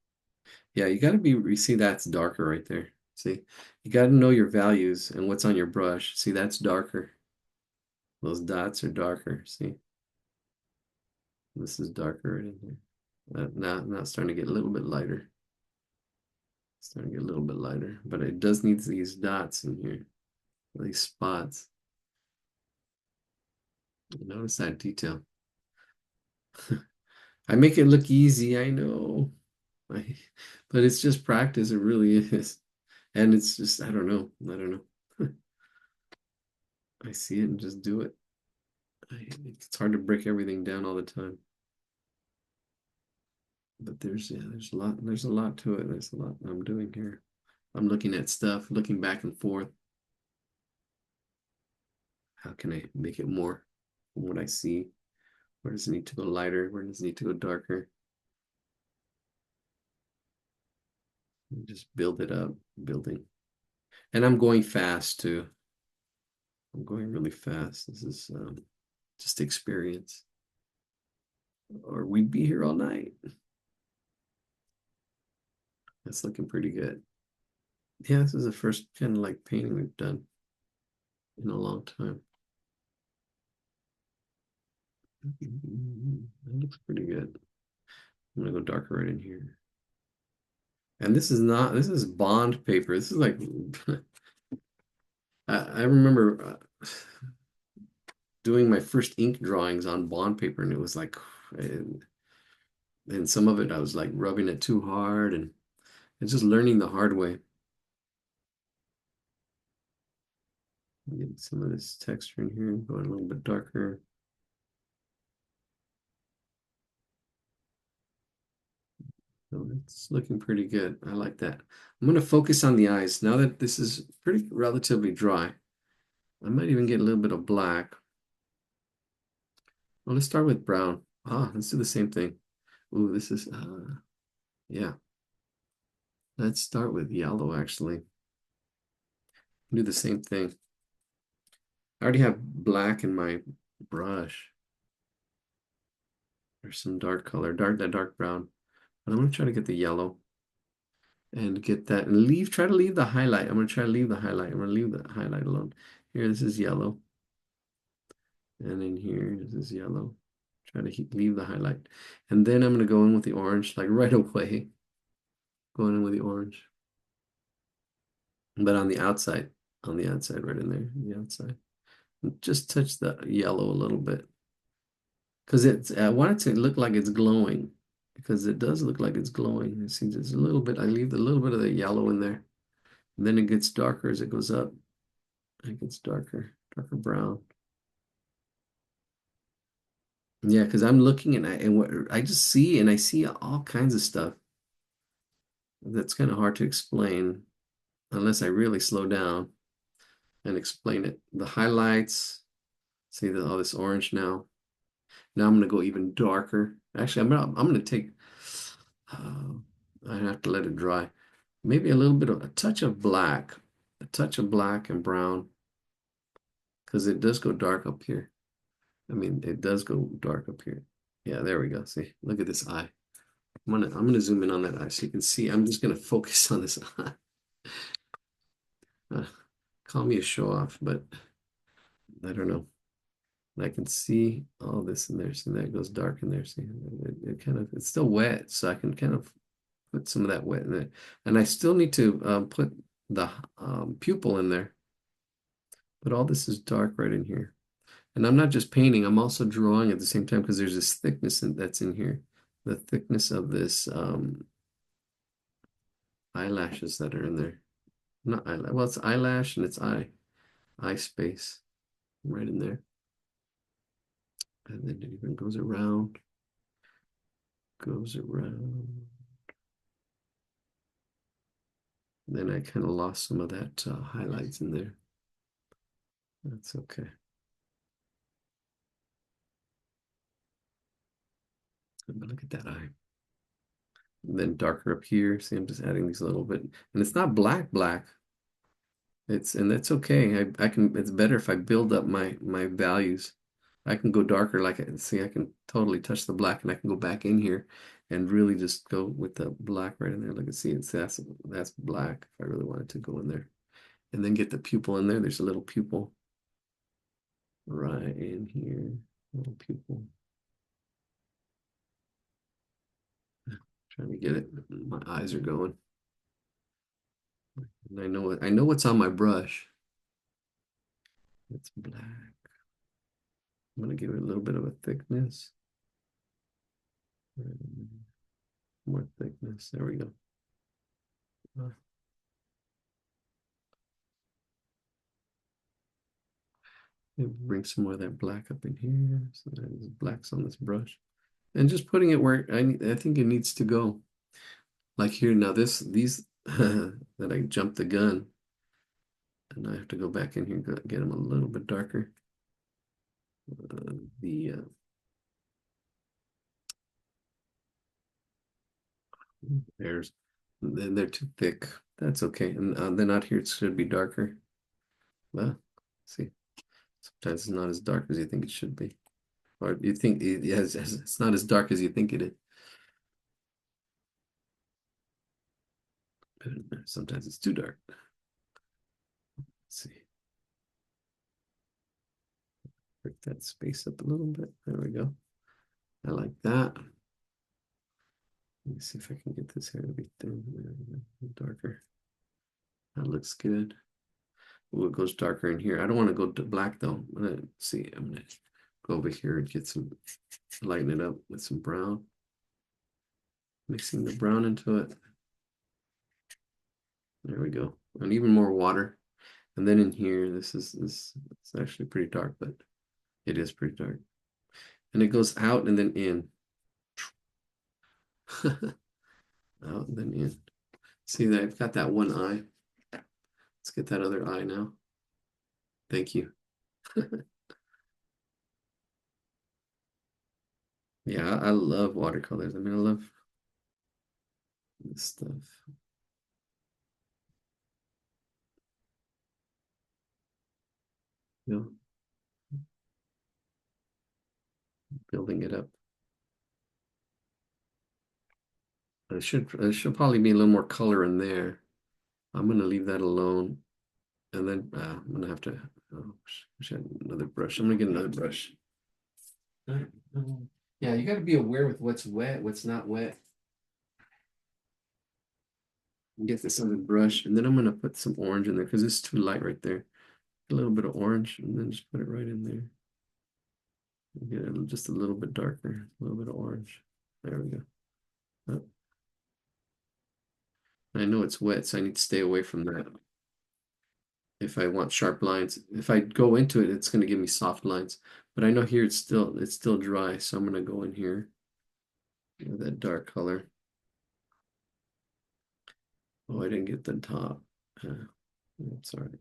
Yeah, you see that's darker right there. See, you gotta know your values and what's on your brush. See, that's darker. Those dots are darker. See, this is darker right in here. Now it's starting to get a little bit lighter. Starting to get a little bit lighter, but it does need these dots in here, these spots. Notice that detail. I make it look easy, I know. But it's just practice, it really is. And it's just, I don't know. I don't know. I see it and just do it. It's hard to break everything down all the time. But there's a lot to it. There's a lot I'm doing here. I'm looking at stuff, looking back and forth. How can I make it more from what I see? Where does it need to go lighter? Where does it need to go darker? And just build it up, building. And I'm going fast too. I'm going really fast. This is just experience. Or we'd be here all night. That's looking pretty good. Yeah, this is the first kind of like painting we've done in a long time. That looks pretty good. I'm gonna go darker right in here. And this is bond paper. This is like, I remember doing my first ink drawings on bond paper, and it was like, and some of it I was like rubbing it too hard, and just learning the hard way. Get some of this texture in here, going a little bit darker. So it's looking pretty good. I like that. I'm going to focus on the eyes. Now that this is pretty relatively dry, I might even get a little bit of black. Well, let's start with brown. Let's do the same thing. Ooh, this is, yeah. Let's start with yellow, actually. Do the same thing. I already have black in my brush. There's some dark color, that dark brown. But I'm going to try to get the yellow and get that and try to leave the highlight. I'm going to try to leave the highlight. I'm going to leave the highlight alone. Here, this is yellow. And in here, this is yellow. Try to leave the highlight. And then I'm going to go in with the orange, like right away. Going in with the orange. But on the outside right in there, the outside. Just touch the yellow a little bit. Because I want it to look like it's glowing. Because it does look like it's glowing. You see, there's a little bit, I leave a little bit of the yellow in there. And then it gets darker as it goes up. It gets darker brown. Yeah, because I'm looking and what I just see, and I see all kinds of stuff that's kind of hard to explain unless I really slow down and explain it. The highlights, see all this orange now. Now I'm going to go even darker. Actually, I'm going to take, I have to let it dry. Maybe a touch of black and brown, because it does go dark up here. I mean, it does go dark up here. Yeah, there we go. See, look at this eye. I'm gonna zoom in on that eye so you can see. I'm just gonna focus on this eye. Call me a show off, but I don't know. I can see all this in there. See, that goes dark in there. See, it's still wet, so I can kind of put some of that wet in there. And I still need to put the pupil in there. But all this is dark right in here. And I'm not just painting, I'm also drawing at the same time because there's this thickness that's in here. The thickness of this eyelashes that are in there. Not eyelash, well, it's eyelash and it's eye space right in there. And then it even goes around. Then I kind of lost some of that highlights in there. That's okay. But look at that eye. And then darker up here. See, I'm just adding these a little bit. And it's not black. And that's okay. I can, it's better if I build up my values. I can go darker, see, I can totally touch the black and I can go back in here and really just go with the black right in there. Look, see, that's black if I really wanted to go in there. And then get the pupil in there. There's a little pupil. right in here. Little pupil. Trying to get it. My eyes are going. And I know what's on my brush. It's black. I'm gonna give it a little bit of a thickness. More thickness. There we go. Uh, Bring some more of that black up in here. So there's blacks on this brush. And just putting it where I think it needs to go. Like here now, these that I jumped the gun, and I have to go back in here and get them a little bit darker. The there's they're too thick. That's okay. And then out here it should be darker. Well, see, sometimes it's not as dark as you think it should be, or you think it's not as dark as you think it is. Sometimes it's too dark. Let's see. Break that space up a little bit. There we go. I like that. Let me see if I can get this hair to be thin. There we go. Darker. That looks good. Oh, it goes darker in here. I don't want to go to black though. I'm gonna see. I'm gonna go over here and get some, lighten it up with some brown. Mixing the brown into it. There we go. And even more water. And then in here, this it's actually pretty dark, but it is pretty dark. And it goes out and then in. Out and then in. See that I've got that one eye. Let's get that other eye now. Thank you. Yeah, I love watercolors. I mean, I love this stuff. You know, building it up. There should probably be a little more color in there. I'm gonna leave that alone. And then I'm gonna have to, oh, wish I had another brush. I'm gonna get another brush. Yeah, you got to be aware with what's wet, what's not wet. Get this other brush, and then I'm gonna put some orange in there because it's too light right there. A little bit of orange, and then just put it right in there. Get it just a little bit darker, a little bit of orange. There we go. Oh, I know it's wet, so I need to stay away from that. If I want sharp lines, if I go into it, it's gonna give me soft lines. But I know here it's still dry, so I'm gonna go in here with that dark color. Oh, I didn't get the top. That's all right.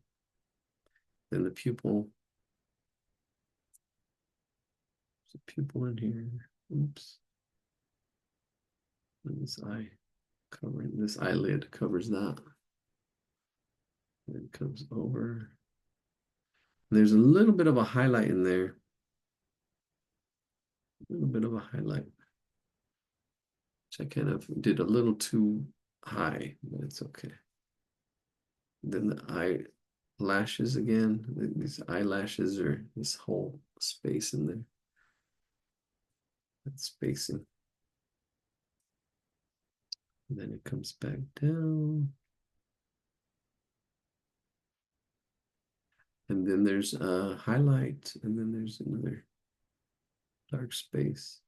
Then the pupil. There's a pupil in here. Oops. And this eye covering this eyelid covers that. And it comes over. And there's a little bit of a highlight in there. A little bit of a highlight. Which I kind of did a little too high, but it's okay. Then the eyelashes again. These eyelashes are this whole space in there. That spacing. And then it comes back down. And then there's a highlight, and then there's another dark space.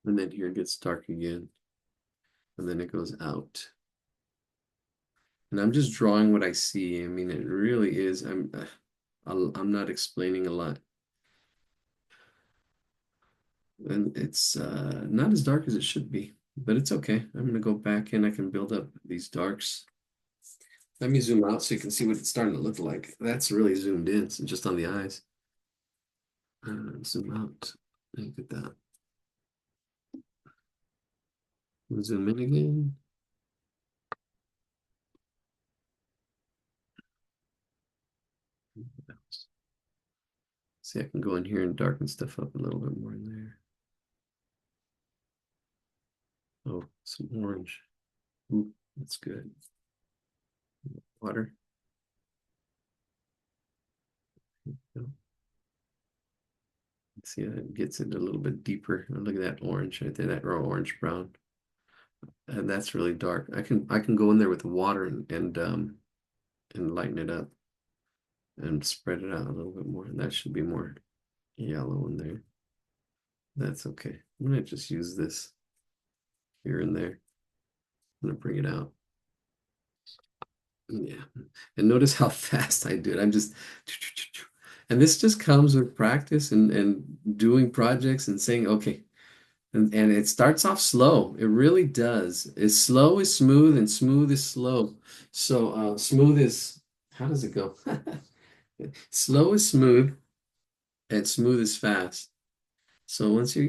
And then here it gets dark again. And then it goes out. And I'm just drawing what I see. I mean, it really is. I'm not explaining a lot. And it's not as dark as it should be, but it's okay. I'm gonna go back and I can build up these darks. Let me zoom out so you can see what it's starting to look like. That's really zoomed in, so just on the eyes. Zoom out. Look at that. Zoom in again. See, I can go in here and darken stuff up a little bit more in there. Oh, some orange. Ooh, that's good. Water. See, it gets it a little bit deeper. Look at that orange right there, that raw orange brown. And that's really dark. I can go in there with the water and lighten it up and spread it out a little bit more. And that should be more yellow in there. That's okay. I'm gonna just use this here and there. I'm gonna bring it out. Yeah. And notice how fast I do it. I'm just, and this just comes with practice and doing projects and saying, okay. And it starts off slow. It really does. It's slow is smooth and smooth is slow. So smooth is, how does it go? Slow is smooth and smooth is fast. So once you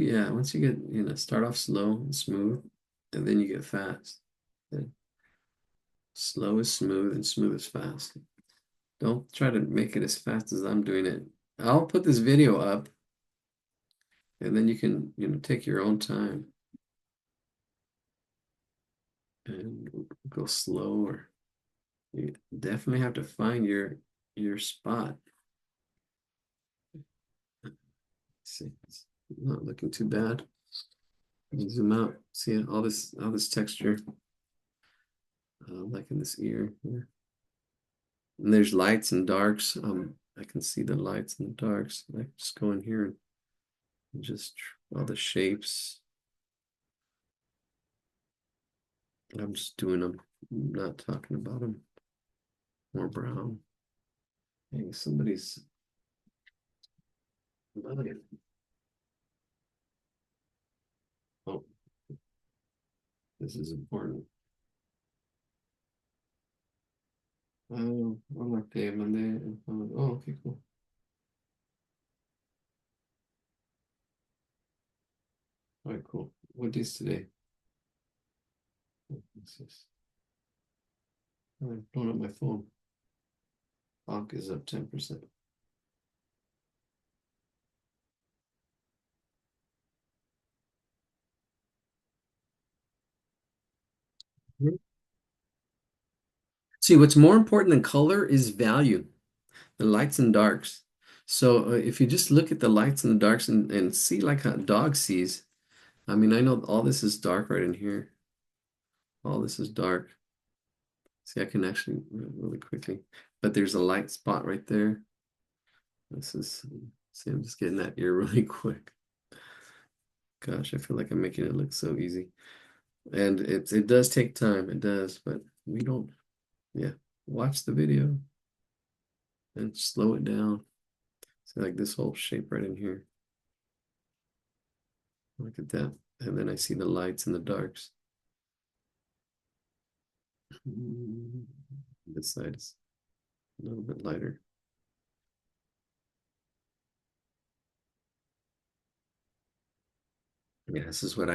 get, start off slow and smooth, and then you get fast. Yeah. Slow is smooth and smooth is fast. Don't try to make it as fast as I'm doing it. I'll put this video up and then you can, take your own time and go slower. You definitely have to find your spot. Let's see, it's not looking too bad. Zoom out. See all this texture, like in this ear here. And there's lights and darks. I can see the lights and the darks. I can just go in here and just all the shapes. I'm just doing them, I'm not talking about them. More brown. Hey, somebody's. Oh, this is important. Oh, one more day, Monday. Oh, okay, cool. All right, cool. What is today? What's this? I'm blowing up my phone. Clock is up 10%. See, what's more important than color is value, the lights and darks. So if you just look at the lights and the darks and see like how a dog sees, I mean, I know all this is dark right in here. All this is dark. See, I can actually really quickly, but there's a light spot right there. See, I'm just getting that ear really quick. Gosh, I feel like I'm making it look so easy. And it does take time, it does, but we don't, yeah. Watch the video and slow it down. See, like this whole shape right in here. Look at that. And then I see the lights and the darks. This side is a little bit lighter. Yeah, this is what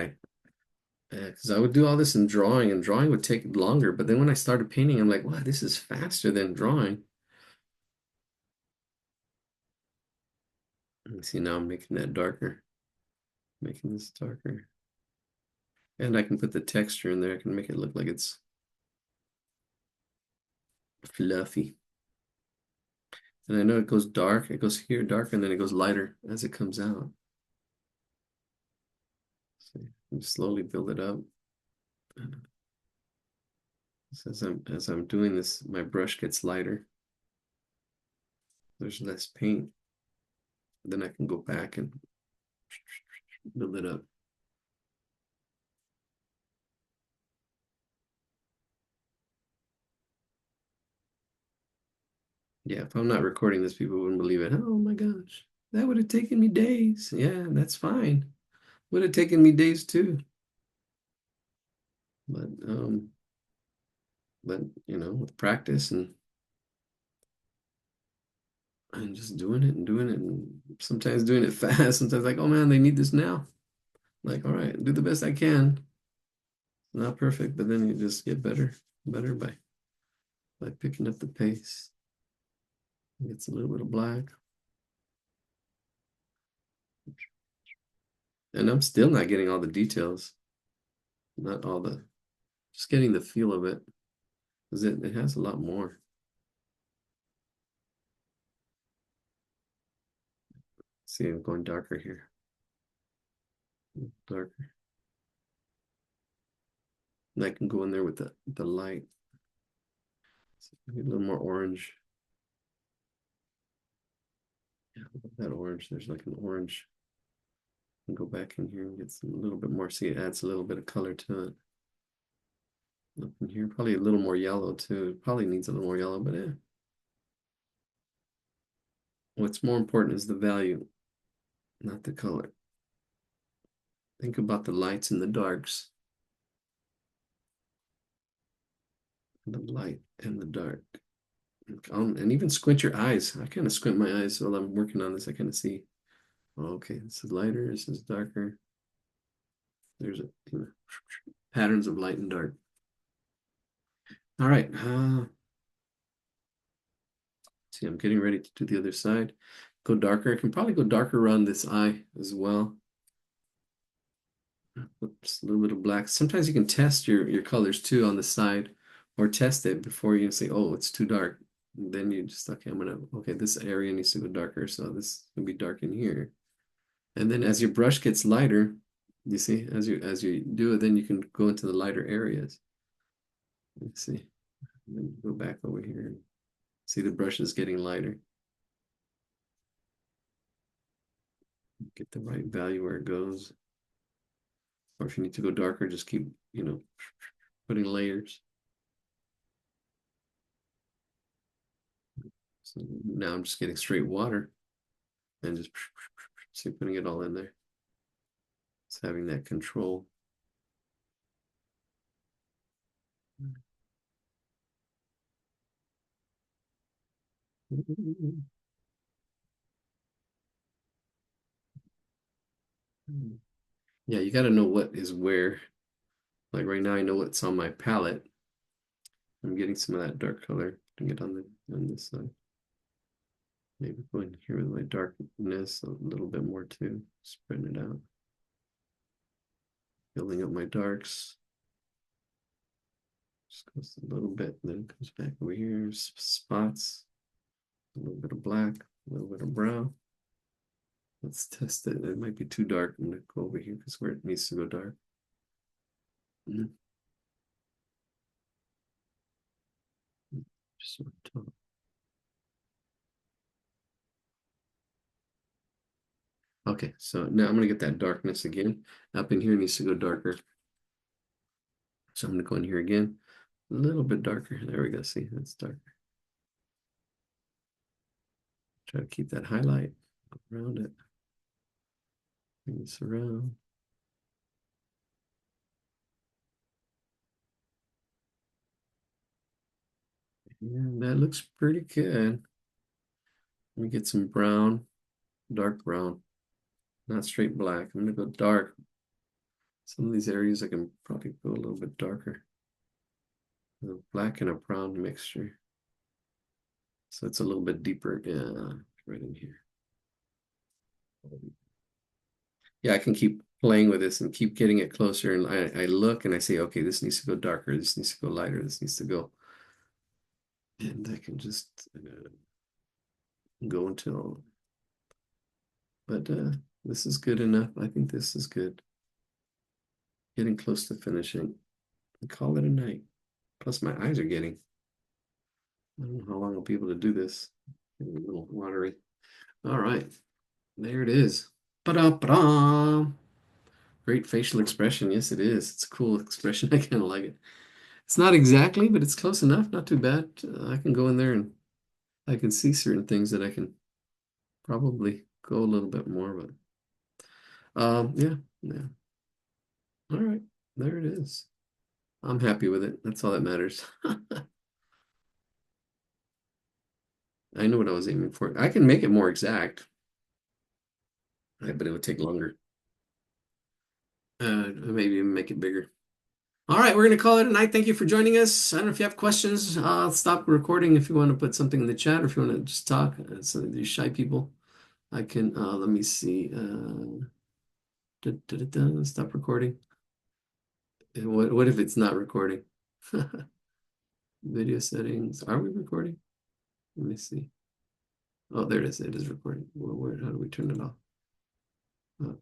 because I would do all this in drawing, and drawing would take longer. But then when I started painting, I'm like, wow, this is faster than drawing. And see, now I'm making that darker, making this darker. And I can put the texture in there. I can make it look like it's fluffy. And I know it goes dark, it goes here dark, and then it goes lighter as it comes out. So you slowly build it up. So as I'm doing this, my brush gets lighter. There's less paint. Then I can go back and build it up. Yeah, if I'm not recording this, people wouldn't believe it. Oh my gosh, that would have taken me days. Yeah, that's fine. Would have taken me days too. But with practice and just doing it and sometimes doing it fast, sometimes like, oh man, they need this now. Like, all right, do the best I can. Not perfect, but then you just get better by picking up the pace. It's a little bit of black. And I'm still not getting all the details. Not all the, just getting the feel of it. Because it has a lot more. See, I'm going darker here. Darker. And I can go in there with the light. So maybe a little more orange. Yeah, that orange. There's like an orange. And go back in here and get some a little bit more. See, it adds a little bit of color to it. Up in here, probably a little more yellow too. It probably needs a little more yellow, but yeah. What's more important is the value, not the color. Think about the lights and the darks. The light and the dark. And even squint your eyes. I kind of squint my eyes while I'm working on this. I kind of see, oh, okay, this is lighter, this is darker. There's patterns of light and dark. All right. See, I'm getting ready to do the other side. Go darker. I can probably go darker around this eye as well. Just a little bit of black. Sometimes you can test your colors too on the side, or test it before you say, oh, it's too dark. And then you just, okay, okay, this area needs to go darker, so this can be dark in here. And then as your brush gets lighter, you see, as you do it, then you can go into the lighter areas. Let's see. And then go back over here. See, the brush is getting lighter. Get the right value where it goes. Or if you need to go darker, just keep, putting layers. So now I'm just getting straight water and just see, putting it all in there. It's having that control. Yeah, you got to know what is where. Like right now, I know what's on my palette. I'm getting some of that dark color to get on this side. Maybe go in here with my darkness a little bit more too, spreading it out. Building up my darks. Just goes a little bit, and then it comes back over here. Spots, a little bit of black, a little bit of brown. Let's test it. It might be too dark. I'm gonna go over here because where it needs to go dark. Just on top. Okay, so now I'm gonna get that darkness again. Up in here needs to go darker. So I'm gonna go in here again. A little bit darker. There we go. See, that's darker. Try to keep that highlight around it. Bring this around. And that looks pretty good. Let me get some brown, dark brown, not straight black. I'm gonna go dark. Some of these areas I can probably go a little bit darker. A black and a brown mixture. So it's a little bit deeper. Yeah, right in here. Yeah, I can keep playing with this and keep getting it closer. And I look and I say, okay, this needs to go darker. This needs to go lighter. This needs to go. And I can just go until. But this is good enough. I think this is good. Getting close to finishing. And call it a night. Plus my eyes are getting. I don't know how long I'll be able to do this. Getting a little watery. All right. There it is. Ba-da-ba-da. Great facial expression. Yes, it is. It's a cool expression. I kind of like it. It's not exactly, but it's close enough. Not too bad. I can go in there and I can see certain things that I can probably go a little bit more, but yeah. All right. There it is. I'm happy with it. That's all that matters. I know what I was aiming for. I can make it more exact, but it would take longer. Maybe even make it bigger. All right, we're going to call it a night. Thank you for joining us. I don't know if you have questions. I'll stop recording if you want to put something in the chat or if you want to just talk. Some of these shy people, I can, let me see. Stop recording. What if it's not recording? Video settings. Are we recording? Let me see. Oh, there it is. It is recording. How do we turn it off? Stop.